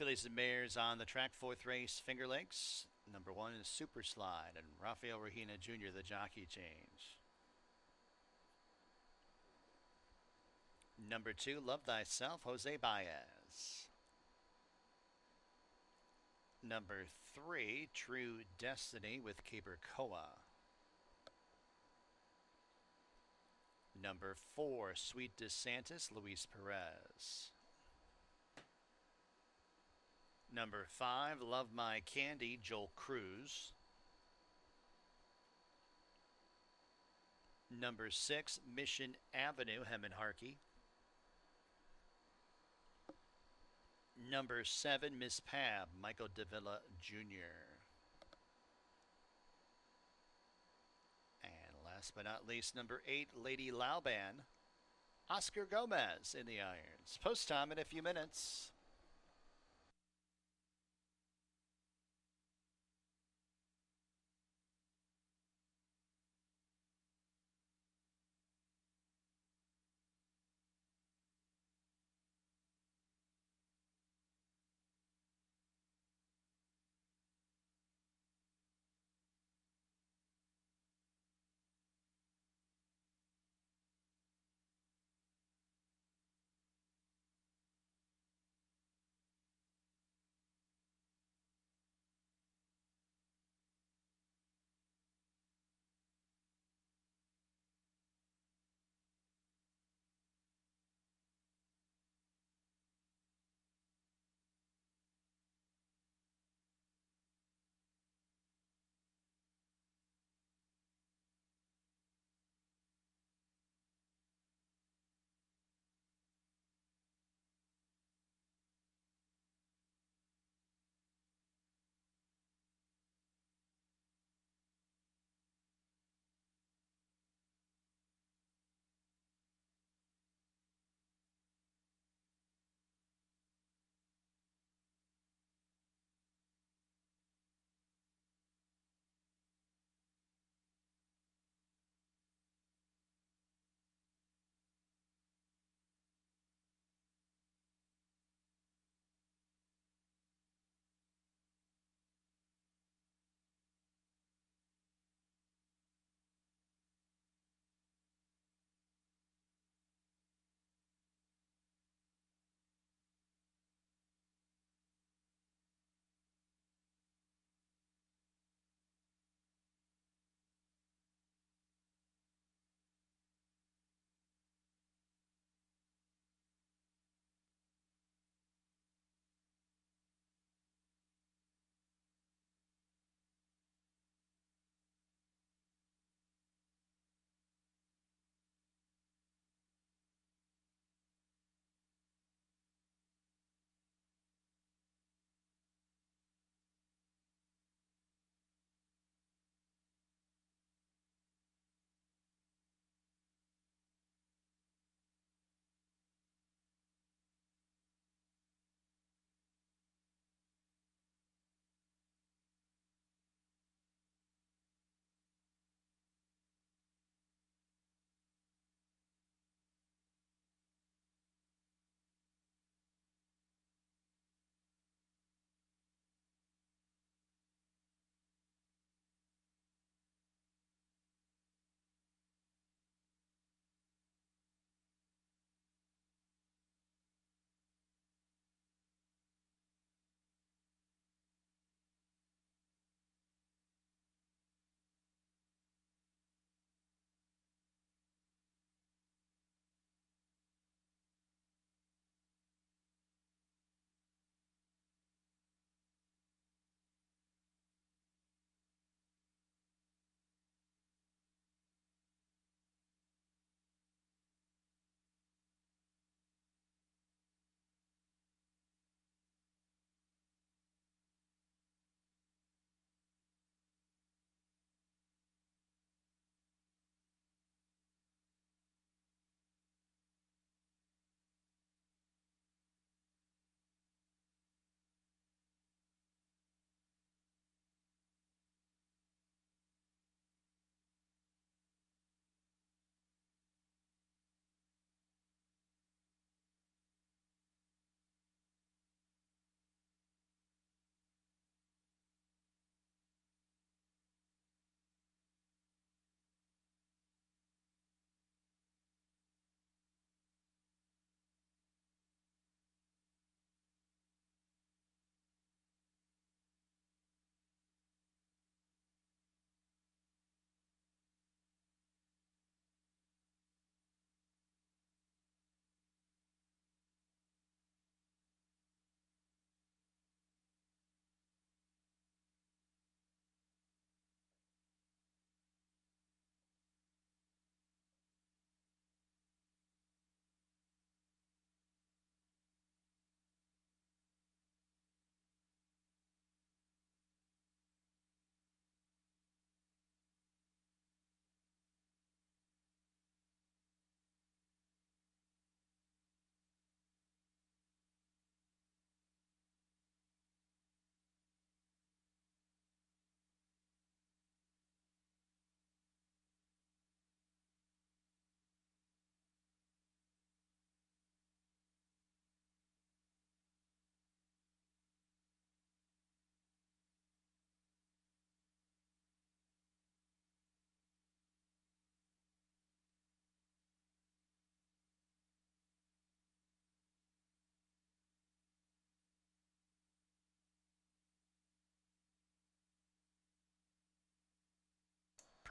Fillies and mares on the track. Fourth race, Finger Lakes. Number 1 is Super Slide, and Rafael Regina Jr., the jockey change. Number 2, Love Thyself, Jose Baez. Number 3, True Destiny with Cabercoa. Number 4, Sweet DeSantis, Luis Perez. Number 5, Love My Candy, Joel Cruz. Number 6, Mission Avenue, Hemin Harkey. Number 7, Miss Pab, Michael Davila Jr. And last but not least, number 8, Lady Lauban, Oscar Gomez in the irons. Post time in a few minutes.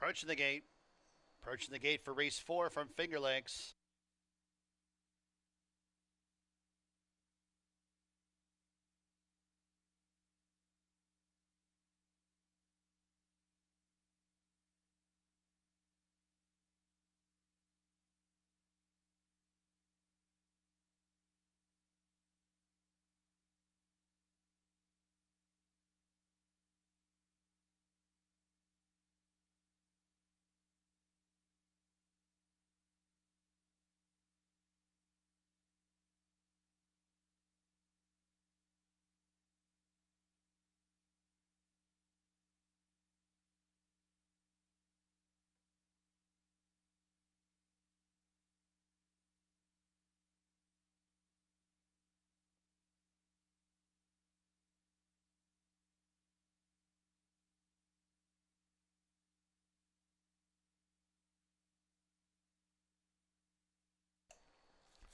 Approaching the gate. Approaching the gate for race 4 from Finger Lakes.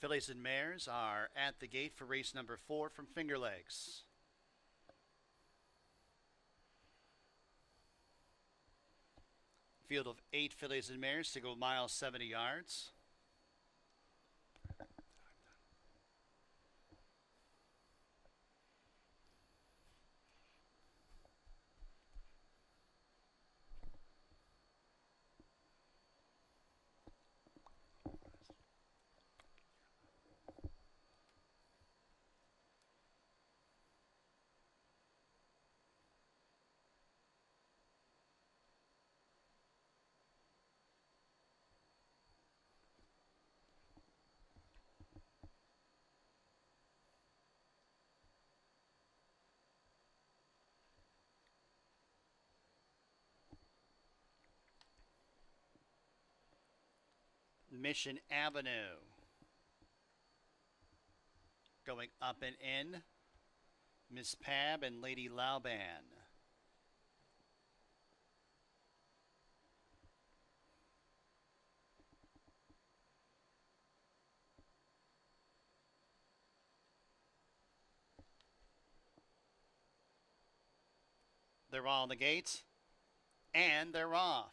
Fillies and mares are at the gate for race number 4 from Finger Lakes. Field of 8 fillies and mares to go mile 70 yards. Mission Avenue. Going up and in, Miss Pab and Lady Lauban. They're all in the gates, and they're off.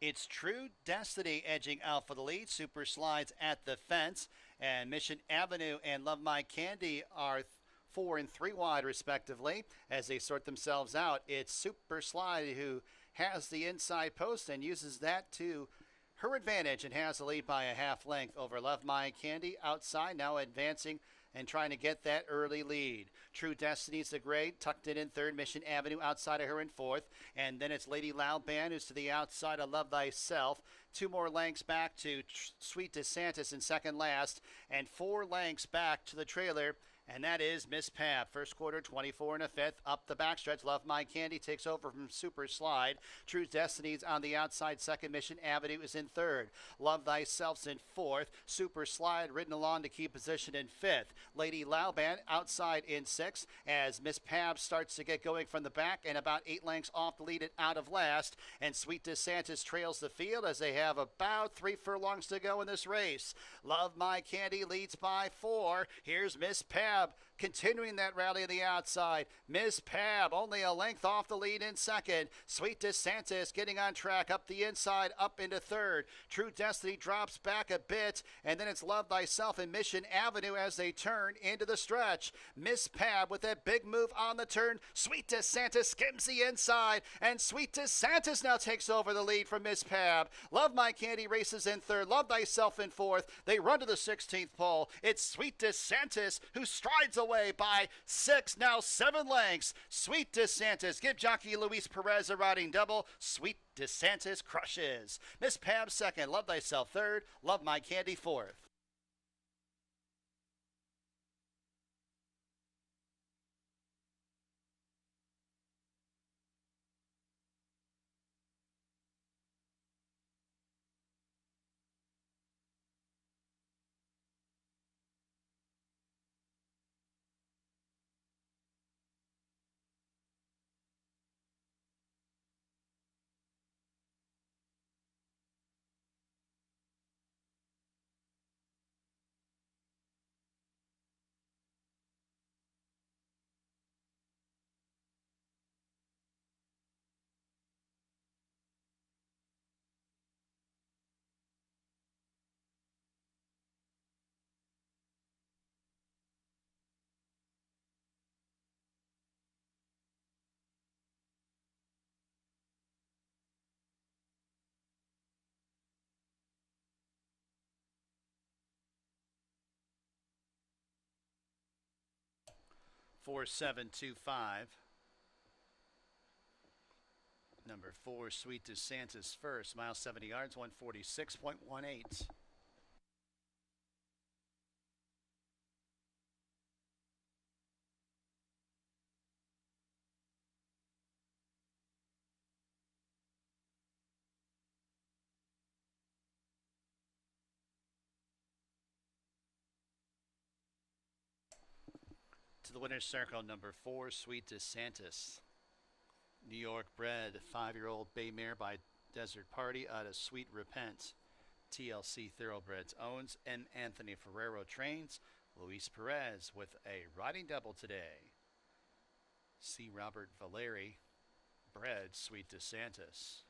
It's True Destiny edging out for the lead. Super Slides at the fence. And Mission Avenue and Love My Candy are 4 and 3 wide, respectively, as they sort themselves out. It's Super Slide who has the inside post and uses that to her advantage and has the lead by a half length over Love My Candy outside, now advancing and trying to get that early lead. True Destiny's the grade, tucked in third. Mission Avenue outside of her in fourth. And then it's Lady Lauban, who's to the outside of Love Thyself. 2 more lengths back to Sweet DeSantis in second last. And 4 lengths back to the trailer. And that is Miss Pab. First quarter, 24 and a fifth. Up the backstretch, Love My Candy takes over from Super Slide. True Destiny's on the outside. Second, Mission Avenue is in third. Love Thyself's in fourth. Super Slide ridden along to keep position in fifth. Lady Lauban outside in sixth as Miss Pab starts to get going from the back and about 8 lengths off the lead and out of last. And Sweet DeSantis trails the field as they have about 3 furlongs to go in this race. Love My Candy leads by 4. Here's Miss Pab continuing that rally on the outside. Miss Pab only a length off the lead in second. Sweet DeSantis getting on track up the inside, up into third. True Destiny drops back a bit, and then it's Love Thyself and Mission Avenue as they turn into the stretch. Miss Pab with that big move on the turn. Sweet DeSantis skims the inside, and Sweet DeSantis now takes over the lead from Miss Pab. Love My Candy races in third. Love Thyself in fourth. They run to the 16th pole. It's Sweet DeSantis who strides away by 6, now 7 lengths. Sweet DeSantis, give jockey Luis Perez a riding double. Sweet DeSantis crushes. Miss Pab second, Love Thyself third, Love My Candy fourth. 4725. Number 4, Sweet DeSantis first. Mile 70 yards, 146.18. To the winner's circle, number 4, Sweet DeSantis. New York bred 5-year-old bay mare by Desert Party out of Sweet Repent. TLC Thoroughbreds owns and Anthony Ferrero trains. Luis Perez with a riding double today. C. Robert Valeri bred Sweet DeSantis.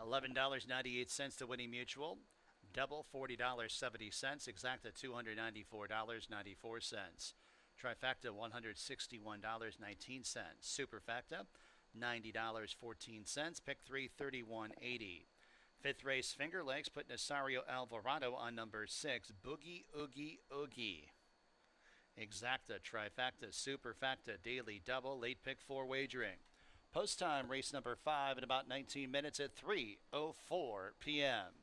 $11.98 to Winning Mutual. Double $40.70. Exacta $294.94. Trifecta $161.19. Superfecta $90.14. Pick 3 $31.80. Fifth race, Finger Lakes, put Nasario Alvarado on number 6. Boogie Oogie Oogie. Exacta, trifecta, superfecta, daily double, late pick 4 wagering. Post time, race number 5 in about 19 minutes at 3:04 p.m.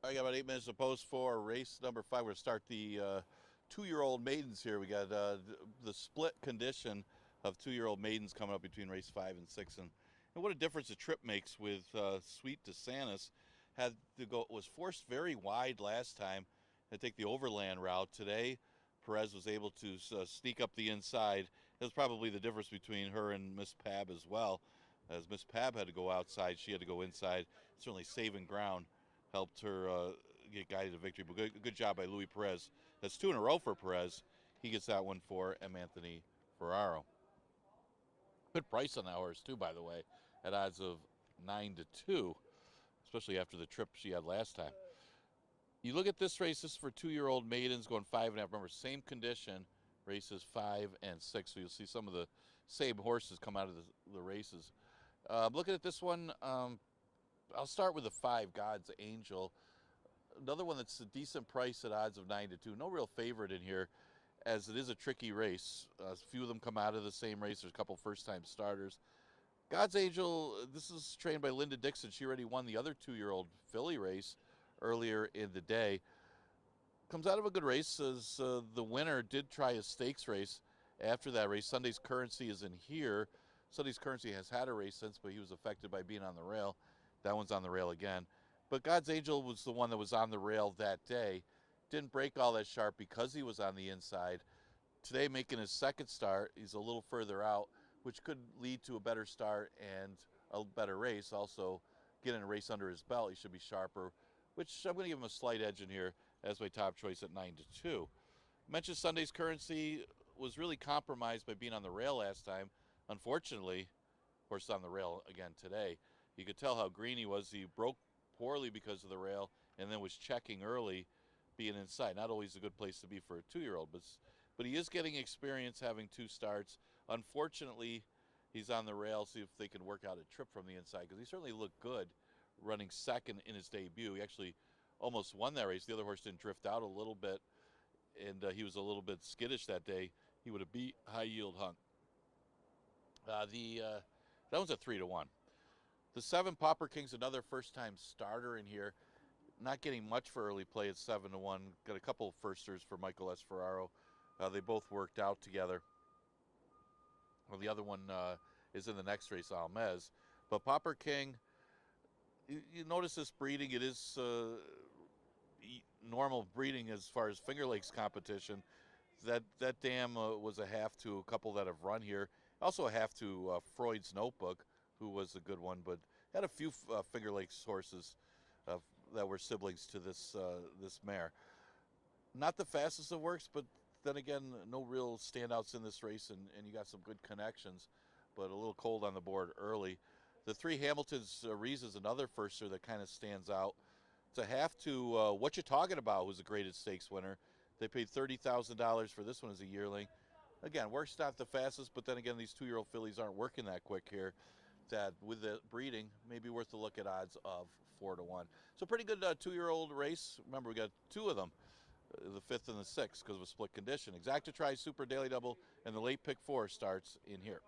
I got about 8 minutes to post for race number 5. We're going to start the 2-year-old maidens here. We got the split condition of 2-year-old maidens coming up between race 5 and 6. And what a difference a trip makes with Sweet DeSantis. Had to go, was forced very wide last time to take the overland route. Today, Perez was able to sneak up the inside. That's probably the difference between her and Miss Pab as well. As Miss Pab had to go outside, she had to go inside. Certainly saving ground helped her get guided to victory. But good job by Luis Perez. That's 2 in a row for Perez. He gets that one for M. Anthony Ferraro. Good price on that horse too, by the way, at odds of 9-2, especially after the trip she had last time. You look at this race. This is for 2-year-old maidens going 5.5. Remember, same condition, races 5 and 6. So you'll see some of the same horses come out of the races. Looking at this one, I'll start with the 5, God's Angel. Another one that's a decent price at odds of 9-2. No real favorite in here, as it is a tricky race. A few of them come out of the same race. There's a couple first-time starters. God's Angel, this is trained by Linda Dixon. She already won the other 2-year-old filly race earlier in the day. Comes out of a good race, as the winner did try a stakes race after that race. Sunday's Currency is in here. Sunday's Currency has had a race since, but he was affected by being on the rail. That one's on the rail again. But God's Angel was the one that was on the rail that day. Didn't break all that sharp because he was on the inside. Today, making his second start, he's a little further out, which could lead to a better start and a better race. Also, getting a race under his belt, he should be sharper, which I'm going to give him a slight edge in here as my top choice at 9-2. Mentioned Sunday's Currency was really compromised by being on the rail last time. Unfortunately, horse on the rail again today. You could tell how green he was. He broke poorly because of the rail and then was checking early, being inside. Not always a good place to be for a 2-year-old, but he is getting experience having 2 starts. Unfortunately, he's on the rail. See if they can work out a trip from the inside, because he certainly looked good running second in his debut. He actually almost won that race. The other horse didn't drift out a little bit, and he was a little bit skittish that day. He would have beat High Yield Hunt. That one's a 3-1. The 7, Popper King's another first-time starter in here. Not getting much for early play at 7-1. Got a couple of firsters for Michael S. Ferraro. They both worked out together. Well, the other one is in the next race, Almez. But Popper King, you notice this breeding. It is normal breeding as far as Finger Lakes competition. That dam was a half to a couple that have run here. Also a half to Freud's Notebook, who was a good one, but had a few Finger Lakes horses that were siblings to this mare. Not the fastest of works, but then again, no real standouts in this race, and you got some good connections, but a little cold on the board early. The 3, Hamilton's Reese, is another firster that kind of stands out. It's a half to What You Talking About, who's a graded stakes winner. They paid $30,000 for this one as a yearling. Again, works not the fastest, but then again, these 2-year-old fillies aren't working that quick here. That with the breeding, maybe worth a look at odds of 4-1. So pretty good 2-year-old race. Remember, we got 2 of them, the 5th and the 6th, because of a split condition. Exacta Tri, Super Daily Double, and the late pick 4 starts in here.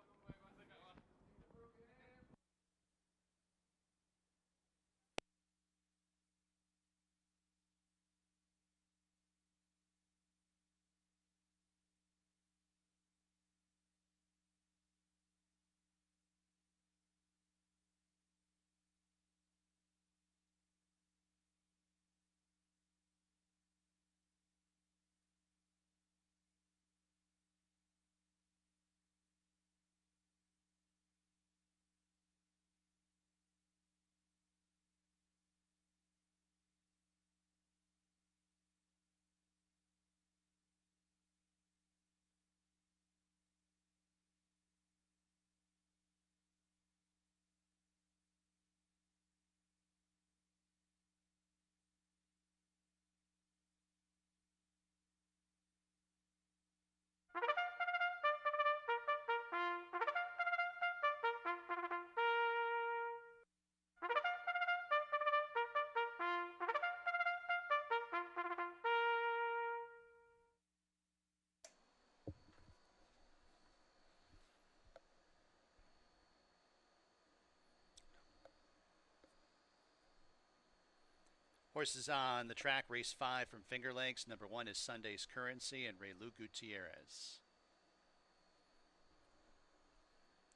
Horses on the track, race 5 from Finger Lakes. Number 1 is Sunday's Currency and Relu Gutierrez.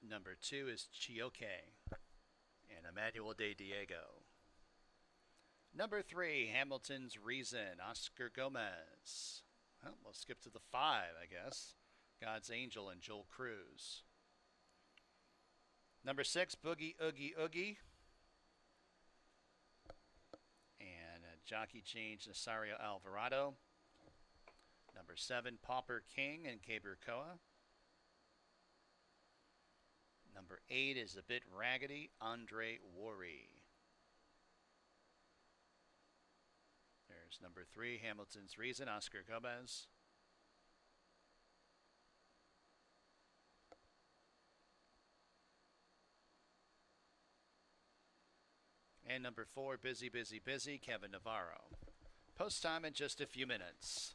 Number 2 is Chioke and Emmanuel de Diego. Number 3, Hamilton's Reason, Oscar Gomez. Well, we'll skip to the 5, I guess. God's Angel and Joel Cruz. Number 6, Boogie Oogie Oogie. And Jockey Change Nasario Alvarado. Number 7, Pauper King and Caber Coa. Number 8 is a bit raggedy, Andre Worry. There's number 3, Hamilton's Reason, Oscar Gomez. And number 4, Busy, Busy, Busy, Kevin Navarro. Post time in just a few minutes.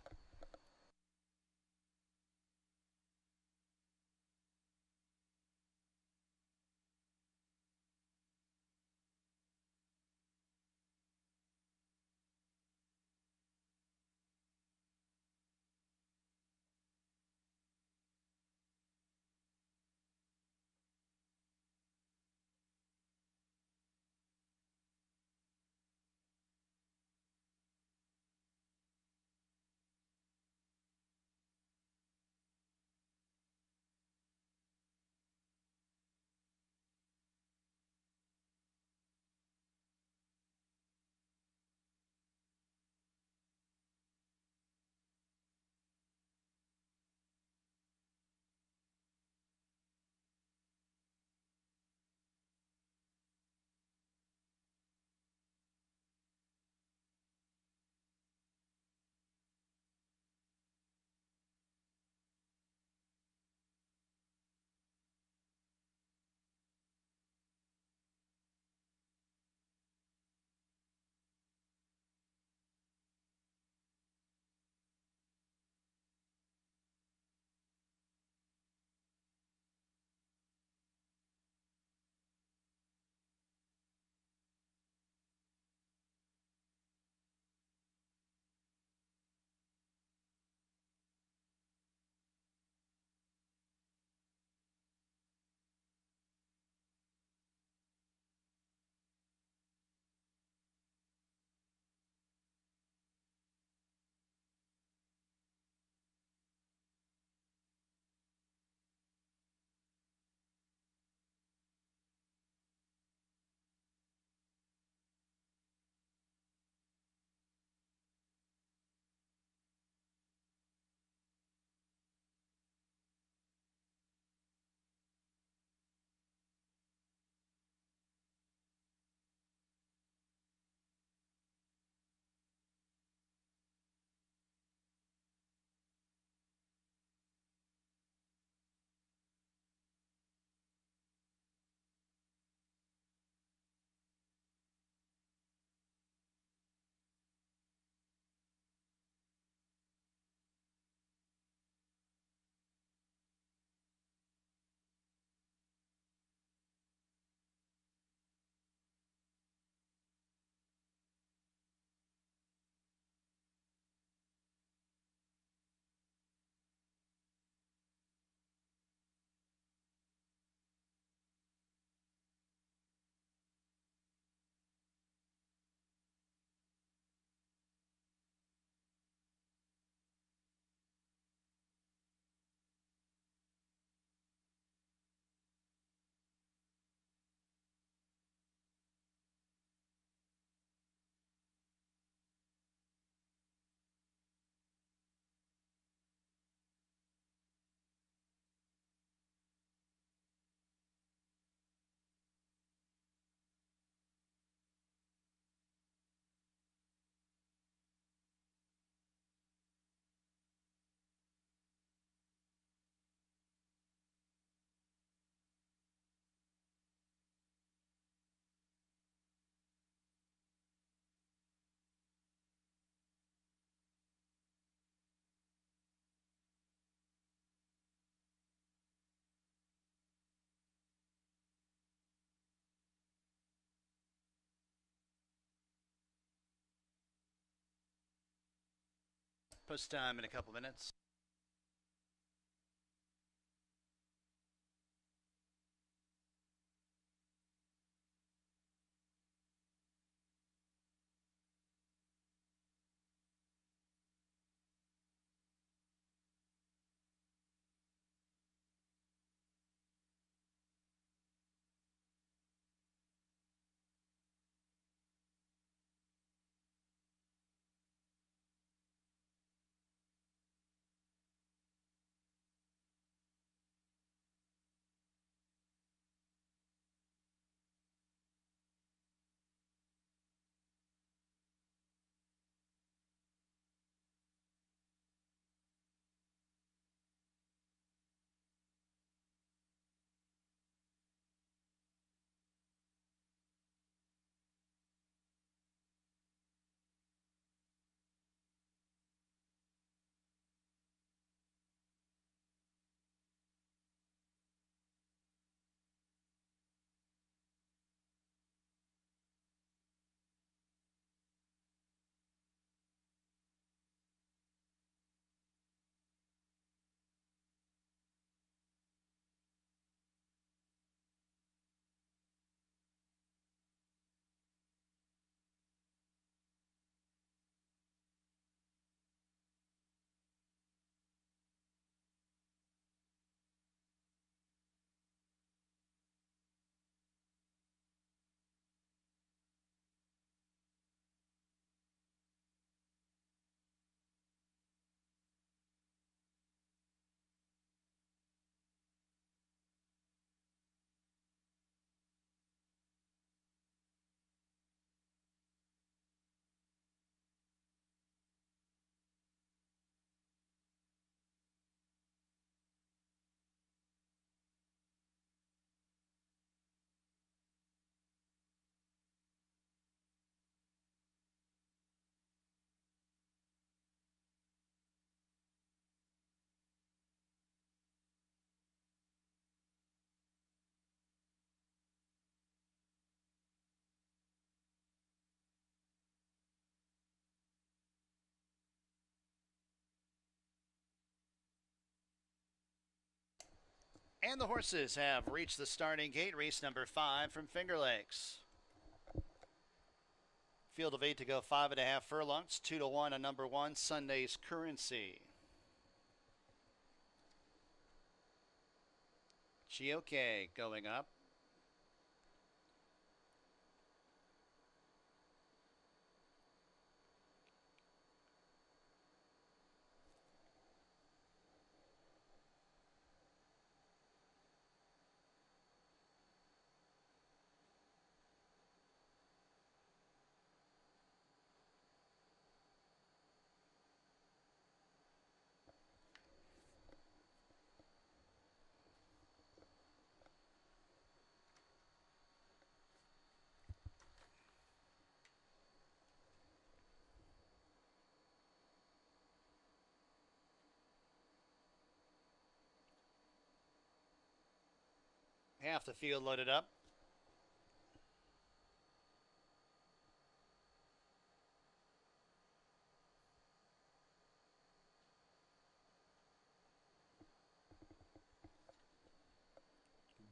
Post time in a couple minutes. And the horses have reached the starting gate. Race number 5 from Finger Lakes. Field of 8 to go, 5.5 furlongs, 2-1 on number 1, Sunday's Currency. Chioke going up. Half the field loaded up.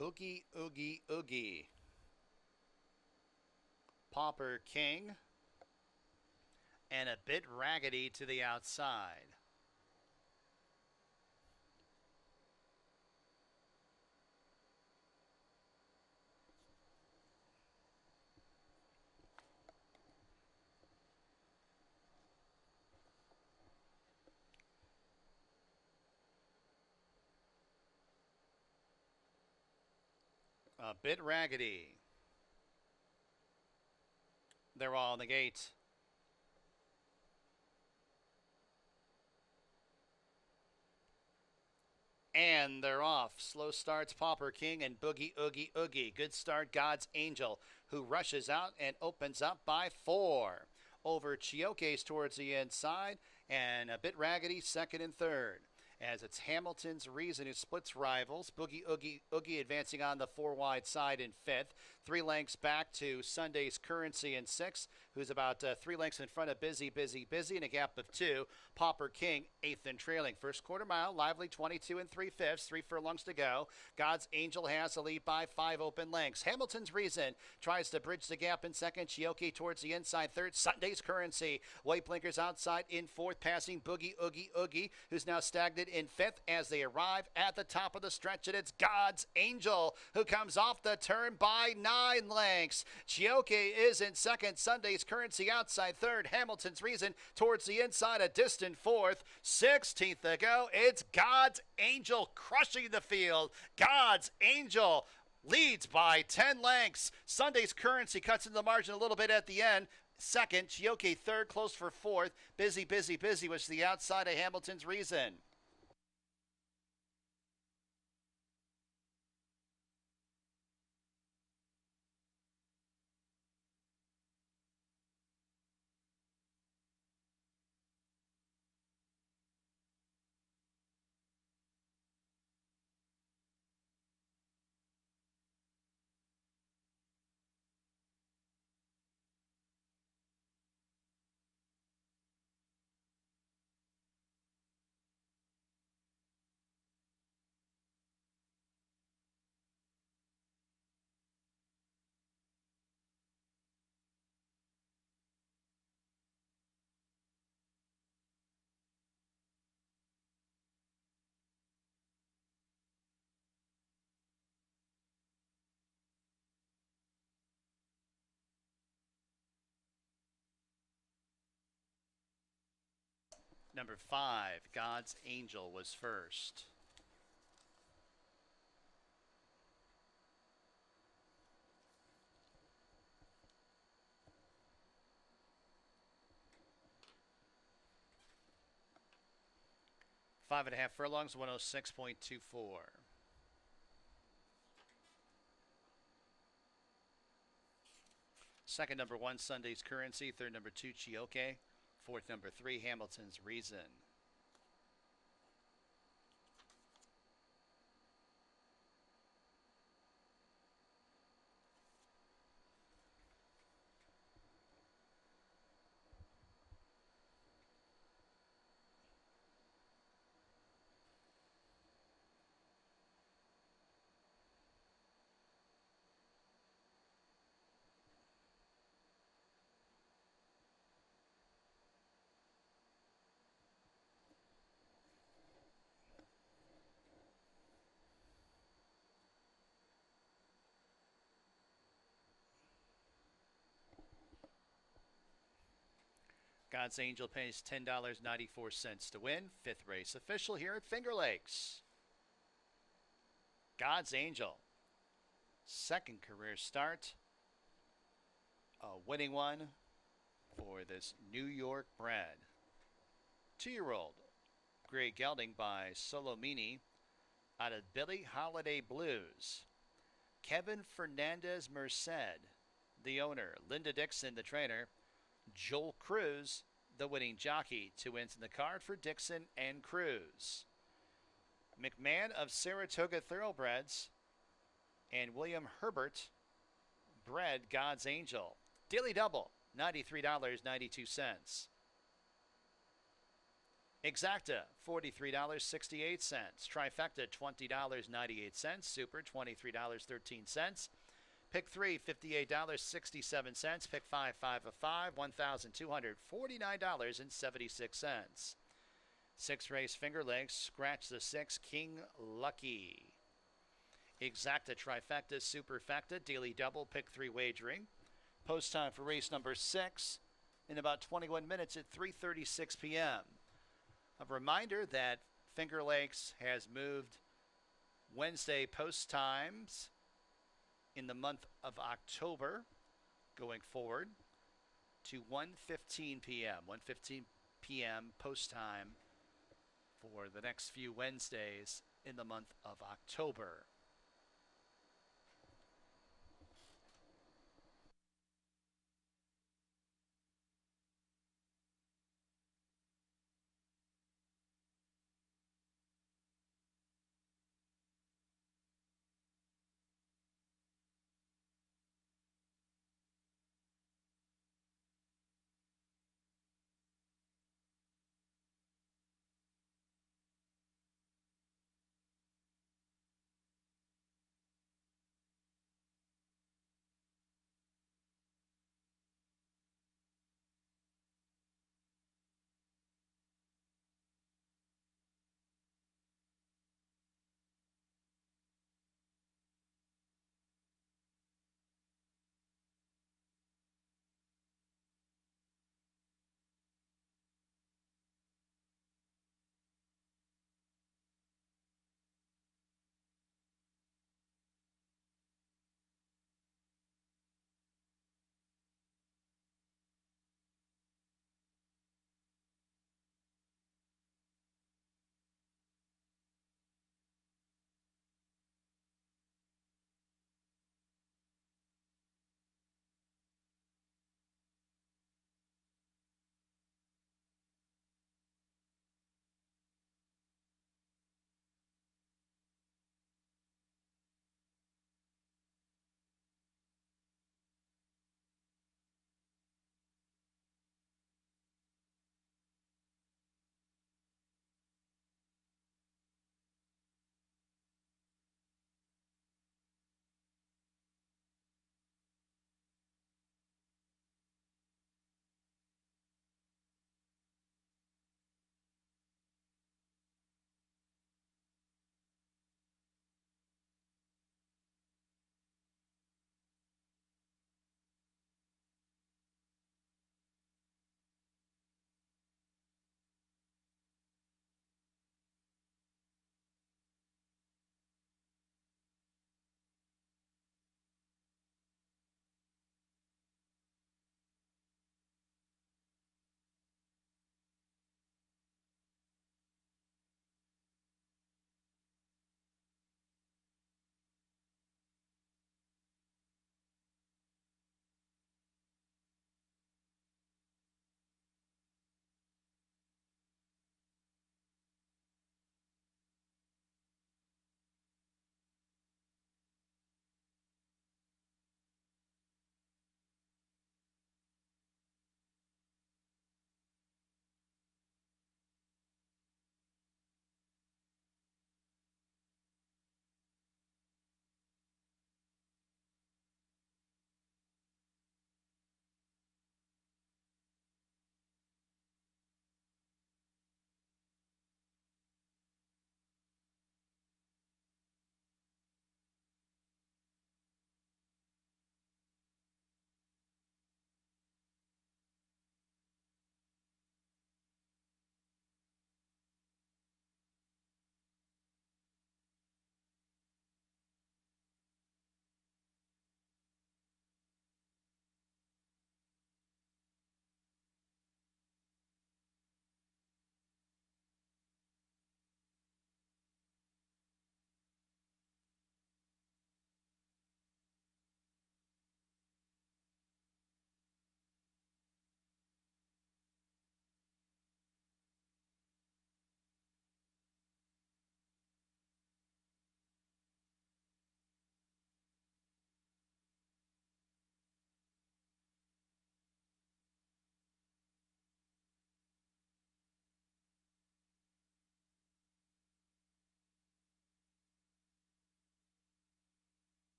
Boogie Oogie Oogie. Pauper King. And a bit raggedy to the outside. A bit raggedy. They're all in the gate. And they're off. Slow starts Pauper King and Boogie Oogie Oogie. Good start God's Angel, who rushes out and opens up by 4. Over Chioke's towards the inside, and a bit raggedy second and third. as it's Hamilton's Reason who splits rivals. Boogie Oogie advancing on the four wide side in fifth. 3 lengths back to Sunday's Currency in sixth, who's about 3 lengths in front of Busy and a gap of 2. Pauper King, 8th and trailing. First quarter mile, Lively 22 and 3/5, 3 furlongs to go. God's Angel has the lead by 5 open lengths. Hamilton's Reason tries to bridge the gap in second. Chioke towards the inside third. Sunday's Currency. White blinkers outside in fourth, passing Boogie Oogie, who's now stagnant in fifth as they arrive at the top of the stretch. And it's God's Angel who comes off the turn by 9 lengths. Chioke is in second. Sunday's Currency outside third. Hamilton's Reason towards the inside, a distant fourth. 16th to go. It's God's Angel crushing the field. God's Angel leads by 10 lengths. Sunday's Currency cuts into the margin a little bit at the end. Second, Chioke third, close for fourth. Busy was to the outside of Hamilton's Reason. Number 5, God's Angel was first. Five and a half furlongs, 106.24. Second, number 1, Sunday's Currency. Third, number 2, Chioke. Fourth, number 3, Hamilton's Reason. God's Angel pays $10.94 to win. Fifth race official here at Finger Lakes. God's Angel. Second career start. A winning one for this New York bred. 2-year-old Gray Gelding by Solomini out of Billie Holiday Blues. Kevin Fernandez Merced, the owner. Linda Dixon, the trainer. Joel Cruz, the winning jockey. 2 wins in the card for Dixon and Cruz. McMahon of Saratoga Thoroughbreds and William Herbert bred God's Angel. Daily double, $93.92. Exacta, $43.68. Trifecta, $20.98. Super, $23.13. Pick 3, $58.67. Pick 5, 5 of 5, $1,249.76. 6 race Finger Lakes, scratch the 6, King Lucky. Exacta, trifecta, superfecta, daily double, pick 3 wagering. Post time for race number 6 in about 21 minutes at 3:36 p.m. A reminder that Finger Lakes has moved Wednesday post times in the month of October going forward to 1:15 p.m. 1:15 p.m. post time for the next few Wednesdays in the month of October.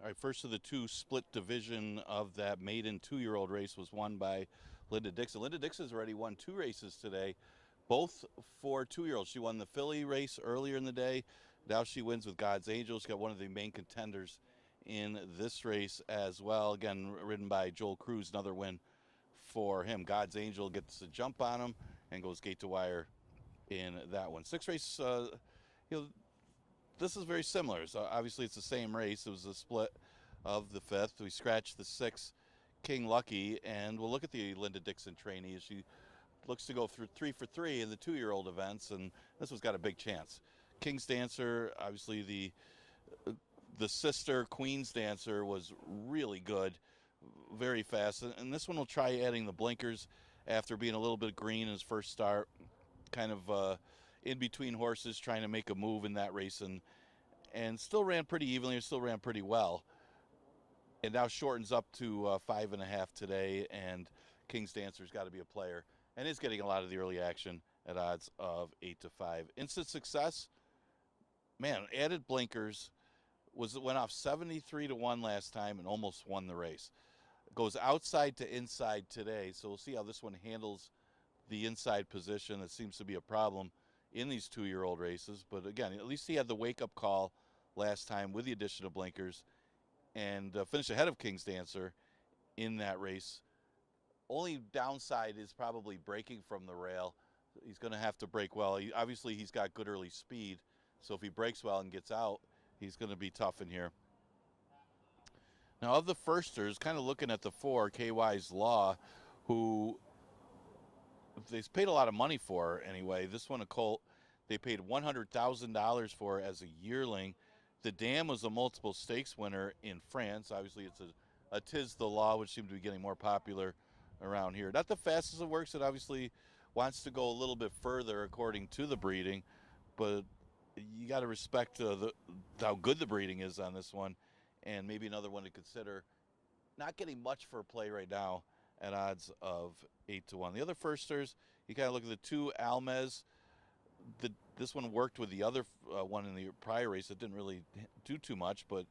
All right, first of the two split division of that maiden 2-year-old race was won by Linda Dixon. Linda Dixon's already won 2 races today, both for 2-year-olds. She won the filly race earlier in the day. Now she wins with God's Angel. She's got one of the main contenders in this race as well. Again, ridden by Joel Cruz, another win for him. God's Angel gets a jump on him and goes gate to wire in that one. 6 race, this is very similar. So obviously it's the same race. It was a split of the 5th. We scratched the 6th, King Lucky, and we'll look at the Linda Dixon trainee as she looks to go through 3 for 3 in the 2-year-old events, and this one's got a big chance. King's Dancer, obviously the sister Queen's Dancer was really good, very fast, and this one will try adding the blinkers after being a little bit green in his first start, kind of in between horses, trying to make a move in that race, and still ran pretty evenly, and still ran pretty well, and now shortens up to 5.5 today, and King's Dancer's got to be a player, and is getting a lot of the early action at odds of 8 to 5. Instant Success, man, added blinkers, went off 73 to 1 last time and almost won the race. Goes outside to inside today, so we'll see how this one handles the inside position. That seems to be a problem in these 2-year-old races, but again, at least he had the wake-up call last time with the addition of blinkers and finished ahead of King's Dancer in that race. Only downside is probably breaking from the rail. He's going to have to break well. Obviously, he's got good early speed, so if he breaks well and gets out, he's going to be tough in here. Now, of the firsters, kind of looking at the 4, KY's Law, who they've paid a lot of money for anyway. This one, a colt, they paid $100,000 for as a yearling. The Dam was a multiple stakes winner in France. Obviously, it's a Tis the Law, which seemed to be getting more popular around here. Not the fastest it works. It obviously wants to go a little bit further according to the breeding, but you got to respect how good the breeding is on this one, and maybe another one to consider. Not getting much for play right now at odds of 8 to 1. The other firsters, you kind of look at the 2 Almez. This one worked with the other one in the prior race. It didn't really do too much, but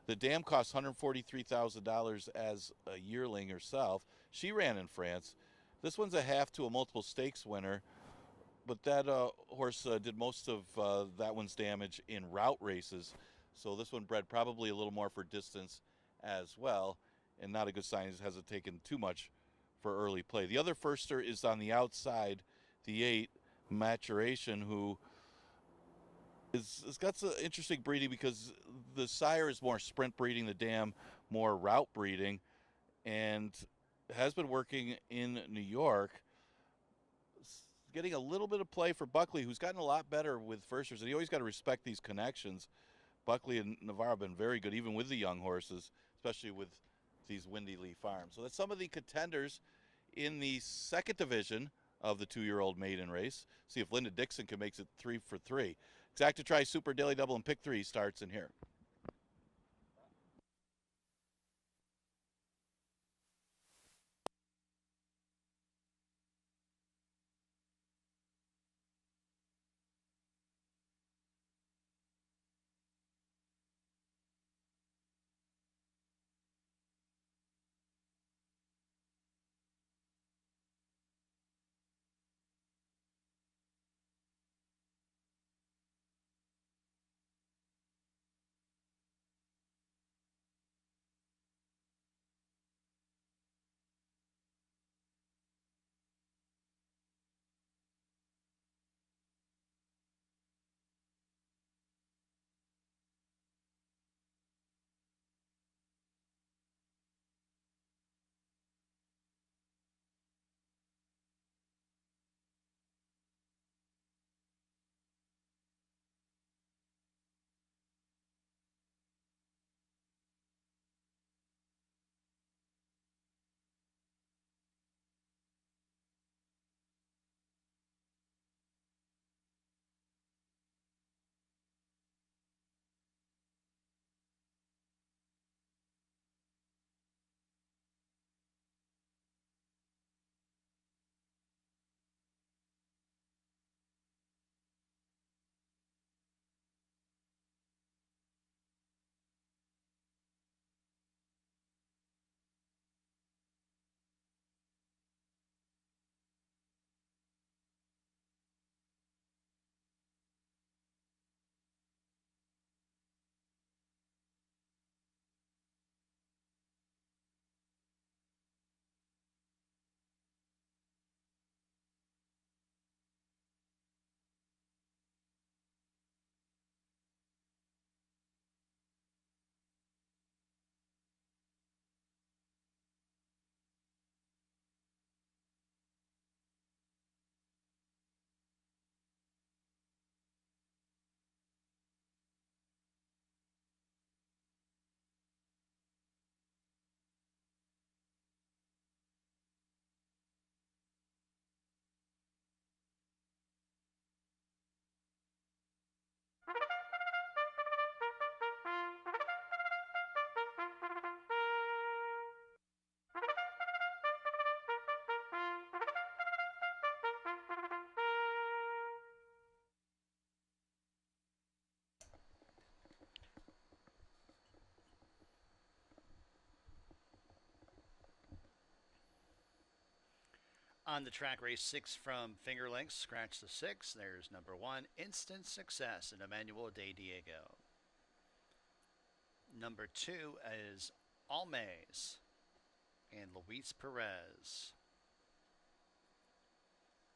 the Dam cost $143,000 as a yearling herself. She ran in France. This one's a half to a multiple stakes winner, but that horse did most of that one's damage in route races. So this one bred probably a little more for distance as well, and not a good sign. It hasn't taken too much for early play. The other firster is on the outside, the 8, Maturation, who has got some interesting breeding because the sire is more sprint breeding, the Dam more route breeding, and has been working in New York. Getting a little bit of play for Buckley, who's gotten a lot better with firsters, and you always got to respect these connections. Buckley and Navarro have been very good, even with the young horses, especially with these Windy Lee Farms. So that's some of the contenders in the 2nd division of the 2-year-old maiden race. See if Linda Dixon can make it 3 for 3. Exacta Tri Super Daily Double and Pick 3 starts in here. On the track, race 6 from Finger Lakes, scratch the 6. There's number 1, Instant Success, and Emmanuel De Diego. Number 2 is Almays and Luis Perez.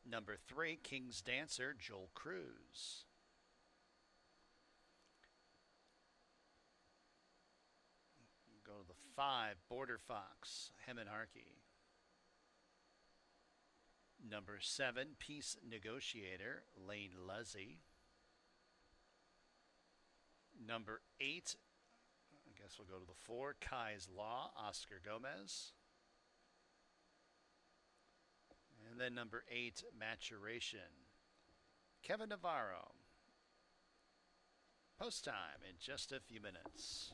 Number 3, King's Dancer, Joel Cruz. Go to the 5, Border Fox, Hemin Harkey. Number 7, Peace Negotiator, Lane Luzzy. Number 8, I guess we'll go to the 4, Kai's Law, Oscar Gomez. And then number 8, Maturation, Kevin Navarro. Post time in just a few minutes.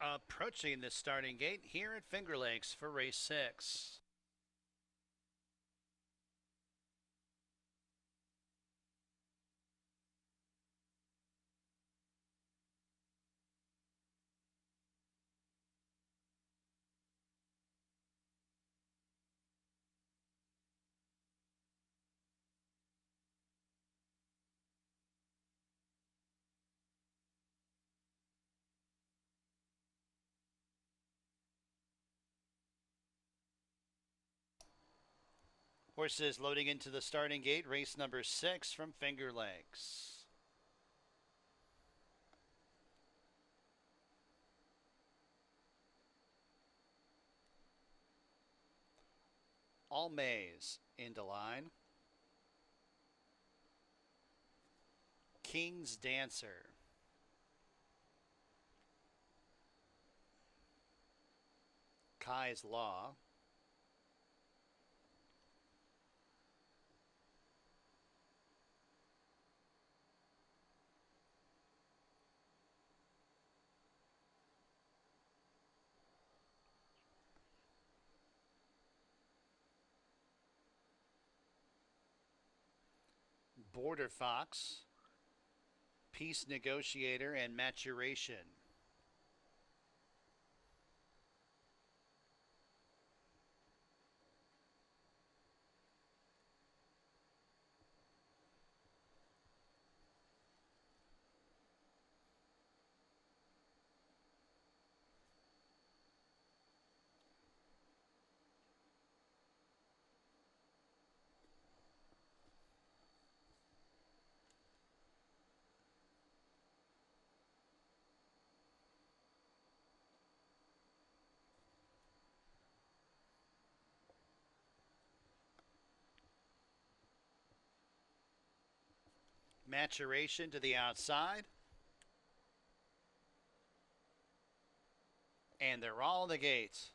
Approaching the starting gate here at Finger Lakes for race 6. Horses loading into the starting gate, race number 6 from Finger Lakes. All Mays into line. King's Dancer. Kai's Law. Border Fox, Peace Negotiator, and Maturation. Maturation to the outside. And they're all in the gates.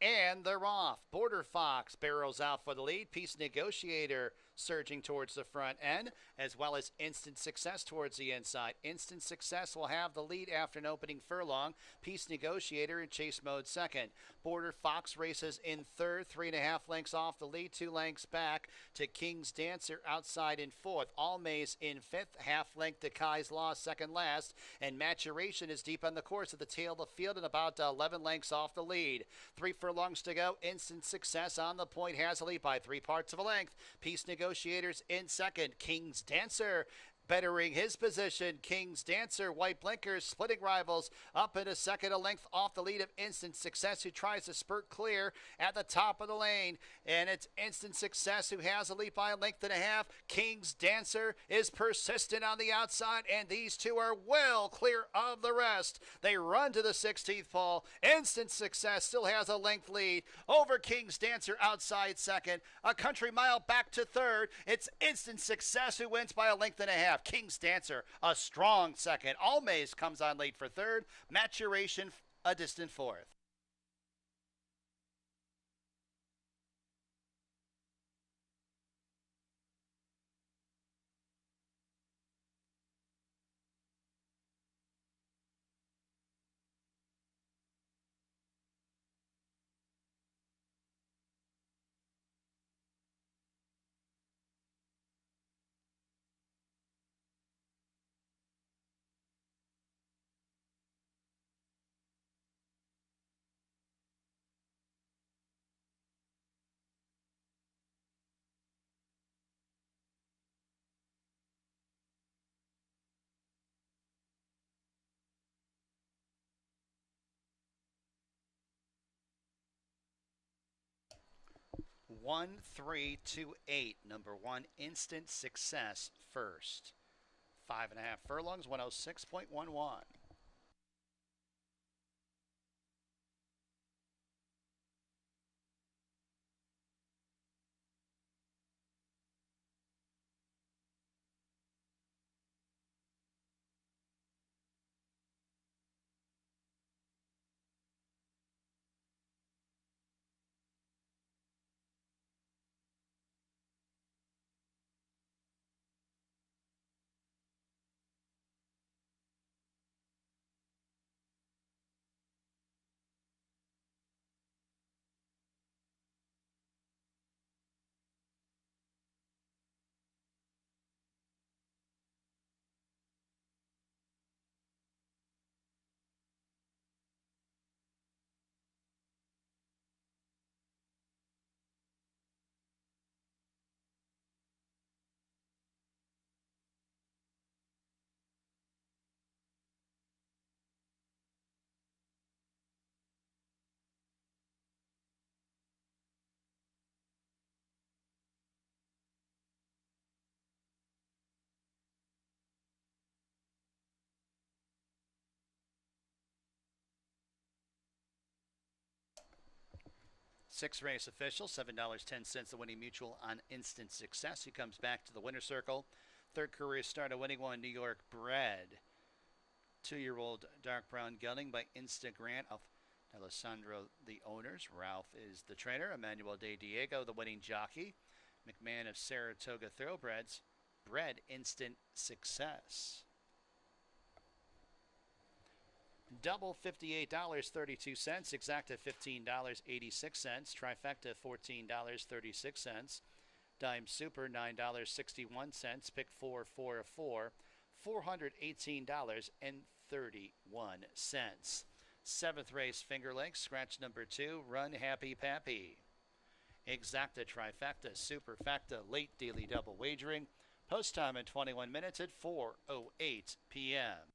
And they're off. Border Fox barrels out for the lead. Peace Negotiator surging towards the front end, as well as Instant Success towards the inside. Instant Success will have the lead after an opening furlong. Peace Negotiator in chase mode second. Border Fox races in third, 3.5 lengths off the lead, 2 lengths back to King's Dancer outside in fourth. All Mays in fifth, half length to Kai's Law second last, and Maturation is deep on the course at the tail of the field and about 11 lengths off the lead. 3 furlongs to go. Instant Success on the point has a lead by 3 parts of a length. Peace Negotiators in second. King's Dancer bettering his position. King's Dancer, white blinkers, splitting rivals up in a second, a length off the lead of Instant Success, who tries to spurt clear at the top of the lane. And it's Instant Success who has a lead by a length and a half. King's Dancer is persistent on the outside, and these two are well clear of the rest. They run to the 16th pole. Instant Success still has a length lead over King's Dancer outside second. A country mile back to third. It's Instant Success who wins by a length and a half. King's Dancer, a strong second. All Mays comes on late for third. Maturation, a distant fourth. One, 3, 2, 8. Number 1, Instant Success first. 5.5 furlongs, 106.11. Sixth race official, $7.10 the winning mutual on instant success. He comes back to the winner's circle. Third career start, a winning one, New York bred. 2-year-old dark brown gelding by Insta Grant of Alessandro, the owners. Ralph is the trainer. Emmanuel De Diego, the winning jockey. McMahon of Saratoga Thoroughbreds, bred instant success. Double $58.32, exacta $15.86, trifecta $14.36, dime super $9.61, pick four of four, $418.31. Seventh race, Finger Lakes, scratch number 2, Run Happy Pappy. Exacta, trifecta, superfecta, late daily double wagering. Post time in 21 minutes at 4:08 p.m.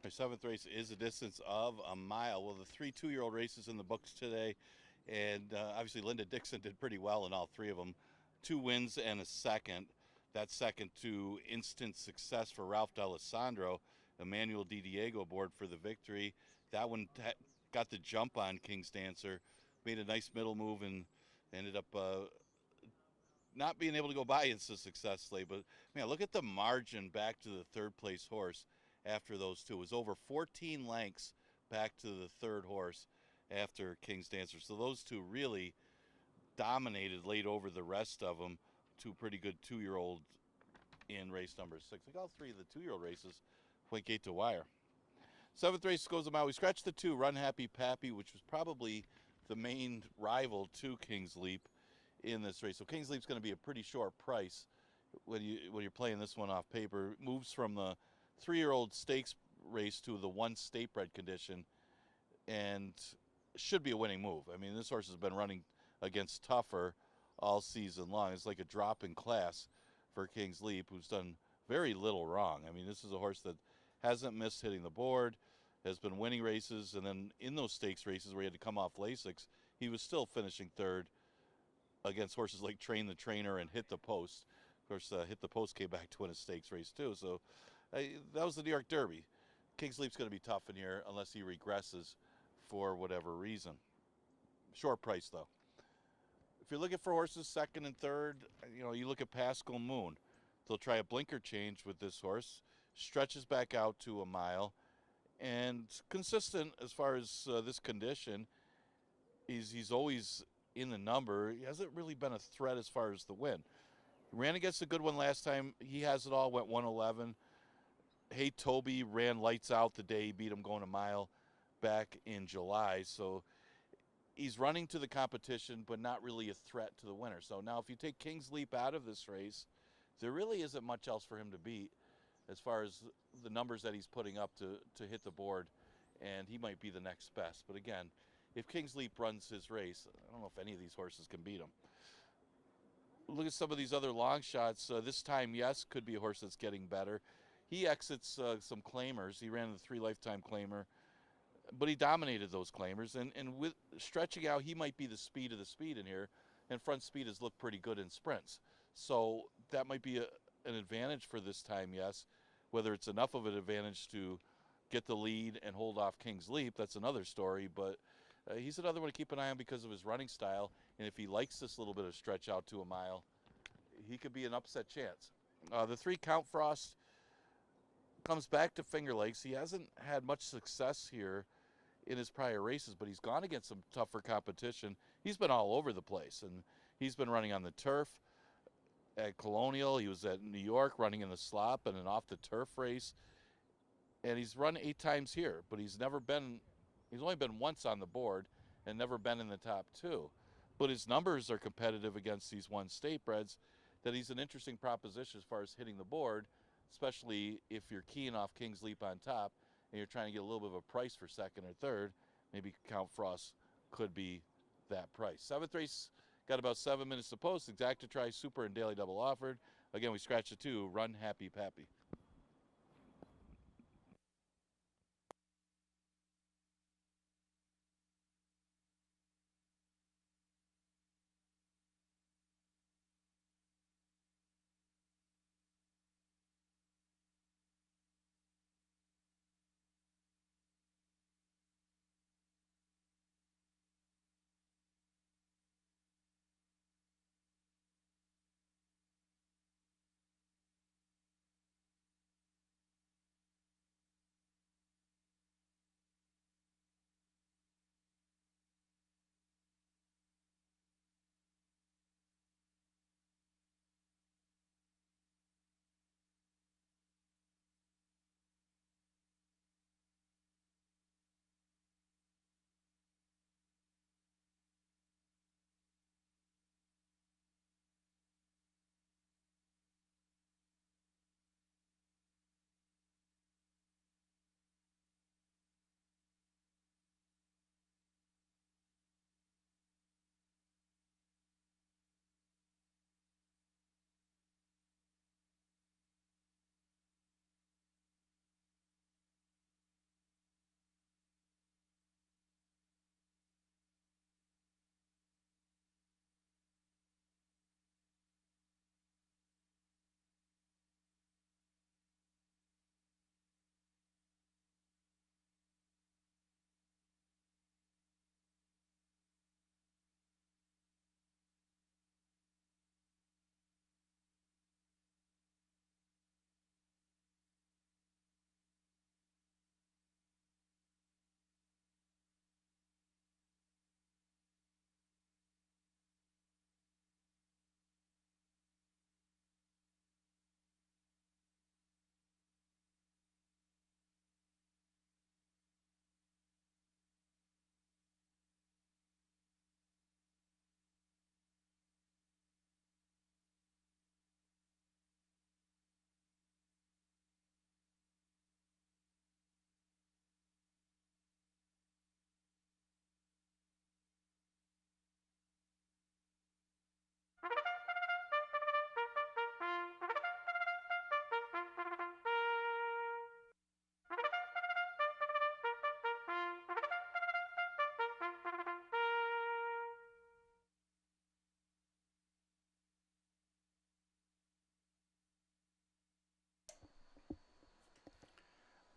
Our seventh race is a distance of a mile. Well, the 3 2-year-old races in the books today, and obviously Linda Dixon did pretty well in all 3 of them. 2 wins and a second. That second to instant success for Ralph D'Alessandro. Emmanuel Di Diego aboard for the victory. That one got the jump on King's Dancer, made a nice middle move, and ended up not being able to go by instant success late. But man, look at the margin back to the third place horse after those 2. It was over 14 lengths back to the third horse after King's Dancer. So those 2 really dominated, laid over the rest of them. 2 pretty good 2-year-old in race number 6. Like all 3 of the 2-year-old races went gate to wire. 7th race goes a mile. We scratched the 2, Run Happy Pappy, which was probably the main rival to King's Leap in this race. So King's Leap's going to be a pretty short price when you're playing this one off paper. It moves from the 3-year-old stakes race to the 1 state bred condition, and should be a winning move. I mean, this horse has been running against tougher all season long. It's like a drop in class for King's Leap, who's done very little wrong. I mean, this is a horse that hasn't missed hitting the board, has been winning races, and then in those stakes races where he had to come off Lasix, he was still finishing third against horses like Train the Trainer and Hit the Post. Of course, Hit the Post came back to win a stakes race too. So that was the New York Derby. King's Leap's going to be tough in here unless he regresses for whatever reason. Short price though. If you're looking for horses second and third, you look at Pascal Moon. They'll try a blinker change with this horse. Stretches back out to a mile, and consistent as far as this condition. He's always in the number. He hasn't really been a threat as far as the win. Ran against a good one last time. He has it all, went 111. Hey Toby ran lights out the day he beat him going a mile back in July. So he's running to the competition, but not really a threat to the winner. So now if you take King's Leap out of this race, there really isn't much else for him to beat as far as the numbers that he's putting up to hit the board, and he might be the next best. But again, if King's Leap runs his race, I don't know if any of these horses can beat him. Look at some of these other long shots. This time, yes, could be a horse that's getting better. He exits some claimers. He ran the 3 lifetime claimer, but he dominated those claimers. And with stretching out, he might be the speed of the speed in here, and front speed has looked pretty good in sprints. So that might be an advantage for this time, yes. Whether it's enough of an advantage to get the lead and hold off King's Leap, that's another story. But he's another one to keep an eye on because of his running style. And if he likes this little bit of stretch out to a mile, he could be an upset chance. The 3 Count Frost comes back to Finger Lakes. He hasn't had much success here in his prior races, but he's gone against some tougher competition. He's been all over the place, and he's been running on the turf at Colonial. He was at New York running in the slop and an off the turf race, and he's run 8 times here, but he's only been once on the board and never been in the top 2. But his numbers are competitive against these 1 state breds, that he's an interesting proposition as far as hitting the board, especially if you're keying off King's Leap on top and you're trying to get a little bit of a price for second or third. Maybe Count Frost could be that price. 7th race, got about 7 minutes to post. Exacta Try, Super, and Daily Double offered. Again, we scratched the 2, Run Happy Pappy.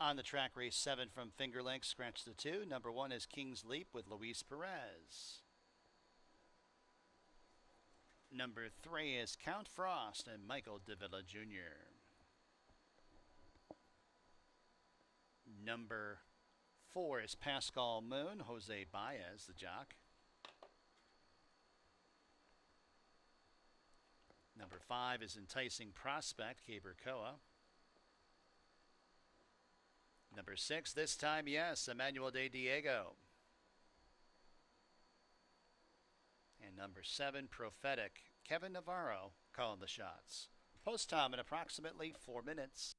On the track, race 7 from Finger Lakes, scratch the 2. Number 1 is King's Leap with Luis Perez. Number 3 is Count Frost and Michael Davila Jr. Number 4 is Pascal Moon, Jose Baez, the jock. Number 5 is Enticing Prospect, Caber Coa. Number 6, this time, yes, Emmanuel de Diego. And number 7, Prophetic, Kevin Navarro, calling the shots. Post time in approximately 4 minutes.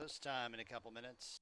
Post time in a couple minutes.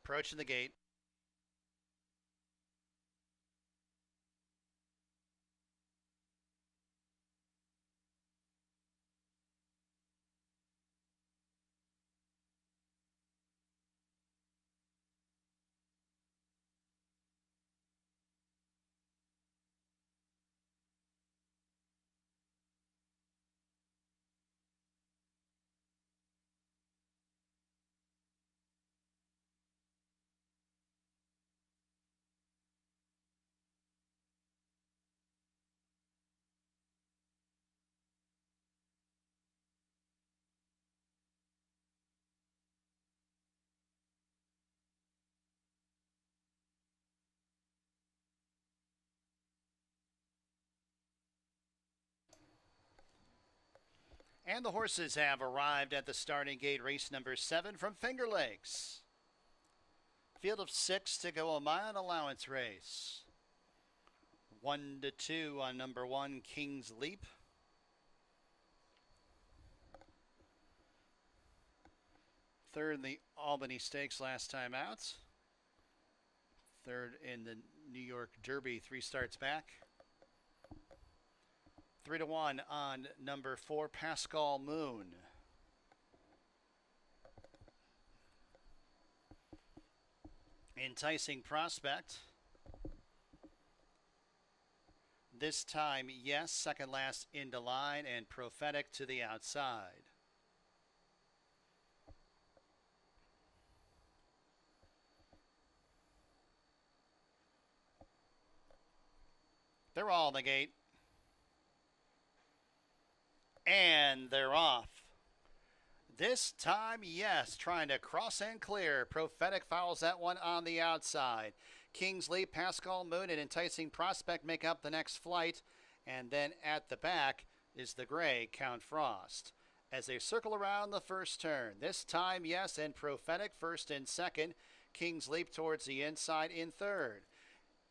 Approaching the gate. And the horses have arrived at the starting gate. Race number 7 from Finger Lakes. Field of 6 to go, a mile allowance race. 1 to 2 on number 1, King's Leap. Third in the Albany Stakes last time out. Third in the New York Derby 3 starts back. 3 to 1 on number 4, Pascal Moon. Enticing Prospect. This time, yes, second last into line, and Prophetic to the outside. They're all in the gate. And they're off. This time, yes, trying to cross and clear. Prophetic fouls that one on the outside. King's Leap, Pascal Moon, and Enticing Prospect make up the next flight. And then at the back is the gray Count Frost. As they circle around the first turn. This time, yes, and Prophetic first and second. King's Leap towards the inside in third.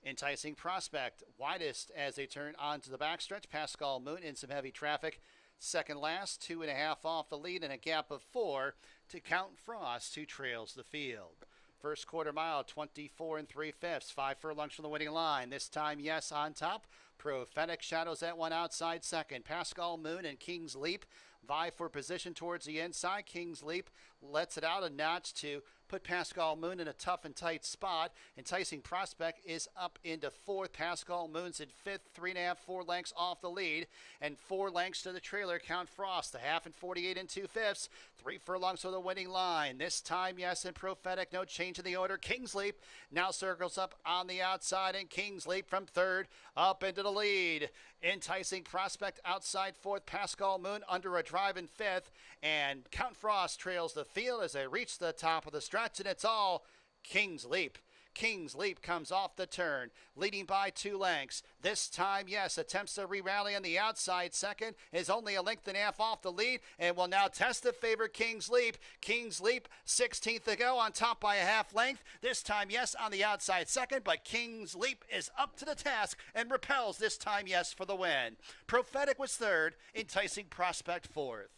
Enticing Prospect widest as they turn onto the backstretch. Pascal Moon in some heavy traffic. Second last, 2.5 off the lead and a gap of 4 to Count Frost, who trails the field. First quarter mile, 24 3/5, 5 furlongs from the winning line. This time, yes, on top. Prophetic shadows that one outside second. Pascal Moon and King's Leap vie for position towards the inside. King's Leap lets it out a notch to put Pascal Moon in a tough and tight spot. Enticing Prospect is up into fourth. Pascal Moon's in fifth, 3.5, 4 lengths off the lead, and 4 lengths to the trailer. Count Frost, the half and 48 2/5, 3 furlongs for the winning line. This time, yes, and Prophetic, no change in the order. King's Leap now circles up on the outside, and King's Leap from third up into the lead. Enticing Prospect outside fourth. Pascal Moon under a drive in fifth, and Count Frost trails the field as they reach the top of the stretch, and it's all King's Leap. King's Leap comes off the turn, leading by 2 lengths. This time, yes, attempts to re-rally on the outside. Second is only a length and a half off the lead and will now test the favorite King's Leap. King's Leap, 16th to go, on top by a half length. This time, yes, on the outside second, but King's Leap is up to the task and repels this time, yes, for the win. Prophetic was third, Enticing Prospect fourth.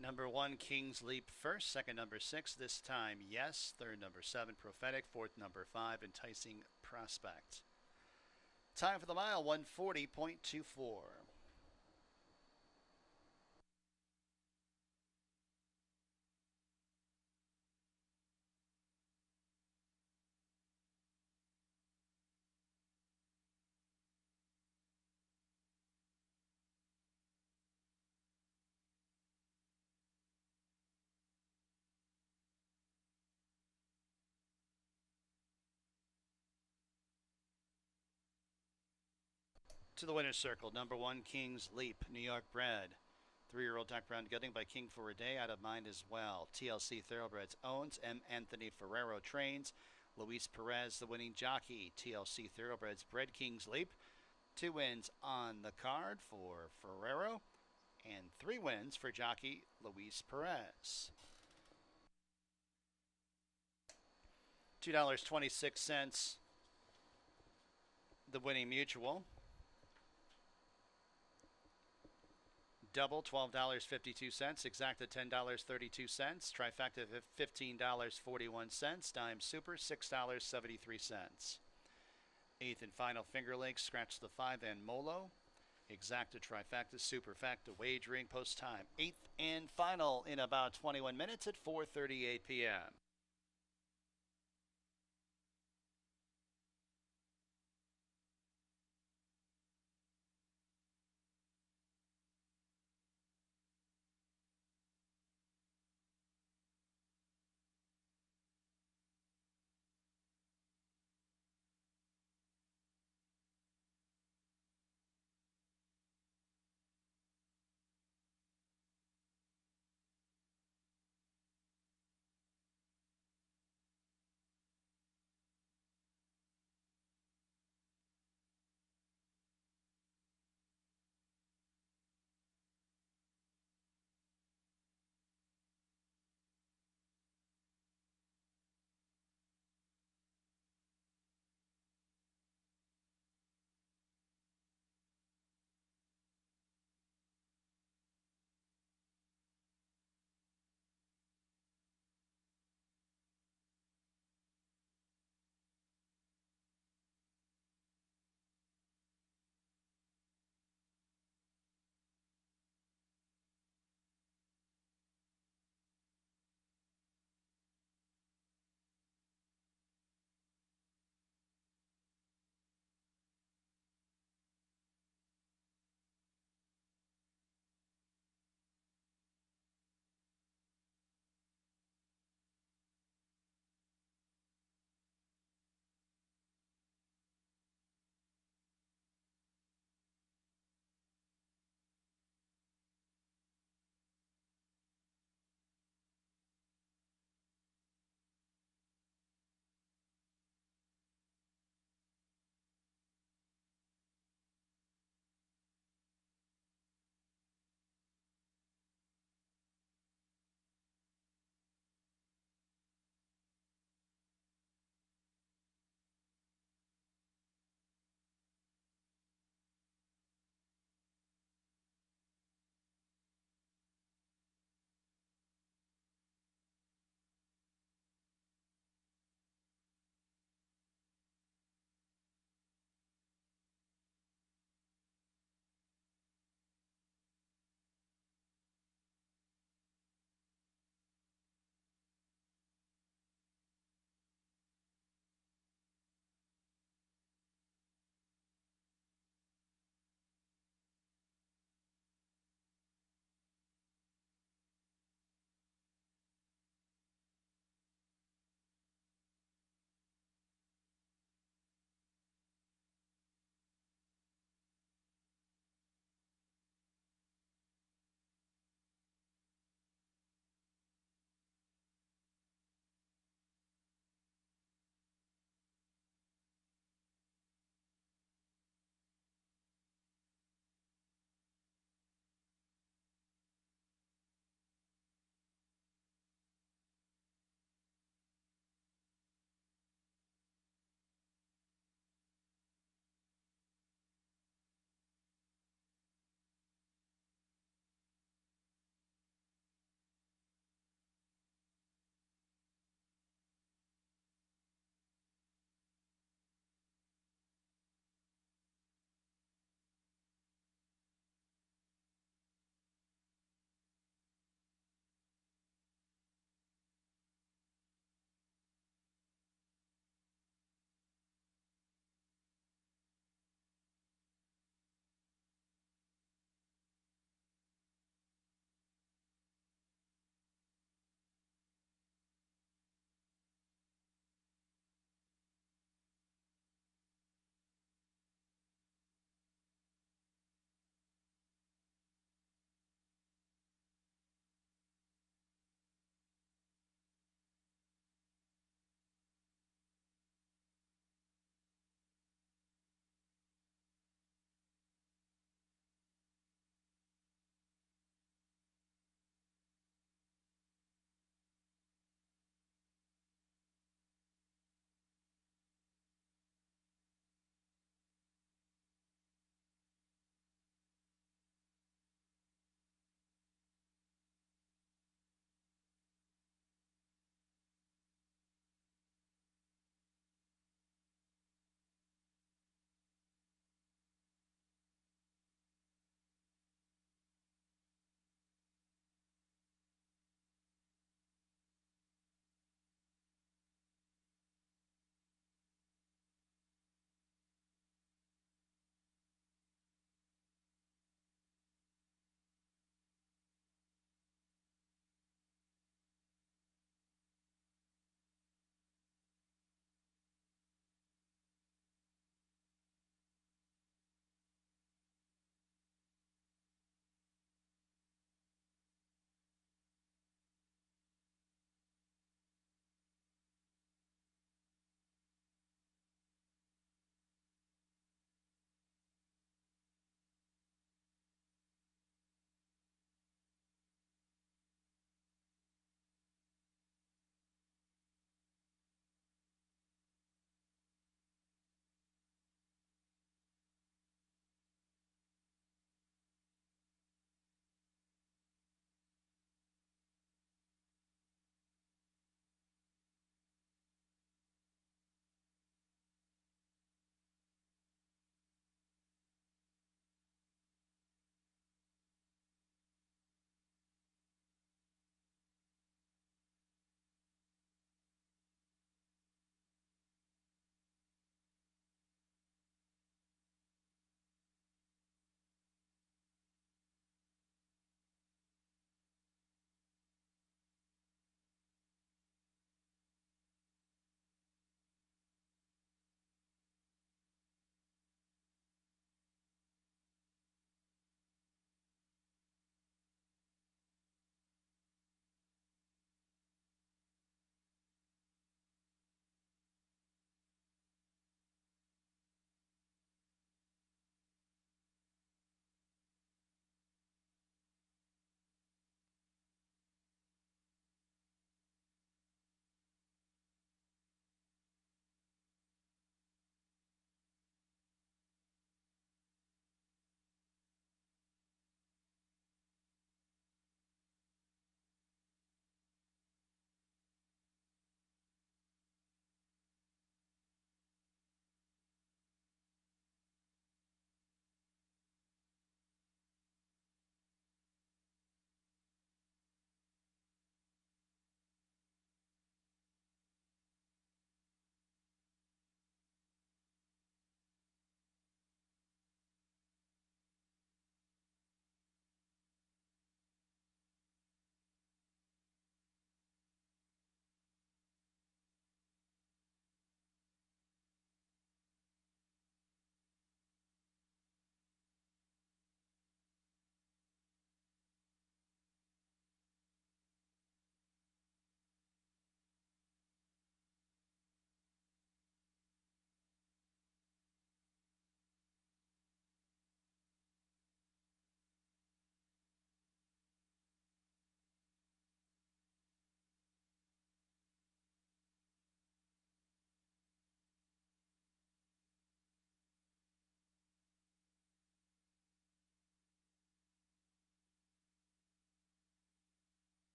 Number 1, King's Leap first. Second, number 6, this time, yes. Third, number 7, Prophetic. Fourth, number 5, Enticing Prospect. Time for the mile, 140.24. To the winner's circle, number 1, King's Leap, New York bred. 3-year-old Doc Brown Gelding by King for a Day, out of mind as well. TLC Thoroughbreds owns. M. Anthony Ferrero trains. Luis Perez, the winning jockey. TLC Thoroughbreds bred King's Leap. 2 wins on the card for Ferrero, and 3 wins for jockey Luis Perez. $2.26, the winning mutual. Double, $12.52. Exacta, $10.32. Trifecta, $15.41. Dime Super, $6.73. Eighth and final, Finger Lakes, scratch the 5 and Molo. Exacta, Trifecta, Superfecta, wagering, post time. Eighth and final in about 21 minutes at 4:38 p.m.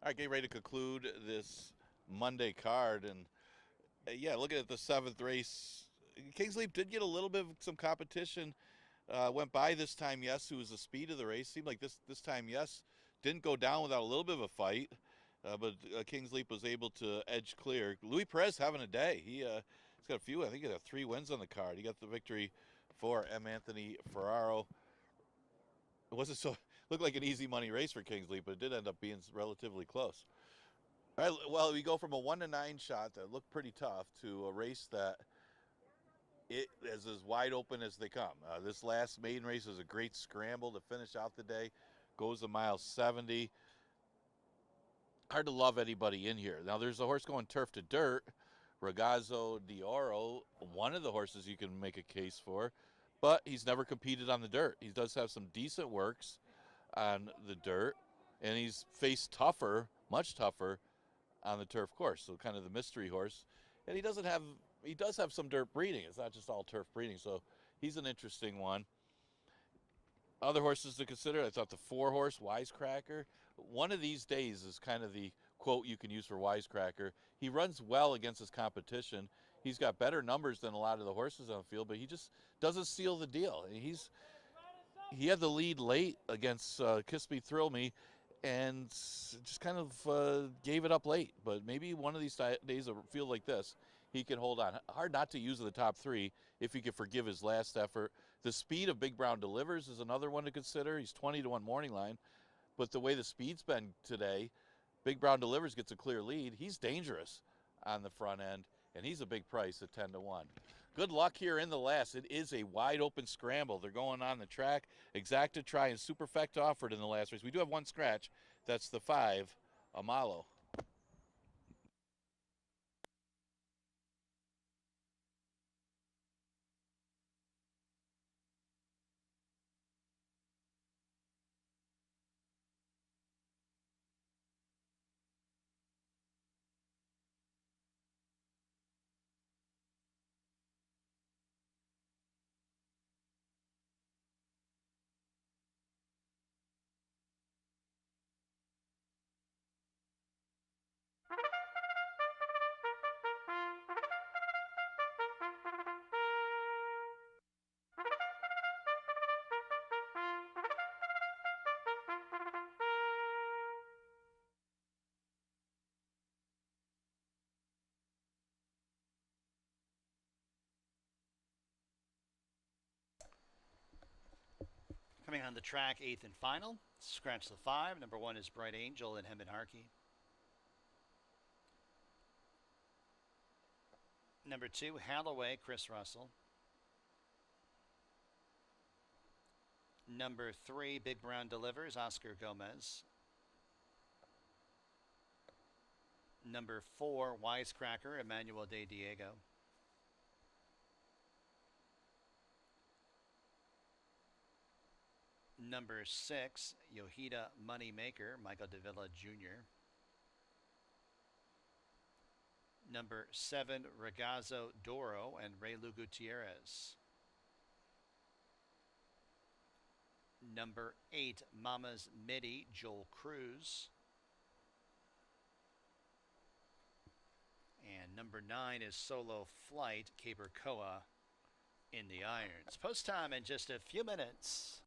All right, getting ready to conclude this Monday card, and yeah, looking at the seventh race, Kings Leap did get a little bit of some competition. Went by this time, yes, who was the speed of the race. Seemed like this time, yes, didn't go down without a little bit of a fight, but Kings Leap was able to edge clear. Louis Perez having a day. He's got a few. I think he got 3 wins on the card. He got the victory for M. Anthony Ferraro. It wasn't so looked like an easy money race for Kings Leap, but it did end up being relatively close. All right, well, we go from a 1-9 shot that looked pretty tough to a race that it is as wide open as they come. This last maiden race was a great scramble to finish out the day. Goes a mile 70. Hard to love anybody in here. Now, there's a horse going turf to dirt, Ragazzo d'Oro, one of the horses you can make a case for, but he's never competed on the dirt. He does have some decent works on the dirt, and he's faced tougher, much tougher, on the turf course. So kind of the mystery horse, and he does have some dirt breeding. It's not just all turf breeding. So he's an interesting one. Other horses to consider, I thought the 4-horse Wisecracker. One of these days is kind of the quote you can use for Wisecracker. He runs well against his competition. He's got better numbers than a lot of the horses on the field, but he just doesn't seal the deal. He had the lead late against Kiss Me Thrill Me, and just kind of gave it up late. But maybe one of these days, a field like this, he can hold on. Hard not to use the top 3 if he can forgive his last effort. The speed of Big Brown Delivers is another one to consider. He's 20-1 morning line. But the way the speed's been today, Big Brown Delivers gets a clear lead. He's dangerous on the front end, and he's a big price at 10-1. Good luck here in the last. It is a wide open scramble. They're going on the track. Exacta Try and Superfect offered in the last race. We do have one scratch. That's the 5, Amalo. Coming on the track, 8th and final. Scratch the 5. Number 1 is Bright Angel and Hemant Harkey. Number 2, Halloway, Chris Russell. Number 3, Big Brown Delivers, Oscar Gomez. Number 4, Wisecracker, Emmanuel De Diego. Number 6, Yohida Moneymaker, Michael Davila Jr. Number 7, Ragazzo Doro and Raylu Gutierrez. Number 8, Mama's Midi, Joel Cruz. And number 9 is Solo Flight, Caber Koa in the irons. Post time in just a few minutes.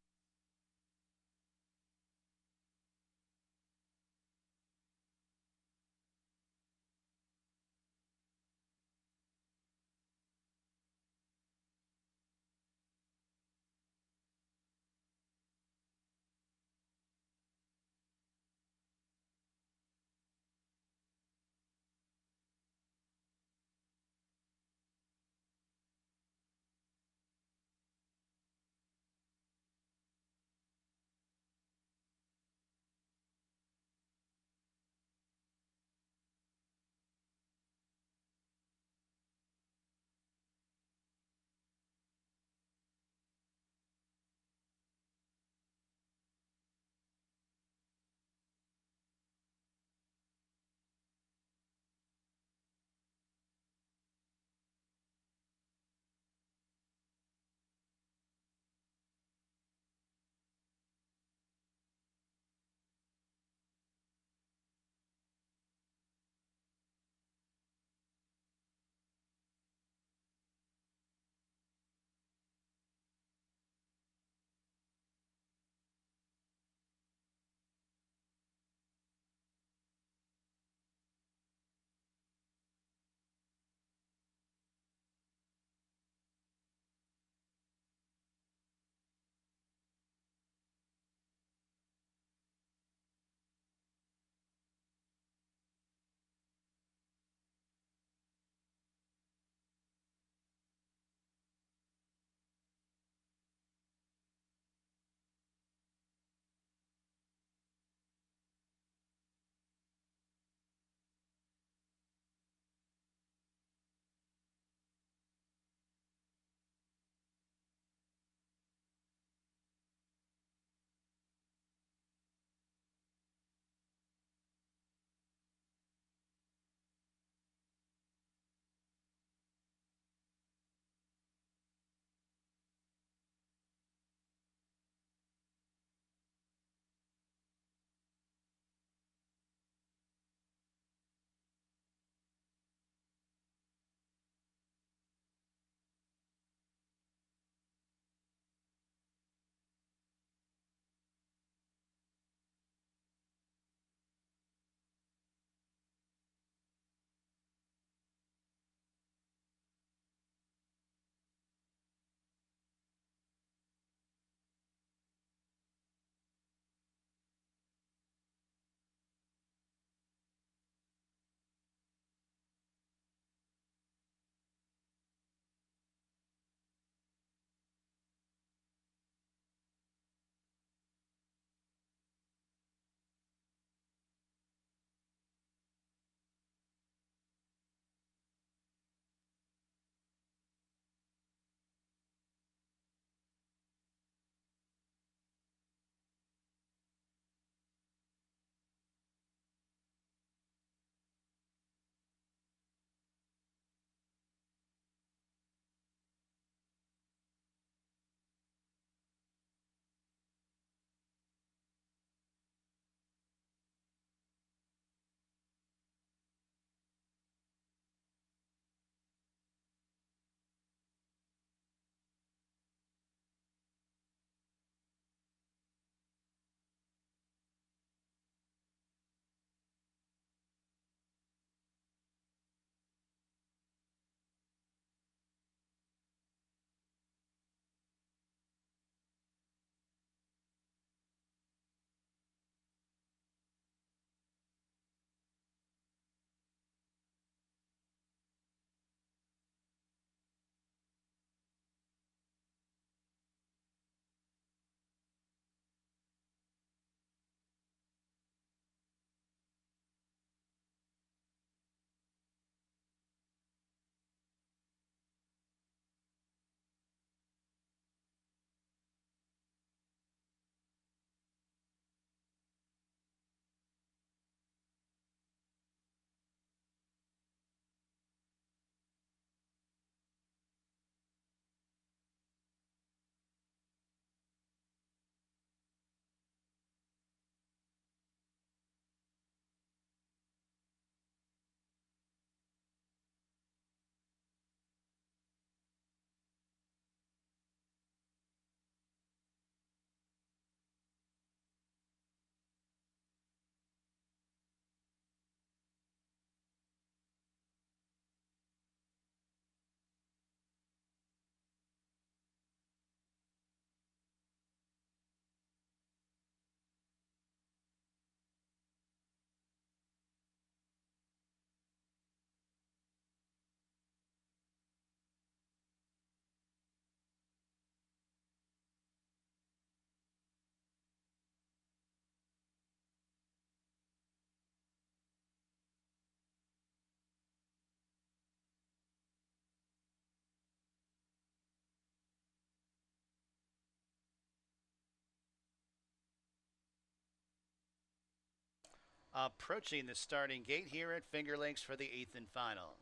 approaching the starting gate here at Finger Lakes for the 8th and final.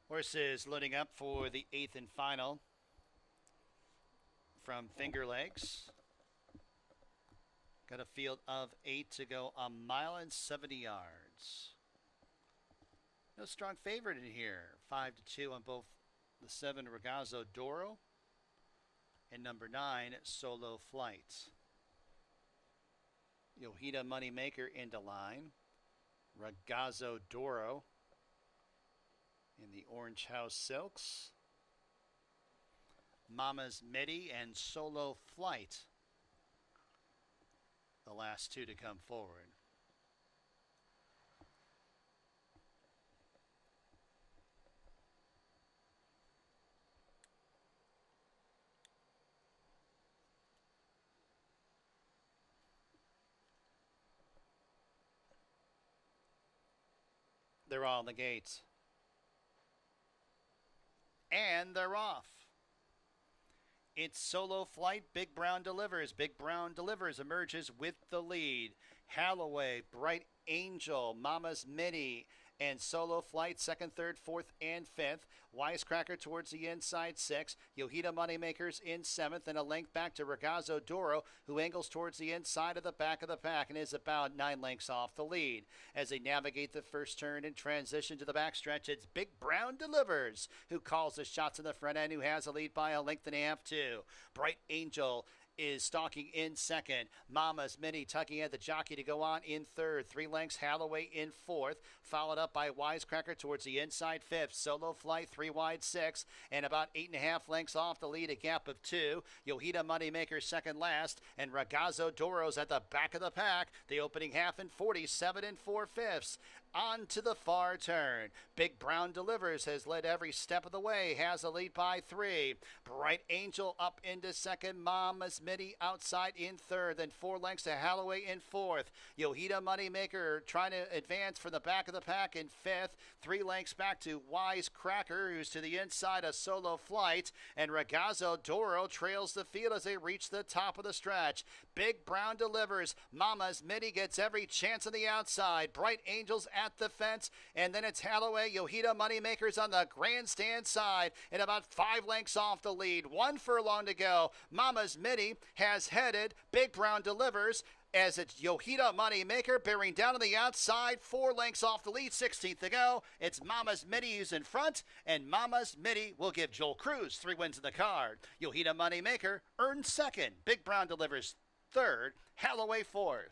Horses loading up for the 8th and final from Finger Lakes. Got a field of 8 to go, a mile and 70 yards. No strong favorite in here. 5-2 on both the 7 Ragazzo Doro and number 9 Solo Flight. Yohida Moneymaker into line. Ragazzo Doro in the Orange House Silks. Mama's Midi and Solo Flight, the last 2 to come forward. They're all in the gates. And they're off. It's Solo Flight. Big Brown delivers. Big Brown delivers. Emerges with the lead. Halloway, Bright Angel, Mama's Mini, and Solo Flight, 2nd, 3rd, 4th, and 5th. Wisecracker towards the inside 6th. Yohida Moneymakers in 7th, and a length back to Ragazzo Doro, who angles towards the inside of the back and is about 9 lengths off the lead. As they navigate the first turn and transition to the backstretch, it's Big Brown Delivers, who calls the shots in the front end, who has a lead by a length and a half, too. Bright Angel is stalking in 2nd. Mama's Mini tugging at the jockey to go on in 3rd. 3 lengths Halloway in 4th. Followed up by Wisecracker towards the inside 5th. Solo Flight 3 wide 6th. And about 8.5 lengths off the lead, a gap of 2. Yohida Moneymaker 2nd last. And Ragazzo Doro's at the back of the pack. The opening half in 47 4/5. On to the far turn. Big Brown Delivers has led every step of the way. Has a lead by 3. Bright Angel up into 2nd. Mama's Midi outside in 3rd. Then 4 lengths to Halloway in 4th. Yohida Moneymaker trying to advance from the back of the pack in 5th. 3 lengths back to Wisecracker, who's to the inside of Solo Flight. And Ragazzo Doro trails the field as they reach the top of the stretch. Big Brown Delivers. Mama's Midi gets every chance on the outside. Bright Angels at the fence, and then it's Halloway. Yohida Moneymakers on the grandstand side, and about 5 lengths off the lead. 1 furlong to go. Mama's Midi has headed. Big Brown Delivers as it's Yohida Moneymaker bearing down on the outside. 4 lengths off the lead. 16th to go. It's Mama's Midi who's in front, and Mama's Midi will give Joel Cruz 3 wins in the card. Yohida Moneymaker earns 2nd. Big Brown Delivers 3rd. Halloway 4th.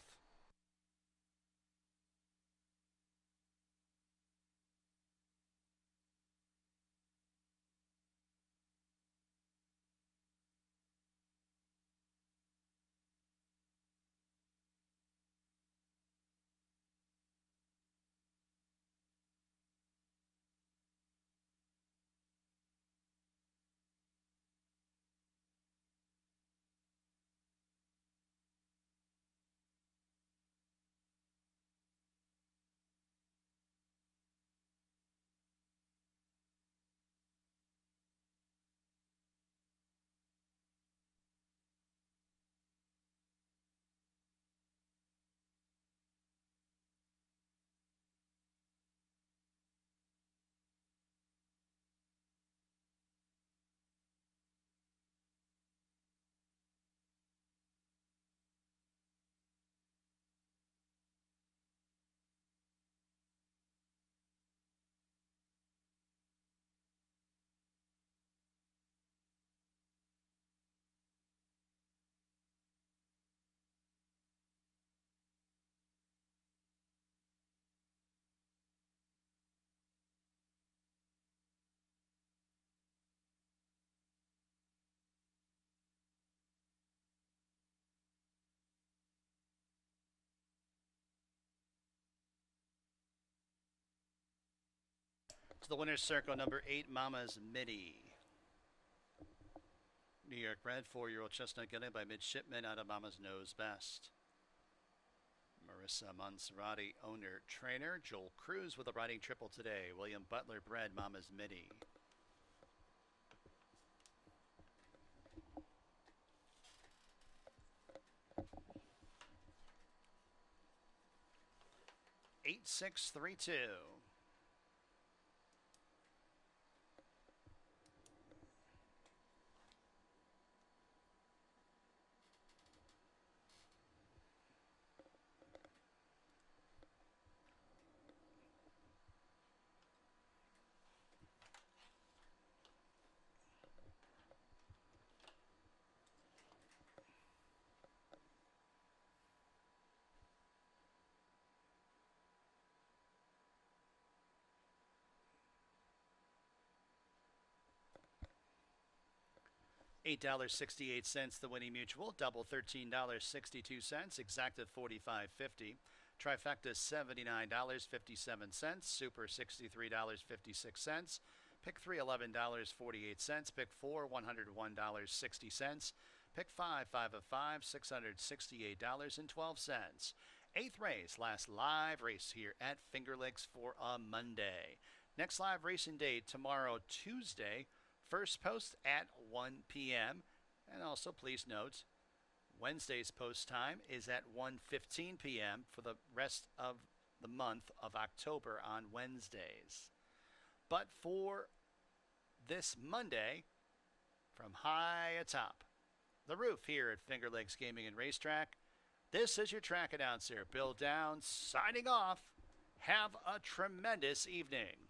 the winner's circle, number 8, Mama's Mini. New York bred, 4-year-old chestnut gelding by Midshipman out of Mama's Knows Best. Marissa Monserrati, owner, trainer. Joel Cruz with a riding triple today. William Butler bred Mama's Mini. $8,632. $8.68 the winning mutual, double $13.62, exacted $45.50, trifecta $79.57, super $63.56, pick 3 $11.48, pick 4 $101.60, pick 5 5 of 5 $668.12. Eighth race, last live race here at Finger Lakes for a Monday. Next live racing date tomorrow, Tuesday. First post at 1 p.m. And also, please note, Wednesday's post time is at 1:15 p.m. for the rest of the month of October on Wednesdays. But for this Monday, from high atop the roof here at Finger Lakes Gaming and Racetrack, this is your track announcer, Bill Downs, signing off. Have a tremendous evening.